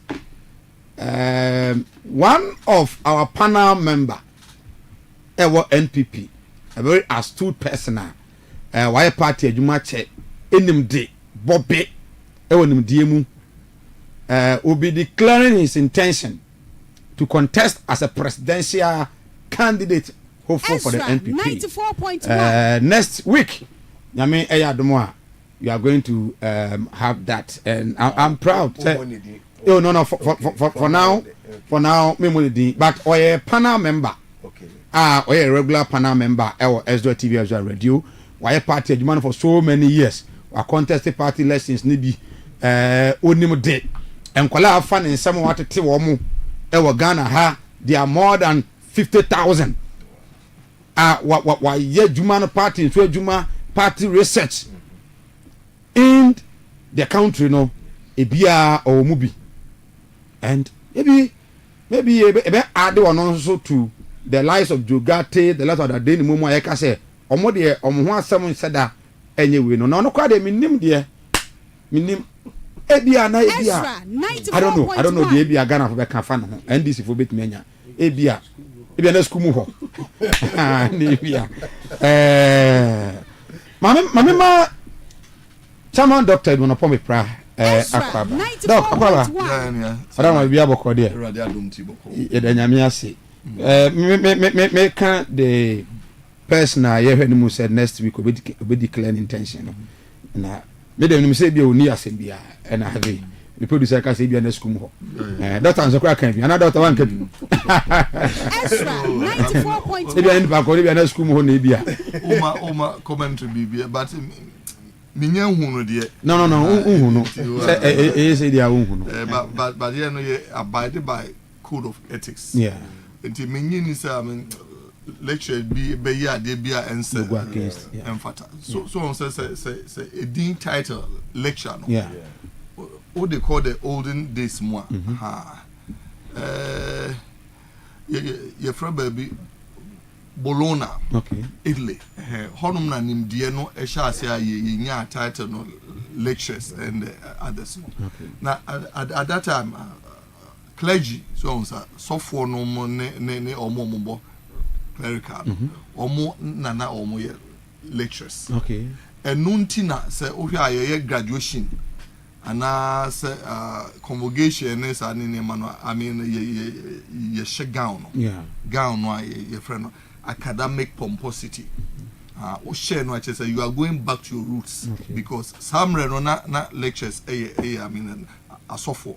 One of our panel member, NPP, a very astute person, why party Jumache, NMD, Bobby, Diemu, will be declaring his intention to contest as a presidential candidate, hopeful for the NPP. 94.1. Next week, Yami Eyadomoa, we are going to have that, and I'm proud. Oh no for now me but a panel member. Okay. Or a regular panel member or Ezra TV Ezra Radio. Why party adjuman for so many years. Our contested party elections ni bi onim de. Enkwala fan in some what te wo mu e Ghana ha there are more than 50,000. Why ye adjuman party so adjuma party research in the country no ebia or mubi. And maybe add one also to the lives of Jogate, the lives of the Deni Momo Eka say, Omode Omwa someone said that anyway. No quite a minim dear. Minim Ebia na Ebia. I don't know the Ebia Ghana for Bekafana and this for bit mania. Ebia na skumu ho. Ebia. Mama Chairman Doctor no pomme pra Akwaba. Doc Akwaba. Adama bia boko de. Erade adom ti boko. E da nyame ase. Me can the person I hear him said next week will be declaring intention. Na me dem say bia oni asem bia na have the producer can say be an school ho that answer crack can be another doctor one can Ezra 94.1 be an back or be an school ho na bia Oma commentary be but minya hunu de no hunu say dia hunu but you know you abide by code of ethics nti menyi ni say I mean lecture be ya de bia ense emphata so on say a dean title lecture no what they call the olden days more your friend baby Bologna Italy honum na nimdie no e sha ase ye nya title no lectures and others now at that time clergy so on so for no mo ne omo clerical omo na omo ye lectures and nuntina say ohwa ye graduation ana say convocation is ani ne mano I mean ye she gown no ye friend academic pomposity o share no say you are going back to your roots because some na lectures I mean asofo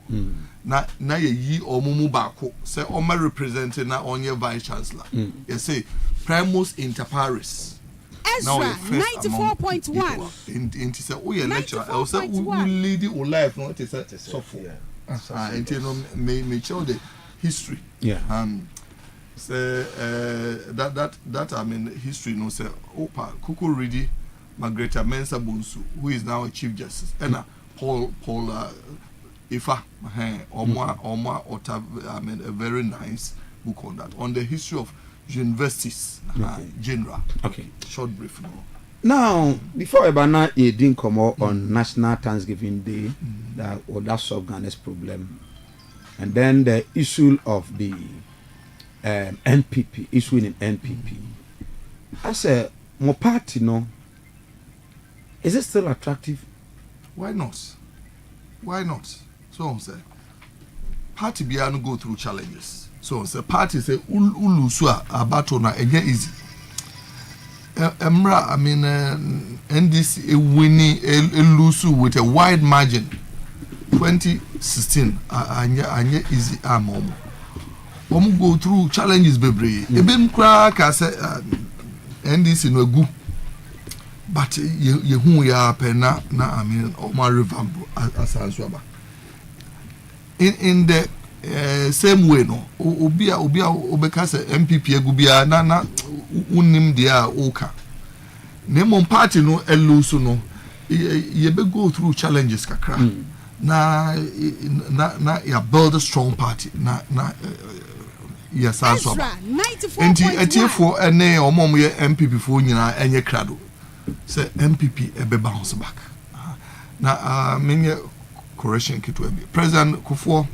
na ye yi omumu baako say o ma represent na onye vice chancellor you say primus inter pares Ezra 94.1 into say o ye lecturer I say we lead your life no it is sofo into no me show the history say that I mean history no say opa kuku ready Margaret Mensa Bonsu who is now a chief justice and Paul Ifa Oma I mean a very nice book on that on the history of universities general short brief now before Ebana e din come on National Thanksgiving Day that solve Ghana's problem and then the issue of the NPP issuing in NPP I say more party no is it still attractive? Why not so on say party bia no go through challenges so on say party say ulusu abato na enye easy emra I mean NDC winning elusu with a wide margin 2016 anya easy amomo go through challenges bebre ebem kra ka say NDC no gu but you hu ya pena na I mean Omar revamp asansuaba in the same way no obia obeka say MPP agubia na unim dia oka nemo party no elusu no ye be go through challenges kakra na ya build a strong party na yes asansuaba enti etiefo ene omom ye MPP fo nyina enye krado say MPP ebe bounce back na menye correction kitwe President Kufuor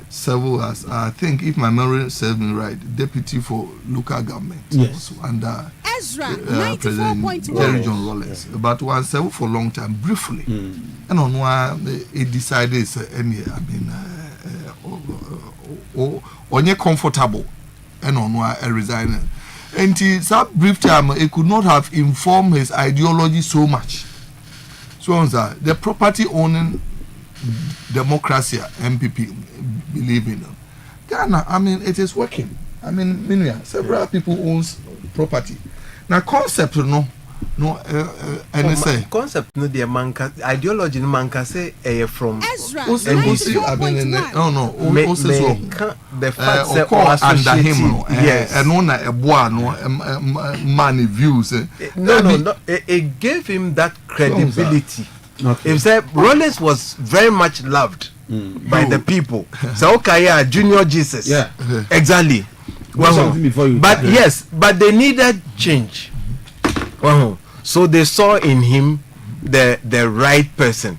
served as I think if my memory serves me right deputy for local government under Ezra President Jerry John Rawlings but one served for a long time briefly and on one it decided I mean onye comfortable and on one resigning and that brief time it could not have informed his ideology so much so on that the property owning democracy MPP believe in Ghana I mean it is working I mean several people owns property now concept no and say concept no the manka ideology no manka say from Ezra I mean no the fact say under him yes and on a boy no man views no it gave him that credibility. If said Rollins was very much loved by the people. So OKATAKYIE Junior Jesus. Exactly. But yes, but they needed change. So they saw in him the right person.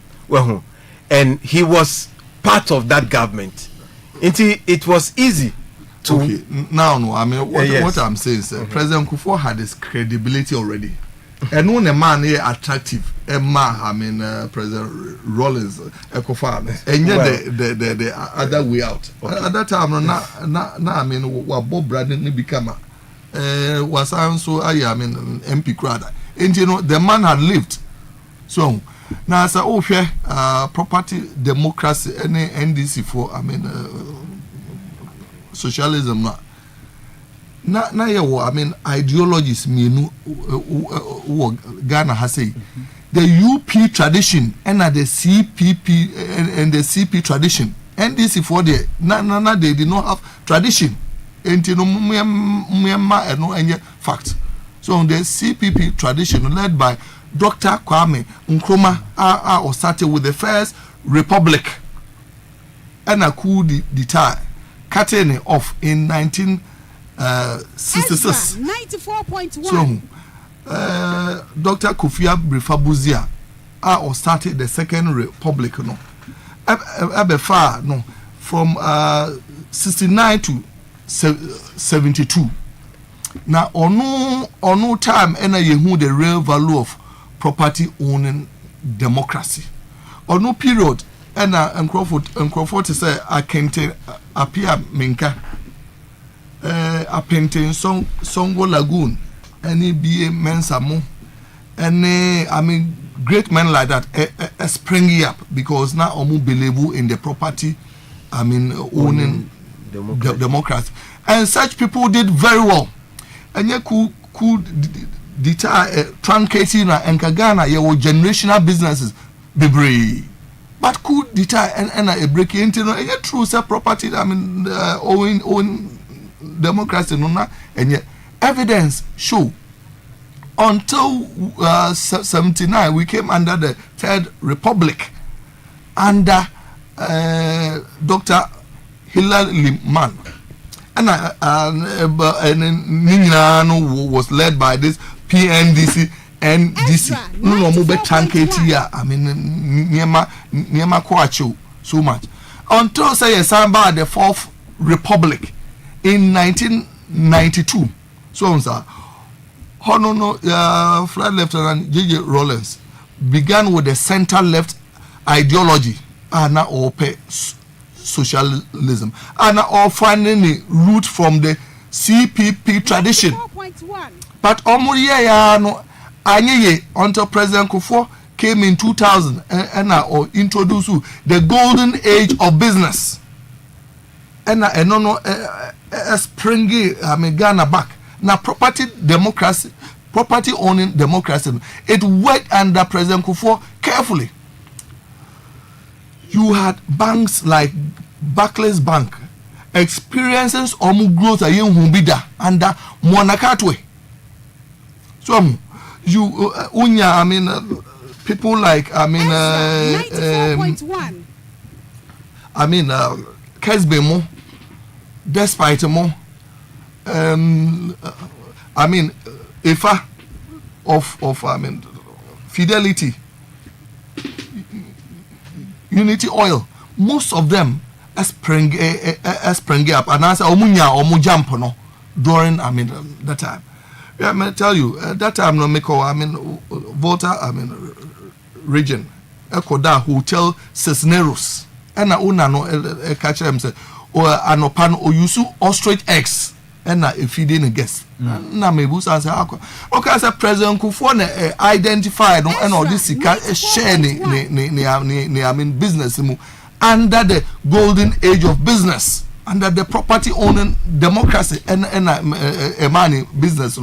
And he was part of that government. It was easy to now I mean what I'm saying is President Kufuor had his credibility already. And when a man is attractive, a man, I mean, President Rawlings, and yet the other way out. At that time, I mean, what Bob Bradley became was also, I mean, MP Crowder. And you know, the man had lived. So, Now, as a property democracy, any NDC for, socialism. I mean, ideologies mean Ghana has say the UP tradition and the CPP and the CP tradition. NDC for the they did not have tradition. And no any fact. So the CPP tradition led by Dr. Kwame Nkrumah started with the first republic and a coup d'etat cutting off in 1966. Ezra 94.1. So Dr. Kofi Brifabuzia started the second republic no. Far no from 69 to 72. Now on no time and you who the real value of property owning democracy. On no period and Crawford to say I can't appear minka a painting Songo Lagoon any BA Mensamo any great men like that springing up because now omu believe in the property owning democracy and such people did very well and you could deter truncating and Kagana your generational businesses be but could deter and a break into no true self property own democracy no and yet evidence show until 79 we came under the Third Republic under Dr. Hilary Mann and was led by this PNDC and DC no more tanketi Niema Kwacho so much until say Samba the Fourth Republic in 1992 so sir Flight Lieutenant J.J. Rollins began with the center left ideology and now pay socialism and now finding the root from the CPP tradition. 4.1. But until President Kufuor came in 2000 and now introduced the golden age of business and no springy Ghana back. Now property owning democracy, it worked under President Kufuor carefully. You had banks like Barclays Bank experiences growth under Monakatwe. So you people like 94.1. Kesbemo, despite more Ifa of Fidelity, Unity Oil, most of them spring up and answer omunya or mujampo no during that time. Yeah, I tell you that time no make Volta region Ekoda Hotel Cisneros and una no catch them say or anopan or yusu ostrich eggs and if you didn't guess na mebusa say okay as a President Kufuor identified and all this share ni business mu under the golden age of business under the property owning democracy and money business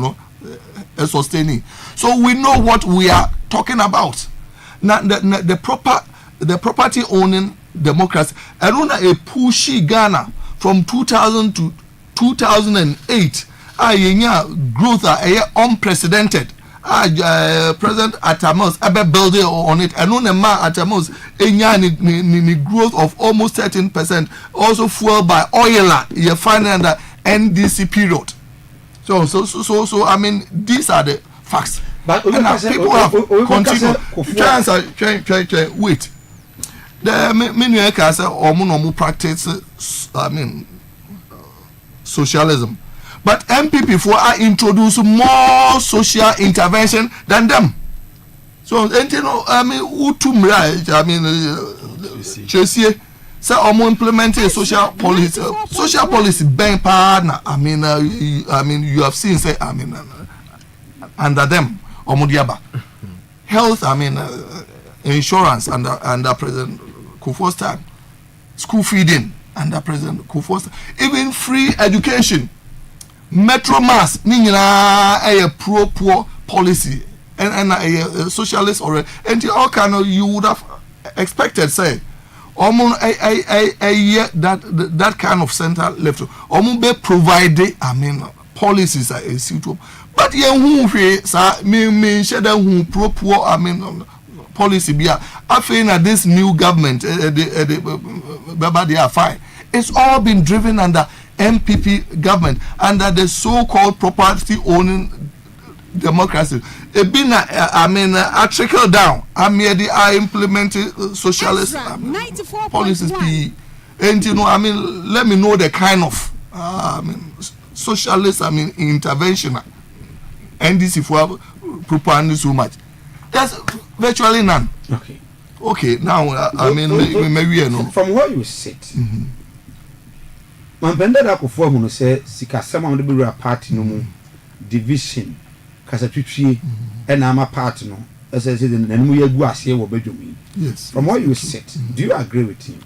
sustaining. So we know what we are talking about. Now the property owning democracy and on a pushy Ghana from 2000 to 2008 growth unprecedented. President Atamos ever building on it and on a Atamos ni growth of almost 13%, also fueled by oil. You find under NDC period. So these are the facts. But people have continued. Wait. The many can say practice socialism. But MPP are introduce more social intervention than them. So Chelsea say implementing social policy. Social policy being partner. You have seen say under them Omudiaba. Health insurance under President Kufuor's time, school feeding under President Kufuor's time, even free education, metro mass, a pro-poor policy, and a socialist or and all kind of you would have expected, say, almost a year that kind of center left, almost be provided, policies are suitable. But who me share who pro-poor, policy be I feel that this new government they are fine. It's all been driven under MPP government, under the so-called property owning democracy. It been a trickle down. They are implementing socialist policies. And let me know the kind of socialist intervention. And this if we have propaganda so much. There's virtually none. Okay. Now maybe from where you sit. Man benda da kofo hu no say sika sama on be a party no mu division kasa twitwie and ama party no as I said nanu yagu ase wo badwumi. Yes. From where you sit, do you agree with him?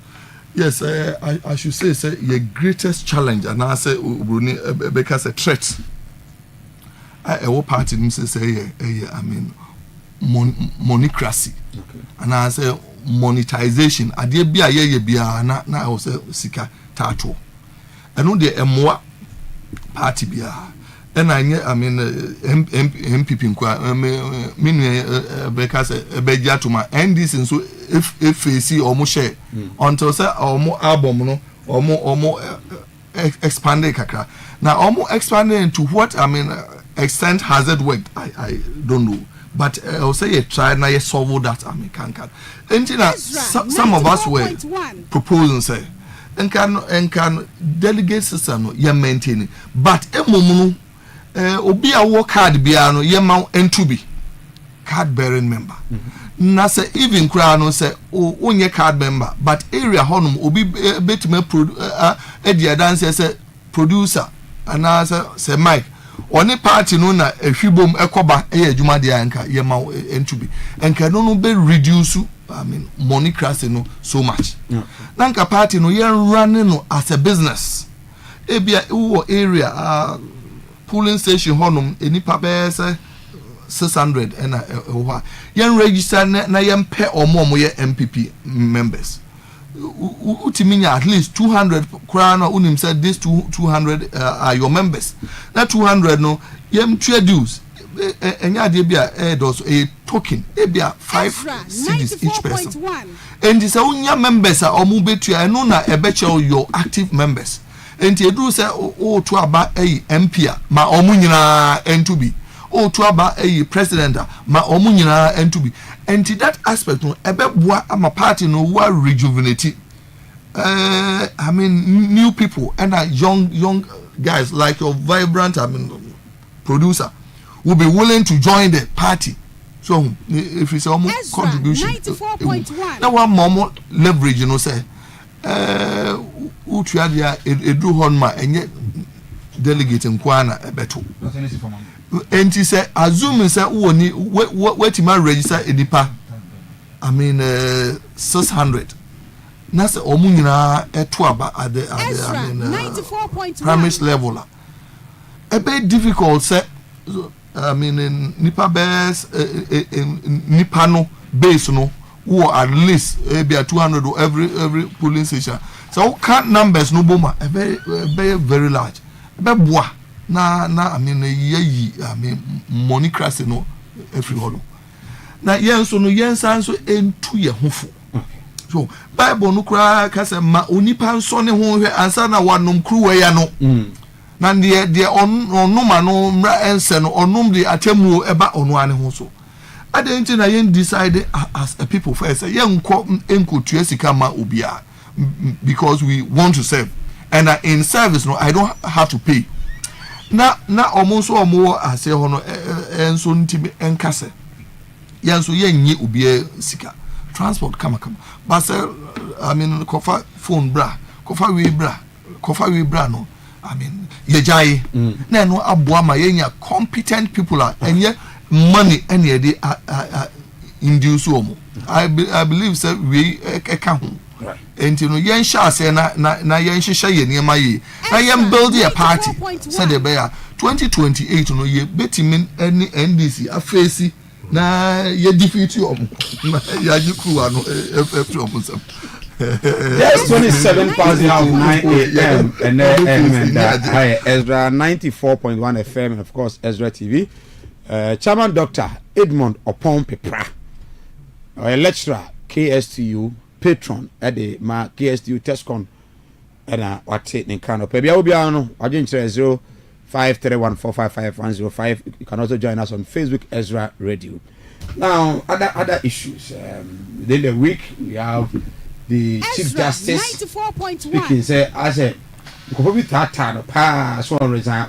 Yes, I should say your greatest challenge and I say because a threat. I party say monocracy. And I say monetization. I did be a year na I was sika tattoo. I know the more party be and MPP because beja to my and this and so if you see almost share until say almost album no almost expanded kakra. Now almost expanded into what extent has it worked? I don't know. But I'll say try now solve that can. And some of us were proposing say and can delegate system no maintaining. But obi a work card biano yema N2B card bearing member. Na say even crano say onye card member but area honum obi betime dance say producer and say Mike oni party no na ehwibom ekoba adwuma de anka yema N2B enka no be reduce monocracy no so much. Nanka party no yen running no as a business. Ebia area polling station honum enipa be say 600 and yen register na yen pay omo ye MPP members. Utiminya at least 200 crown unim said this 200 are your members. That 200 no yen dues. Enya de bia does a token e bia 5 cedis each person. And this unya members are omo betu I know na ebeche your active members. And you do say to aba MP ma omo nyina N2B. To aba president ma omo nyina N2B. And to that aspect no ebeboa ama party no wa rejuvenate new people and young guys like your vibrant producer will be willing to join the party. So if it's almost contribution now one more leverage say utuadia edu honma enye delegate nkwana ebeto enti say assume say woni wetima register edipa 600 na say omu nyina eto aba at the primary level ebe difficult say nipa base nipa no base no who at least be 200 or every polling station. So count numbers no boma very large. Be boa na monocracy no every holo. Na yen so no yen san so entu ye hofo. So Bible no kra ka se ma onipa nso ne ho hwe ansa na wanom kruwe ya no. Na de onuma no mra ense no onum de atemu eba onu ane ho so. I didn't know yen decide as a people first. Yen enko tuesika ma ubia because we want to serve, and in service no I don't have to pay. Na almost or more I say hono enso ntimi enkase. Yen so yen nye ubia sika transport kama. But kofa phone bra, kofa we bra no. Yejai. Na no abuama yenya competent people are and yet money any day induce omo I believe say we eka ho enti no yen sha say na yen hihye ye niema yi na yen build a party say the bear 2028 no ye betimin any NDC afesi na ye defeat you ya jiku ano FF omusam. Yes, 27,009 AM and Ezra 94.1 FM and of course Ezra TV. Chairman Dr. Edmond Opon Pepra, a lecturer KSTU patron at the KSTU Tescon and what's it in Kano. Maybe I will be on 0531455105. You can also join us on Facebook Ezra Radio. Now, other issues. Within the week we have the Chief Justice 94.1 speaking. Say, I said, you could be that time pass on resign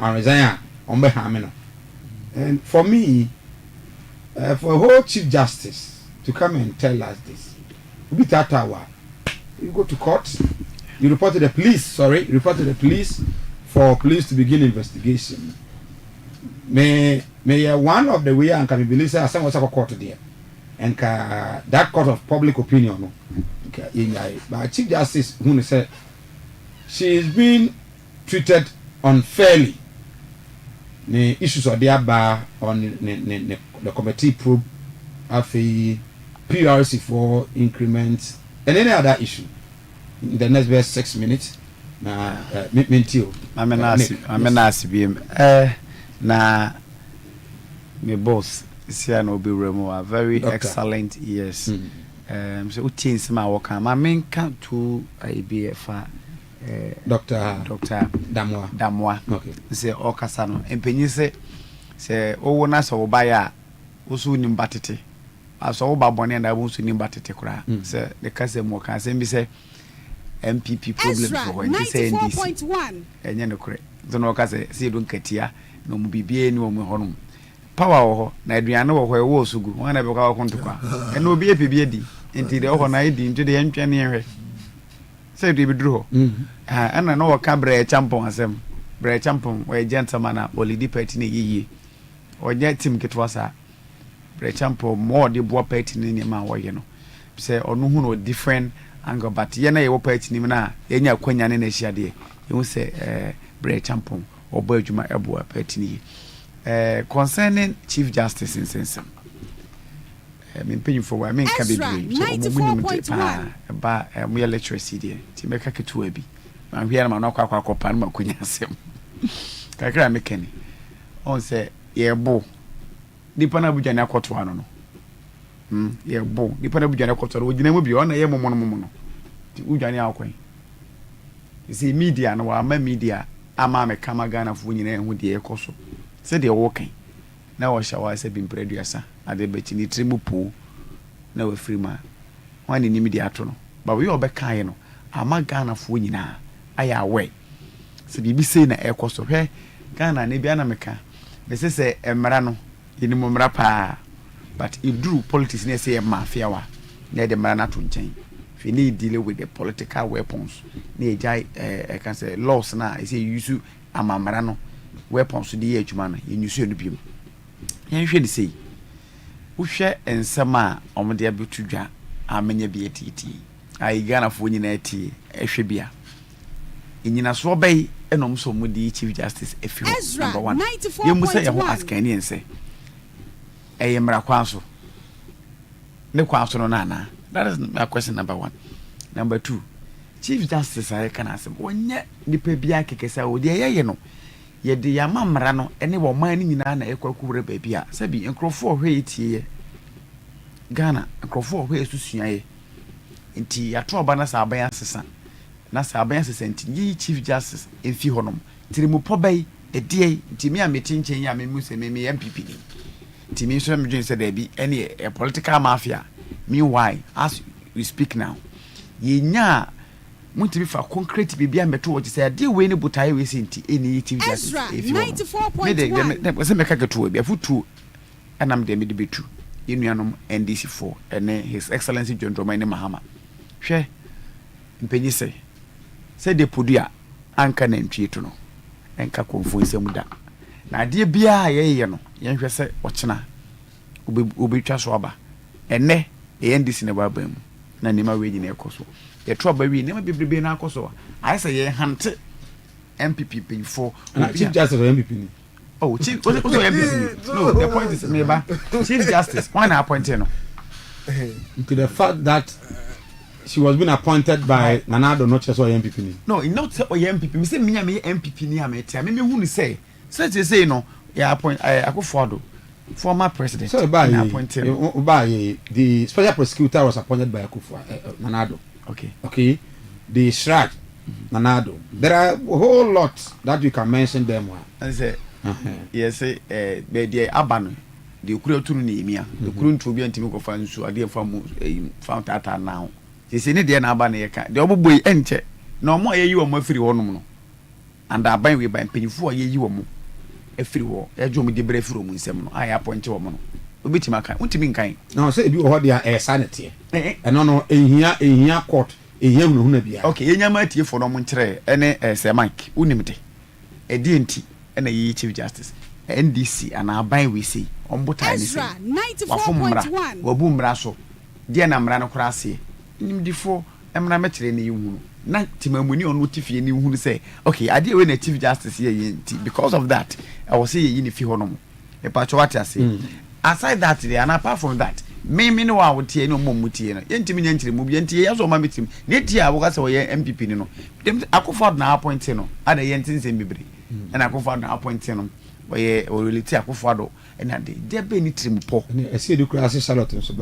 on behalf. And for me, for a whole Chief Justice to come and tell us this, you be that hour. You go to court, you report to the police. For police to begin investigation. May one of the way and can be believed say some was a court there, and that court of public opinion. But Chief Justice who said she is being treated unfairly. The issues are there bar on the committee probe of a PRC for increments and any other issue in the next best 6 minutes. I'm na my boss Siano be remo very Doctor. Excellent yes. So utin my work my main count to IBF Dr. Damwa. Okay. Say Okasano. And Penny say oh na so buy usu nimbatete. As all baboni and I won't nimbatete cry. Say the cousin more can say MPP problem for when they say this. And you know correct. Don't know say see don't ketia no mu bibie ni omu honum. Power ho na aduane wo ho e wo sugu. Wan na be kwa konto kwa. E no bi epibie di. Enti de ho na edi nti de yentwa ne hwe. Say do be duro. Ana no waka bre champon asem. Bre champon we gentleman na olidi party ne yiyi. Onya team ketwa sa. Bre champon more de bo party ne ma wo ye no. Say onu hu no different angle but ye na ye wo party ni na enya kwanya ne na hia de. You say bre champon obo adwuma ebo party ni. Concerning Chief Justice in Sensem. Me pay for why me can be brave. So ba we literacy there. Ti make ketu abi. Man hia na kwa pan ma kunya asem. Kakra me keni. On say ye bo. Dipa na buja na kwoto ano no. Ye bo. Dipa na buja na kwoto no gina mu bi on na ye momo no. Ti udwane akwan. You see media no wa ma media ama me kama Ghana fu nyina hu de ekoso. Say they walking. Now I shall say been producer at the betini trimu pool. Now a free man. One in immediate no. But we all be kind no. Ama Ghana for nyina. I away. So be saying na air cost of her. Ghana ne biana meka. They say emerano. Inimu mrapa. But if drew politics ne say mafia wa. Ne de mrana to nchen. If you need deal with the political weapons. Ne jai I can say laws na. I say use ama mrano. Weapons to the age man in you should be. You should say, who share and summer on the abutuja, a many be a TT. I gana for in a tea, a shibia. In a swabay, and also with the Chief Justice, if you number one. You must say, I will ask any and say, I am Raquanso. No quanso no nana. That is my question number one. Number two, Chief Justice, I can ask him, when yet the Pebiaki Kesa, oh, dear, you know. Ye de ya mamra no ene wo man ni nyina na ekwakure baby a sabi enkrofo hwe etie Ghana enkrofo hwe esusua ye nti ya to oba na sa aban asesa na sa aban asesa nti yi Chief Justice enfi honom tirimu pobai edie nti me ametinchen ya me muse me MPP ni nti me so me dwen se da bi ene a political mafia meanwhile as we speak now ye nya Munti fa concrete bibia meto wo say ade we ni butaye we senti eni Chief Justice if you 94.1 me say meka keto bi afutu enam de me de betu enuanom NDC4 ene His Excellency John Dramani Mahama hwe mpanyi say de podua anka na ntwieto no enka konfo nsem da na ade bia ye no ye hwe say ochena obetwa so aba ene NDC ne ba bam na nema we nyina ekoso ye tro ba wi nema bebrebe na akoso I say ye hante MPP P4 Chief Justice or MPP ni oh chief also MPP no the point is meba Chief Justice why na appoint no to the fact that she was being appointed by Nanado not just or MPP ni no not or MPP me say me MPP ni amete me hu ni say say no ya appoint Akufo-Addo former president so by the special prosecutor was appointed by Nanado. Okay. The Shrag Nanado. There are a whole lot that you can mention them. I say yes the Abano the Ukuru tunu ni emia the Ukuru ntu bi antimi ko fa nsu ade fa tata now. She say ne de na aba na ye ka. The oboboi enche na omo ayi wo mo afiri honum no. And aban we ban panyifo ayi wo mo afiri wo ejo mo de bre afiri mo nsem no ayi appoint wo mo no. Obitima kan untimi nkan. No say bi ho de sanity. Eno no ehia court ehia hunu na bia. Okay enyama atie fo no mo nkire ene say Mike unimde. Edi enti ena yi Chief Justice NDC ana aban we say ombotai ni say. Ezra 94.1 wabu mra so de na mra no kora ase. Nimdifo emra mekire ne yihunu. Na timamuni onu tifie ni hunu say okay ade we na Chief Justice ye enti because of that I was say ye ni fi honom. E pa cho what I say. Aside that there and apart from that me no wa wotie no momutie no yentimi nyankire mu bientie yaso ma metim ne tie aboka se wo ye MPP ni no dem Akufo-Addo na appoint no ada yentinse bibre na Akufo-Addo na appoint no wo ye o relate Akufo-Addo na de be ni trimpo e se de kura se Charlotte so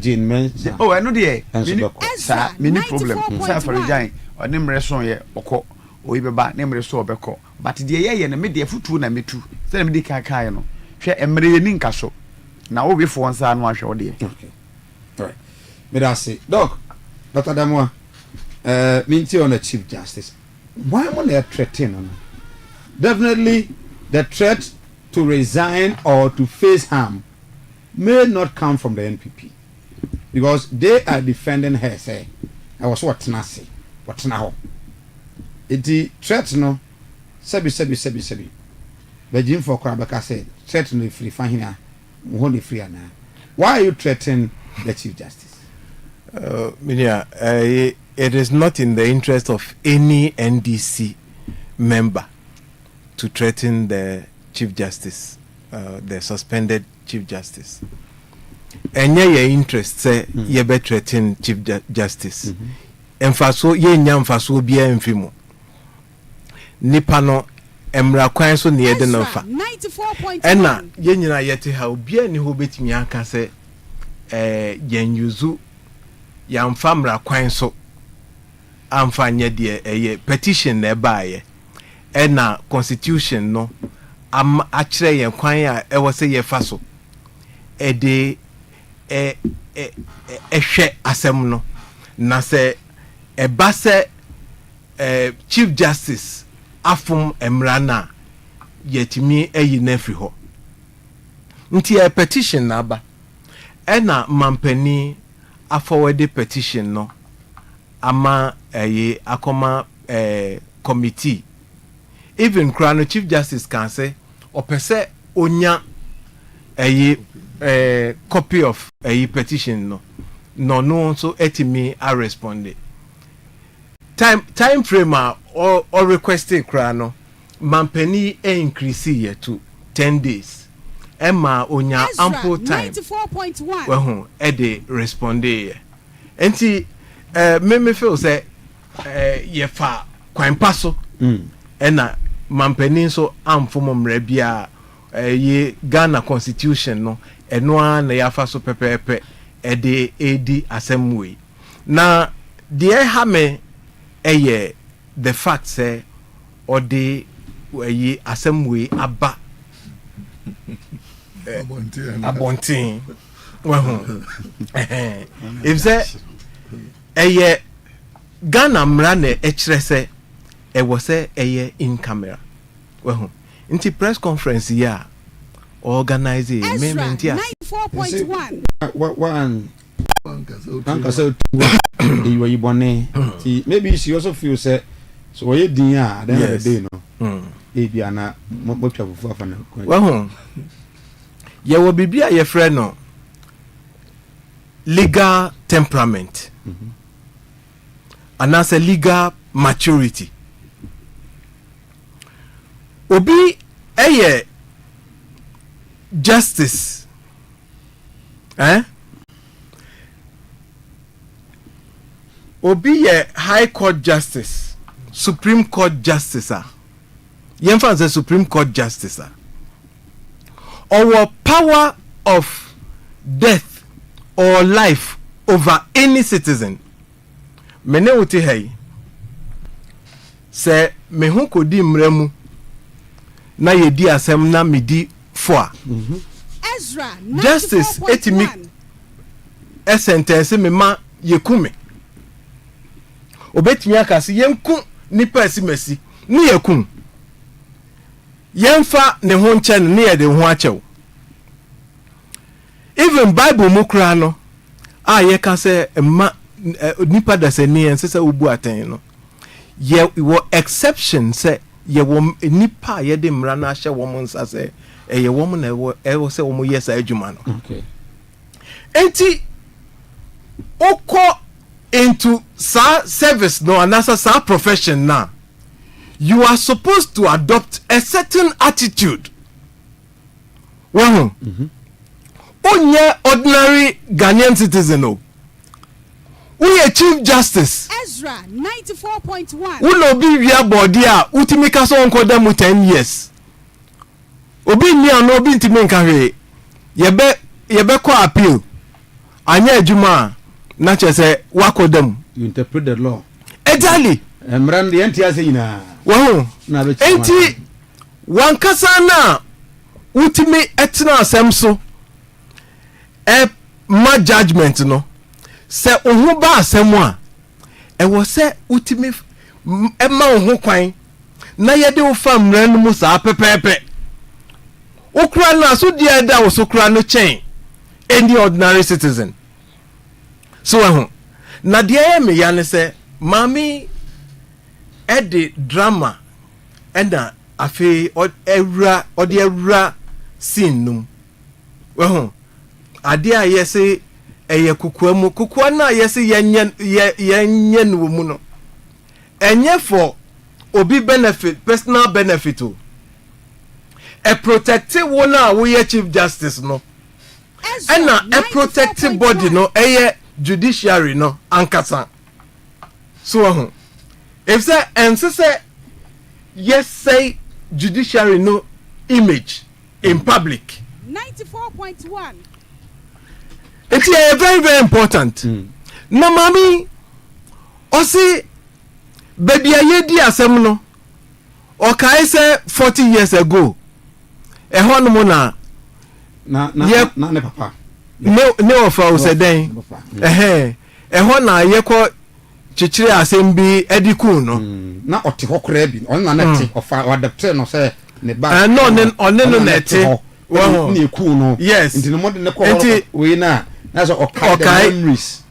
Jane men oh I know there many problem sa for Jane o ne mre so ye okọ o ibeba ne mre so obekọ but de ye no me de futu na metu se na me de kai no hwe emre ye ni nkaso na wo be for nsa no ahwe wo de okay all right me da say doc Dr. Damwa minti on the Chief Justice why am I threatening on definitely the threat to resign or to face harm may not come from the NPP because they are defending her say I was what na say what na ho the threat no sebi but Jim for Kwabaka said threat no free fahina who free na why are you threatening the Chief Justice it is not in the interest of any NDC member to threaten the Chief Justice, the suspended Chief Justice. And your interest say you be threaten Chief Justice. Emfaso ye nya mfaso bia emfimo. Nipa no emra kwan so ne de no fa. 94.1 Ena ye nyina yete ha obia ni ho betimi aka se yen yuzu ya mfa mra kwan so amfa nya de eye petition na baaye. Ena constitution no am akire yen kwan a e wo se ye fa so de hwe asem no na se e ba se Chief Justice afum emrana yetimi eyi na fi ho nti a petition na ba ena mampani forward petition no ama akoma committee even Crown Chief Justice can say opese onya copy of petition no so etimi a respond time frame or requested Crown mampani increase here to 10 days Emma onya ample time 94.1 well ede respond here enti me feel say ye fa kwan paso ena mampani so amfomo mra bia ye Ghana constitution no eno na ya fa so pepepe ede edi assembly na de ha me the fact say ode ye assembly aba abontin well if say Ghana mra na ekire say e was in camera well inti press conference ya organize Ezra 94.1 you born maybe she also feels say so we din at the end of the day no e bia na mo twa fufu afa na. Well ye wo bibia ye frɛ no legal temperament and as a legal maturity. Obi justice Obi high court justice, supreme court justice yemfa say supreme court justice or power of death or life over any citizen. Mene uti hey se me hu kodi mremu na yedi asem na medi for Ezra justice etimi sentence me ma yekume obetimi akase yenku nipa asimasi ni yekun yemfa ne ho nche ne yede ho achew. Even Bible mu kra no ye ka se ma nipa da se ni ense se obu aten no ye wo exception se ye wo nipa ye de mra na hye wo nsa se ye wo na wo se wo yes adwuma no. Okay. Enti oko into service no anasa sa profession na you are supposed to adopt a certain attitude. Well, onye ordinary Ghanaian citizen no. We a chief justice. Ezra 94.1. We no be via body a utimika so onko dem 10 years. Obi ni an obi ntimi nka hwe. Yebe ko appeal. Anya adwuma na chese wakodem. You interpret the law. Exactly. Emran the NTS ina. Wow. Enti wankasa na utimi etna asem so ma judgment no se ohun ba asem a wo se utimi ma ohun kwan na yede wo fam ran mu sa pepepe okura na so dia da wo so kura no chen any ordinary citizen. So na dia me ya ne se mami the drama and afi ewra scene num ade a yesi eye kukua na yesi yenye no mu no enye for obi benefit, personal benefit o a protective one a we chief justice no and a protective body no eye judiciary no ankasa. So if say and say yes say judiciary no image in public 94.1. It's very very important. Na mami osi baby ayedi asem no o kai say 40 years ago e hono mo na ne papa ne ofa o se den e ho na ye ko chichire asem bi ediku no na ote hokora bi on na nete ofa adapt no say ne ba no no nete wo ne ku no yes nti no mo de ne ko we na so okay memories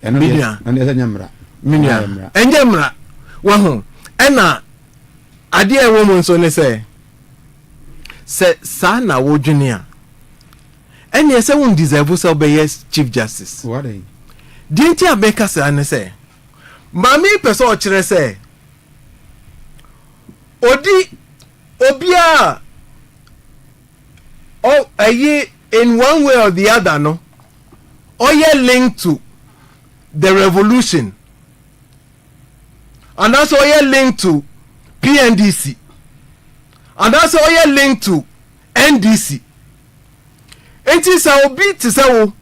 eno yes and esa nyamra minia enjamra wo ho ena ade e wo mo nso ne se sa na wo dwene a eni ese won deserve so be yes chief justice what dey dinti abeka se ane se mami person o kire se obia o ayi in one way or the other no oye linked to the revolution and also oye linked to PNDC and also oye linked to NDC. Enti sa obi ti se wo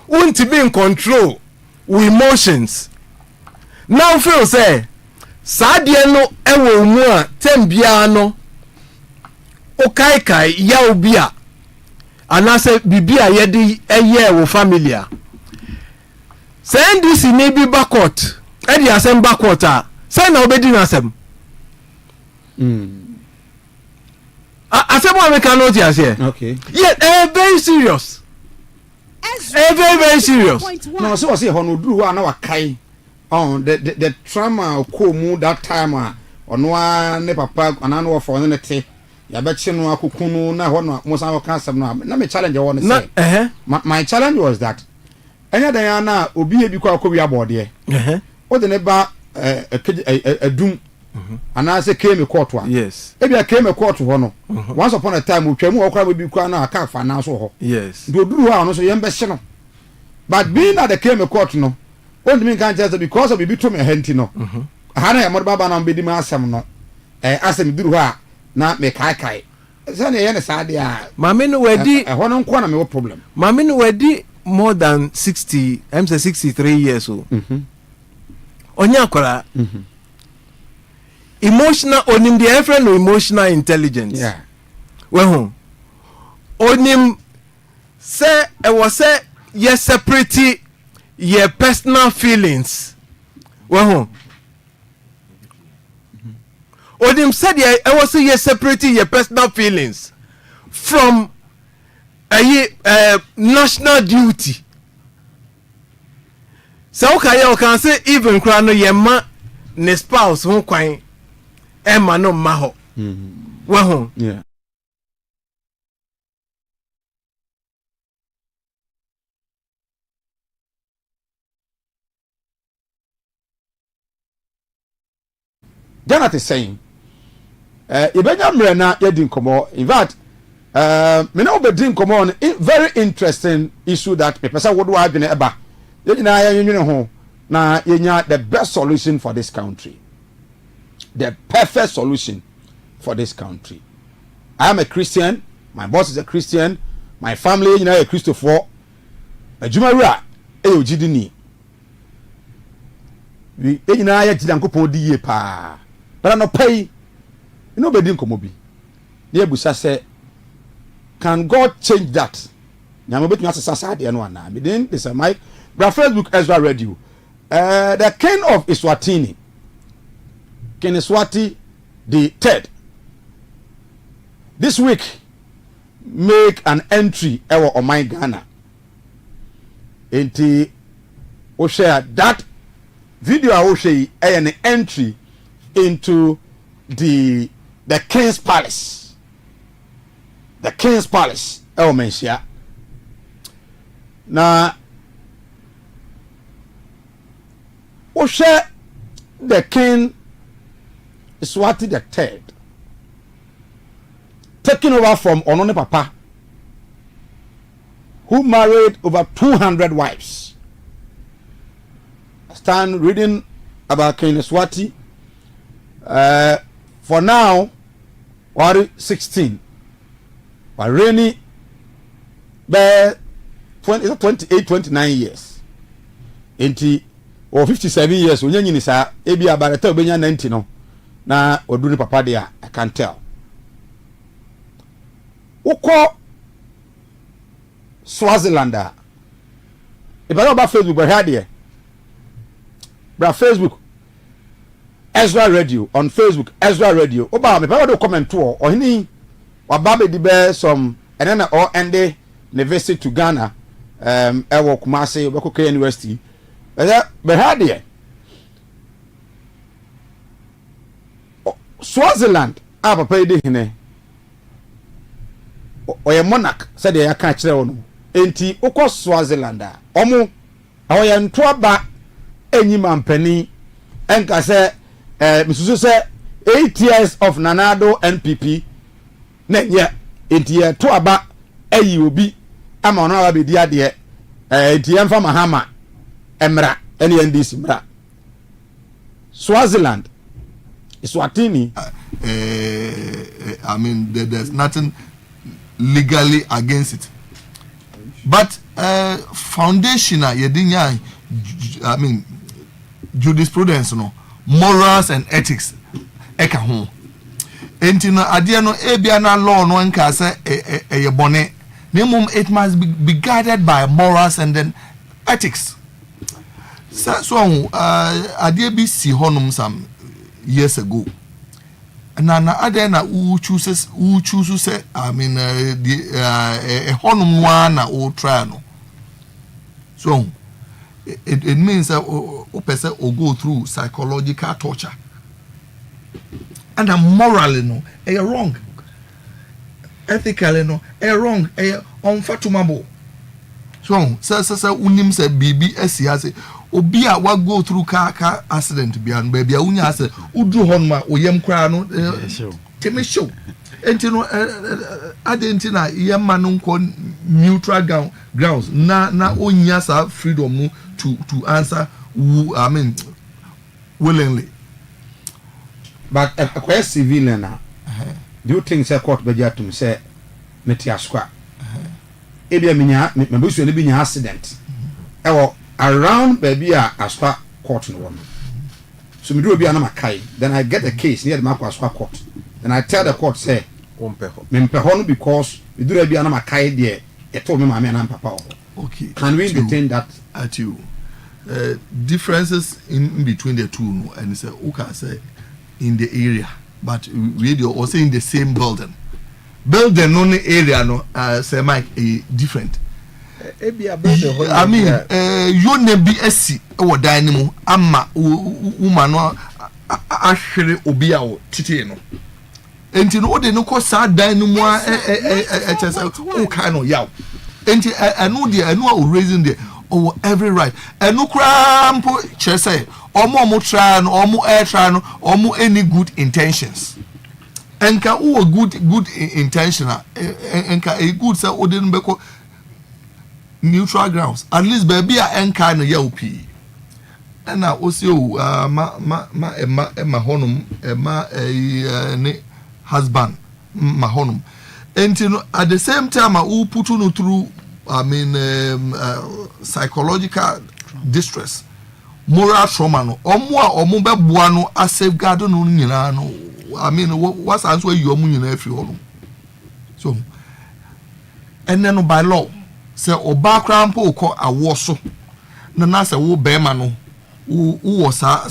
won't be in control with emotions. Now feel say sadie no ewo mu a tembia no o kai ya obi a anase bibia ye de eye wo familia send this ni bi backward e di asem backward a say na obedi na asem asem wa me cannot hear. Okay, yeah, very serious. Very very serious. No, so say hono duru wa na wakai on the trauma ko mu that time ono a ne papa anano wo for ne te ya be che no akukunu na hono mo san wo kan asem no na me challenge wo ne say my challenge was that anya dan na obi e bi kwa ko wi abode o de ne ba adum ana se keme court wa yes e bia keme court ho no once upon a time otwamu okra bi kwa na aka fa na so ho yes do duru ha no so yembe hye no but being at the keme court no on me kan just because of bi to me henti no ha na ya mo baba na mbedi ma asem no asem duru ha na me kai say na ye ne saade a mame no wedi ho no nko na me problem mame no wedi more than 60 I'm say 63 years old onya akwara emotional onim the friend emotional intelligence yeah well onim say e was say ye separate your personal feelings well onim said e was say ye separate your personal feelings from a national duty so okay you can say even kra no ye ma ne spouse ho kwan Emma no maho. Well, yeah. Janet is saying, Ibenya Mrena Yedin Komo. In fact, me now be din komo on very interesting issue that me person would have been eba. Yedina ho na yenya the best solution for this country. The perfect solution for this country. I am a Christian. My boss is a Christian. My family, a Christopher. A Jumara, Ejidini. We, di pa. But I no pay. Nobody didn't come. Nebusa say, can God change that? Now, bet me as a society and one now. Then this is my Facebook Ezra Radio. The king of Eswatini. Keneswati the third this week make an entry on my Ghana enti o share that video I will share an entry into the King's Palace mention na o share the king Swati the third taking over from Onone Papa who married over 200 wives. I stand reading about King Swati for now or 16 but Rainy by 28-29 years into or 57 years when you say ebi abarata obenya 90 no na oduri papa dia I can tell uko Swaziland ibara ba Facebook ba hade bra Facebook Ezra Radio on Facebook Ezra Radio oba me pa do comment to ohini waba be di be some and then all ende ne visit to Ghana ewo Kumasi Obekoko University be hade Swaziland papa ide hine oye monarch said ya ka kire wono enti ukọ Swaziland omo awoye nto aba enyima mpani enka se misusu se 8 years of Nanado NPP na nye enti ye to aba ayi obi ama ono aba bedi ade enti emfa mahama emra ene NDC mra Swaziland Swatini. I mean, there's nothing legally against it. But foundational, I mean, jurisprudence, no, morals and ethics, eka home. Entina adiano ebiana law no enka say e bone. Nemum it must be guided by morals and then ethics. So adie bi si honum some years ago. Na adena who chooses say I mean the honum one or trial. So it means that a person will go through psychological torture. And morally no, wrong. Ethically no, wrong, unfathomable. So unim say bibi esi ase obi a wa go through car accident bi an baby a unya ase udru hon ma oyem kra no teme show enti no adenti na yemma no nko neutral grounds na onya sa freedom no to answer willingly. But a question civilian now. Do you think say court beja to say metiaskwa? Ebi amenya me busu ne bi nya accident. Around baby aspa court no one. So me do obi anama kai. Then I get the case near the Aspa court. Then I tell the court say me mpeho no because me do obi anama kai there. E told me mama and papa. Okay. Can we maintain that at you? Differences in between the two no, and say okay say in the area, but we also in the same building on the area no say Mike different. I mean you ne bi esi e dynamo ama woman no ahwere obi a o tete no enti no de no ko sa dynamo chese o kind of yaw enti anu de anu a raising there every right enu krampo chese omo try no omo air try no omo any good intentions enka o good intentional enka a good say o de no beko neutral grounds at least baby a enka no ya opi na o se o ma honum ne husband ma honum enti no at the same time o put no through psychological distress, moral trauma no. Omo be boa no a safeguard no nyina no. I mean, what's answer you omo nyina afi ho no. So, and then by law, say oba krampo ko awo so. Na say wo be ma no. Wo sa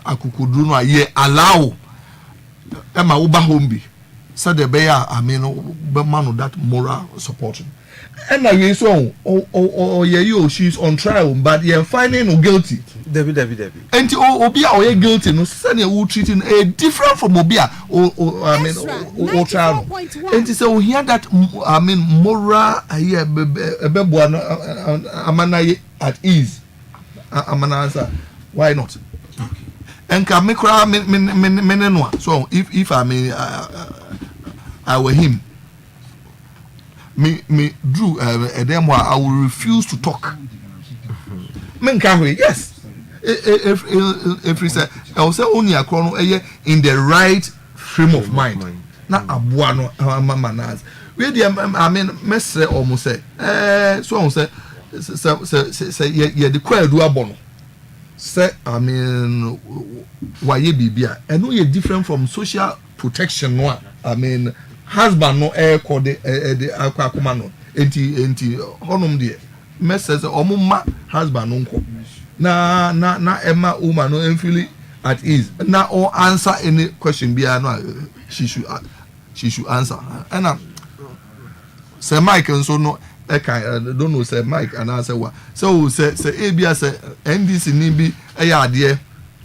akukudru no aye allow. E ma wo ba home bi. Say the be be man that moral support. And now you so she's on trial, but you're finding no guilty. Debbie. And Obia or guilty, no suddenly will treating a different from Obia or trial. And so hear that moral amana at ease. Amana why not? And can make so if I may I were him. Me Drew I will refuse to talk. Yes. If he say I will say only a chrono in the right frame of mind. Na abuano manas. We mess almost say so say the choir do abono. Say why bibia and no different from social protection no. Husband no air code the akwa no enti honum de message omuma husband no nko na Emma woman no enfili at ease na or answer any question bia no she should answer and say Mike and so no I don't know say Mike and answer what so say ebia say NDC ni bi ade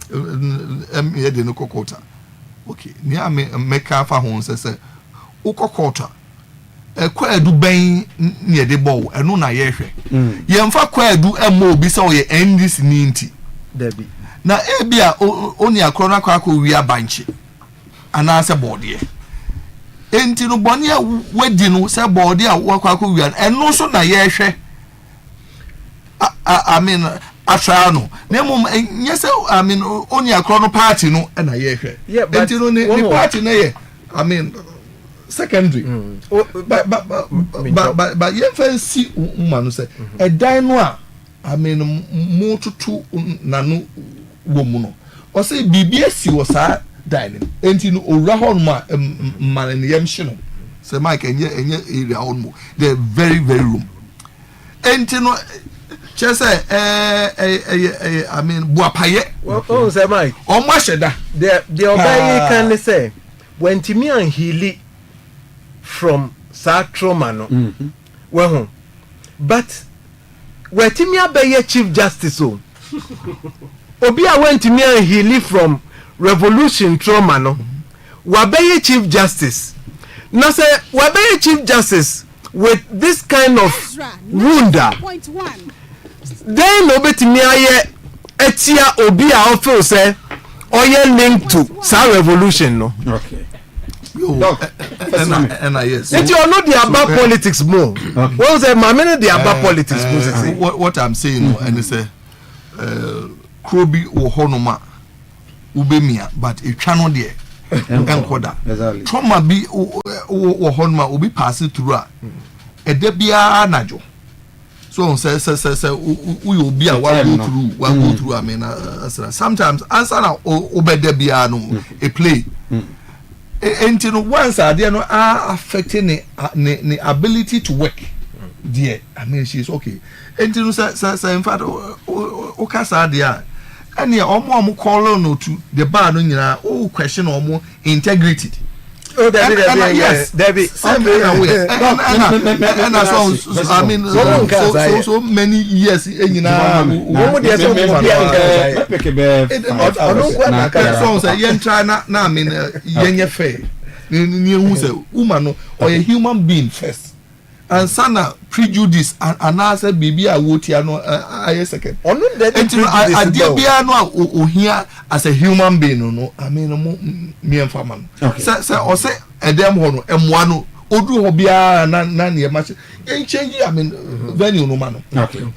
de no kokota okay ni make fa ho say ukokota kwadu ban ne de bow eno na ye hwe yemfa kwadu emo obi se oye NDC ni nti dabi na ebia oni akro na kwa wi abanchi ana se bode enti no bone wadi no se bode a wakwa wi eno so na ye hwe I mean atra no na mum nyese oni akro no party no na ye hwe enti no ni party na ye secondary but you fancy woman say a dino more to nanu woman or say BBS was a dining and you know rahon man in yam shino say Mike and ye area on more they're very room and you know just say buapaye oh say Mike or masheda the obey can say when Timmy and Healy from trauma no well but where Timia be Chief Justice o Obia went to me and he live from revolution trauma no wa be Chief Justice no say wa be Chief Justice with this kind of wound, then nobody me aye etia obi a offer say oye linked to sa revolution no. Okay. Yes. It's you know the about politics more. What say my many the about politics what I'm saying and it's a Krobi or Honoma Ubemia, but it cannot there. Encoda. Trauma be or Honma will be passing through a debia najo. So say we will be a one go through. I mean, sometimes answer now obedebiano a play. And you know, once are there no are affecting the ability to work. Dear, I mean, she's okay. And you know, say in fact, okasa there. And yeah, almost call no to the bar no question almost integrity. Oh, yes, David. And I mean, so many years in I mean, fair. Woman or a human being first. And sana prejudice and answer baby I would no second. I did be no here as a human being no I mean me and farmer. Say or say a damn one M1 odu hobia na near much change I mean venue no man.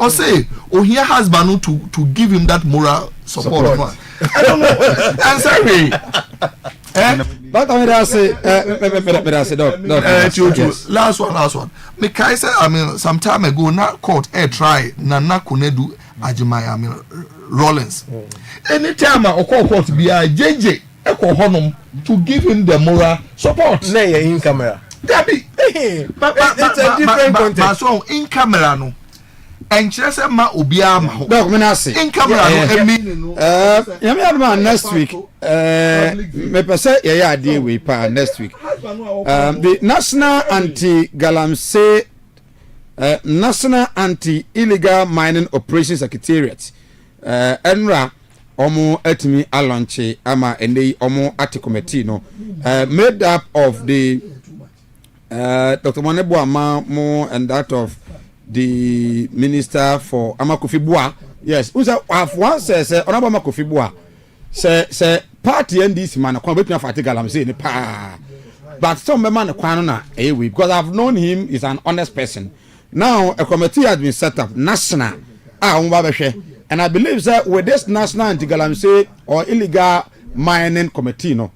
Or say or here husband to give him that moral support. I don't know. Answer me. But I say, last one. Me kai say, I mean, some time ago, na court try na kunedu ajimai. I mean, Rollins. Anytime I call court be a JJ, eko honum to give him the moral support. Nay, in camera. Debbie, it's a different context. My song in camera no. And just ma obia ma ho. In camera no yami adama next week me pese ya dey we pa next week the National Anti-Galamsey National Anti-Illegal Mining Operations Secretariat enra omo etimi alonche ama endei omo ati committee no made up of the Dr. Monebo Amamo and that of the Minister for Amakofi Bua. Yes, who have one says Honorable Amakofi Bua say party NDC man come between Fati Galamsey ni pa. But some man na because I've known him, he's an honest person. Now a committee has been set up national and I believe that with this National Anti-Galamsey or Illegal Mining Committee no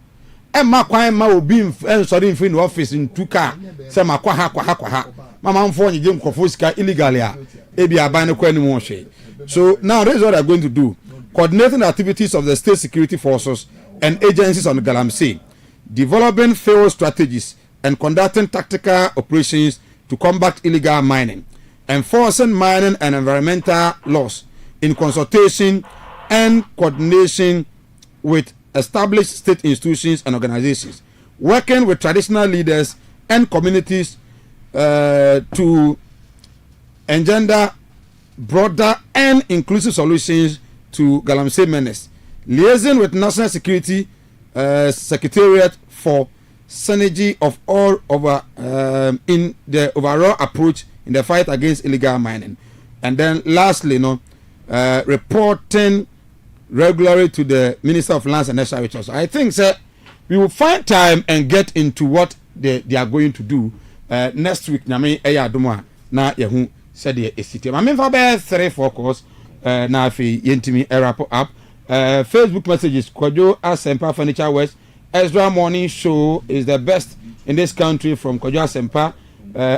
Emma Kwai ma obi sorry in the office in Tuka say ma kwa ha mama mfo nyi gem kofosika illegally ebi aban no kwani mo hwe. So now this is what they're going to do: coordinating the activities of the state security forces and agencies on the Galamsey, developing field strategies and conducting tactical operations to combat illegal mining, enforcing mining and environmental laws in consultation and coordination with established state institutions and organizations, working with traditional leaders and communities to engender broader and inclusive solutions to Galamsey menace, liaising with National Security Secretariat for synergy of all over in the overall approach in the fight against illegal mining, and then lastly, reporting regularly to the Minister of Lands and Natural Resources. I think, sir, we will find time and get into what they are going to do next week. Nami eya adumwa na yehu said the city. I mean, for 3-4 course na fi yentimi wrap up. Facebook messages: Kojo Asempa Furniture West. Ezra Morning Show is the best in this country from Kojo Asempa.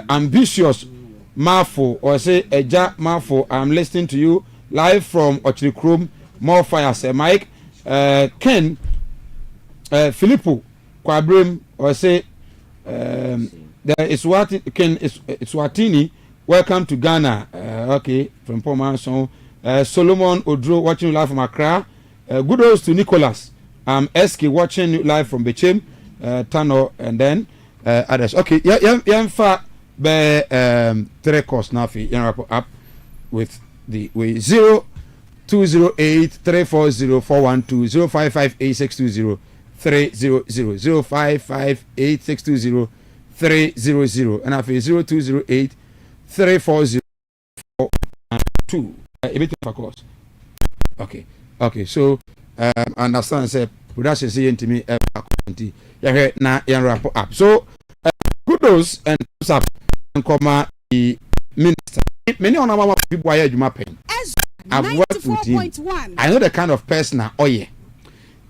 Ambitious Mafo or say Eja Mafo. I'm listening to you live from Ochirikrom. More fire, say Mike. Ken Filippo Quabrim or say there is what Ken is Swatini. Welcome to Ghana. Okay, from Pomanson. Solomon Odro watching live from Accra. Good news to Nicholas. Eski watching live from Bechem, Tano, and then others. Okay, yeah, be 3 course now for wrap up with the way 0208-340-412 055-8620-300 055-8620 300 and after 0208 340 2. A bit of course. Okay. So understand say production say into me yeah na wrap up. So kudos and thumbs up and come the minister. Many on our people are you mapping. I've worked with him. I know the kind of person I yeah.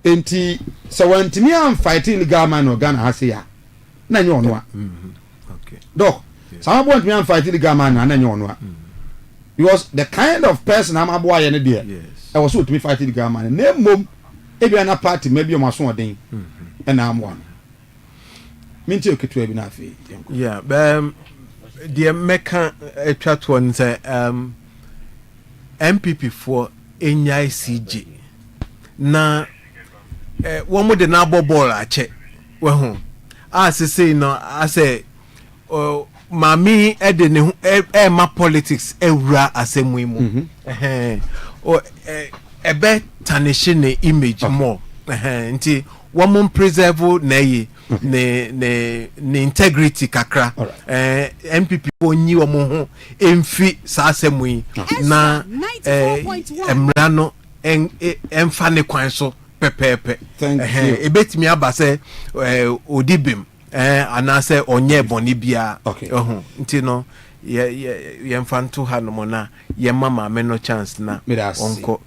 Enti so when me am fighting legal man or Ghana has here. Na nyo no. Okay. Do. Some want me am fighting legal man na nyo no. Because the kind of person I'm aboa ye ne there. Yes. I was so to me fighting legal man. Name mom e be na party maybe o maso odin. And I'm one. Minti o ketu e bi na afi. Yeah, the Mecca chat one say MPP for NICJ. Na one more the nabo ball ache. Well, as I say no, I say mami ma politics ewura asemwimu. O ebe tarnish image more. Nti one preserve ne integrity kakra. MPP onyi omo ho emfi sa asemwi na emrano emfa ne kwan so pepepe. Ebetimi aba se odibim anase onye boni bia nti no ye mfanto ha no na ye mama me no chance na onko.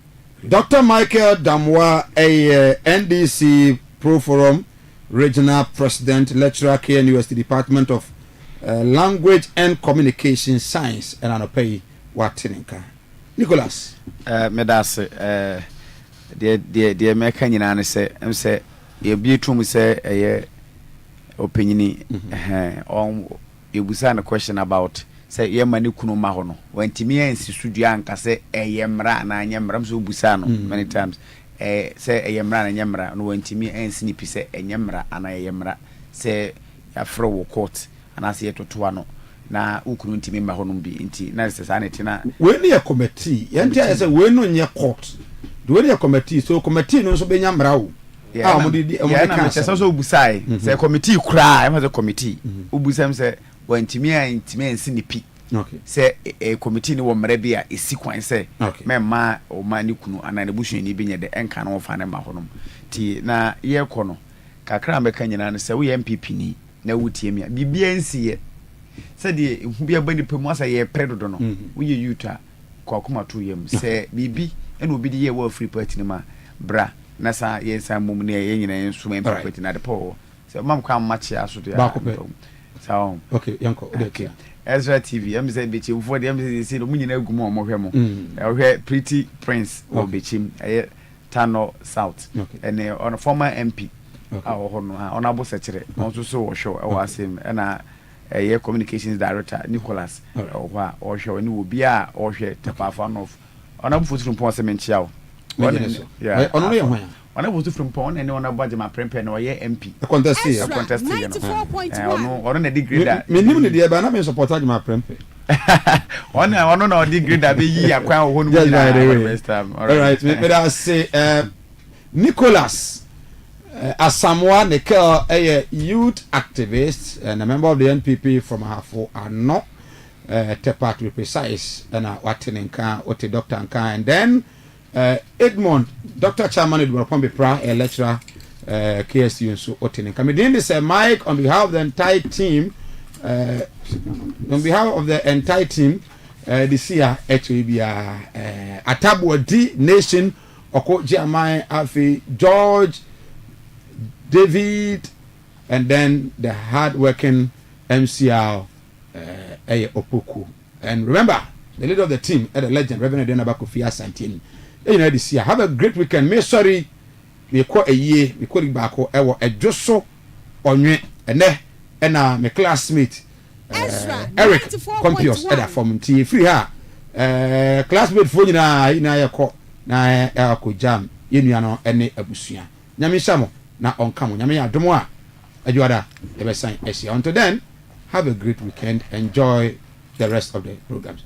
Dr. Michael Damwa, a NDC Pro Forum Regional President, lecturer, KNUST Department of Language and Communication Science, and I pay what Tinka. Nicholas. Medas, the American and say, you be true, me say, a opinion on you was a question about. Say ye mani kuno mahono when timi ensi studio anka say yemra na nyemra so busano many times say yemra na nyemra no when timi ensi ni pise nyemra ana yemra say afro wo court ana say totoa no na ukunu ntimi mahono bi nti na say sanity na we ni a committee yenti say we no nye court do we a committee so committee no so be nyamra wo mo di na so busai say committee kura e ma say committee ubusam say when Timia and Pi. Okay. Say a committee no mrebia is sequence say ma o mani kunu anane busu ni binye de enka no fa ne ma honom ti na ye kono kakra meka nyina ne say we MPP ni na wutie mia bibia nsiye say de hu bia bani pemu asa ye predodo no we yuta kwakoma to yem say bibi ena obi de ye wa free party ni ma bra na sa ye sa mum ne ye nyina enso MPP na de po say mam kwa match aso to ya so okay yanko okay Ezra TV am say be chim for dem say no munyina agumo mo hwemo Pretty Prince o be chim Tano South and on a former MP honorable secretary also so show o asem na communications director Nicholas o show ni obi a o hwe tapafa of honorable footful pon se menchiao yeah ono ye hwan Ona was from Pon and on a budget my prempe no ye MP. A contest 94.1. Or on a degree that me nim the ba na me support my prempe. On no degree that be ye akwa won first time. All right, me I say Nicholas Asamoah Nekel a youth activist and a member of the NPP from Ahafo are not tepat to be precise and watenenka what Dr. Nka and then Edmond, Dr. Chairman Edmond Pombipra, a lecturer, KSU, and so Otening. Comedian is a Mike on behalf of the entire team. This year, actually, be a Atabwa D Nation, Oko Jamai, Alfie, George, David, and then the hard-working MCR, Opoku. And remember, the leader of the team, the legend, Reverend Denabako Fia Santini. You know this year. Have a great weekend. Me sorry, we call a year. We call it back. A Josso on you and my classmate Eric Compios at a form T free her classmate for you na ya ko na ko jam yenu no ene abusuan nyame samo na onkamo nyame ya domo a ajuada e be sign until then have a great weekend. Enjoy the rest of the programs.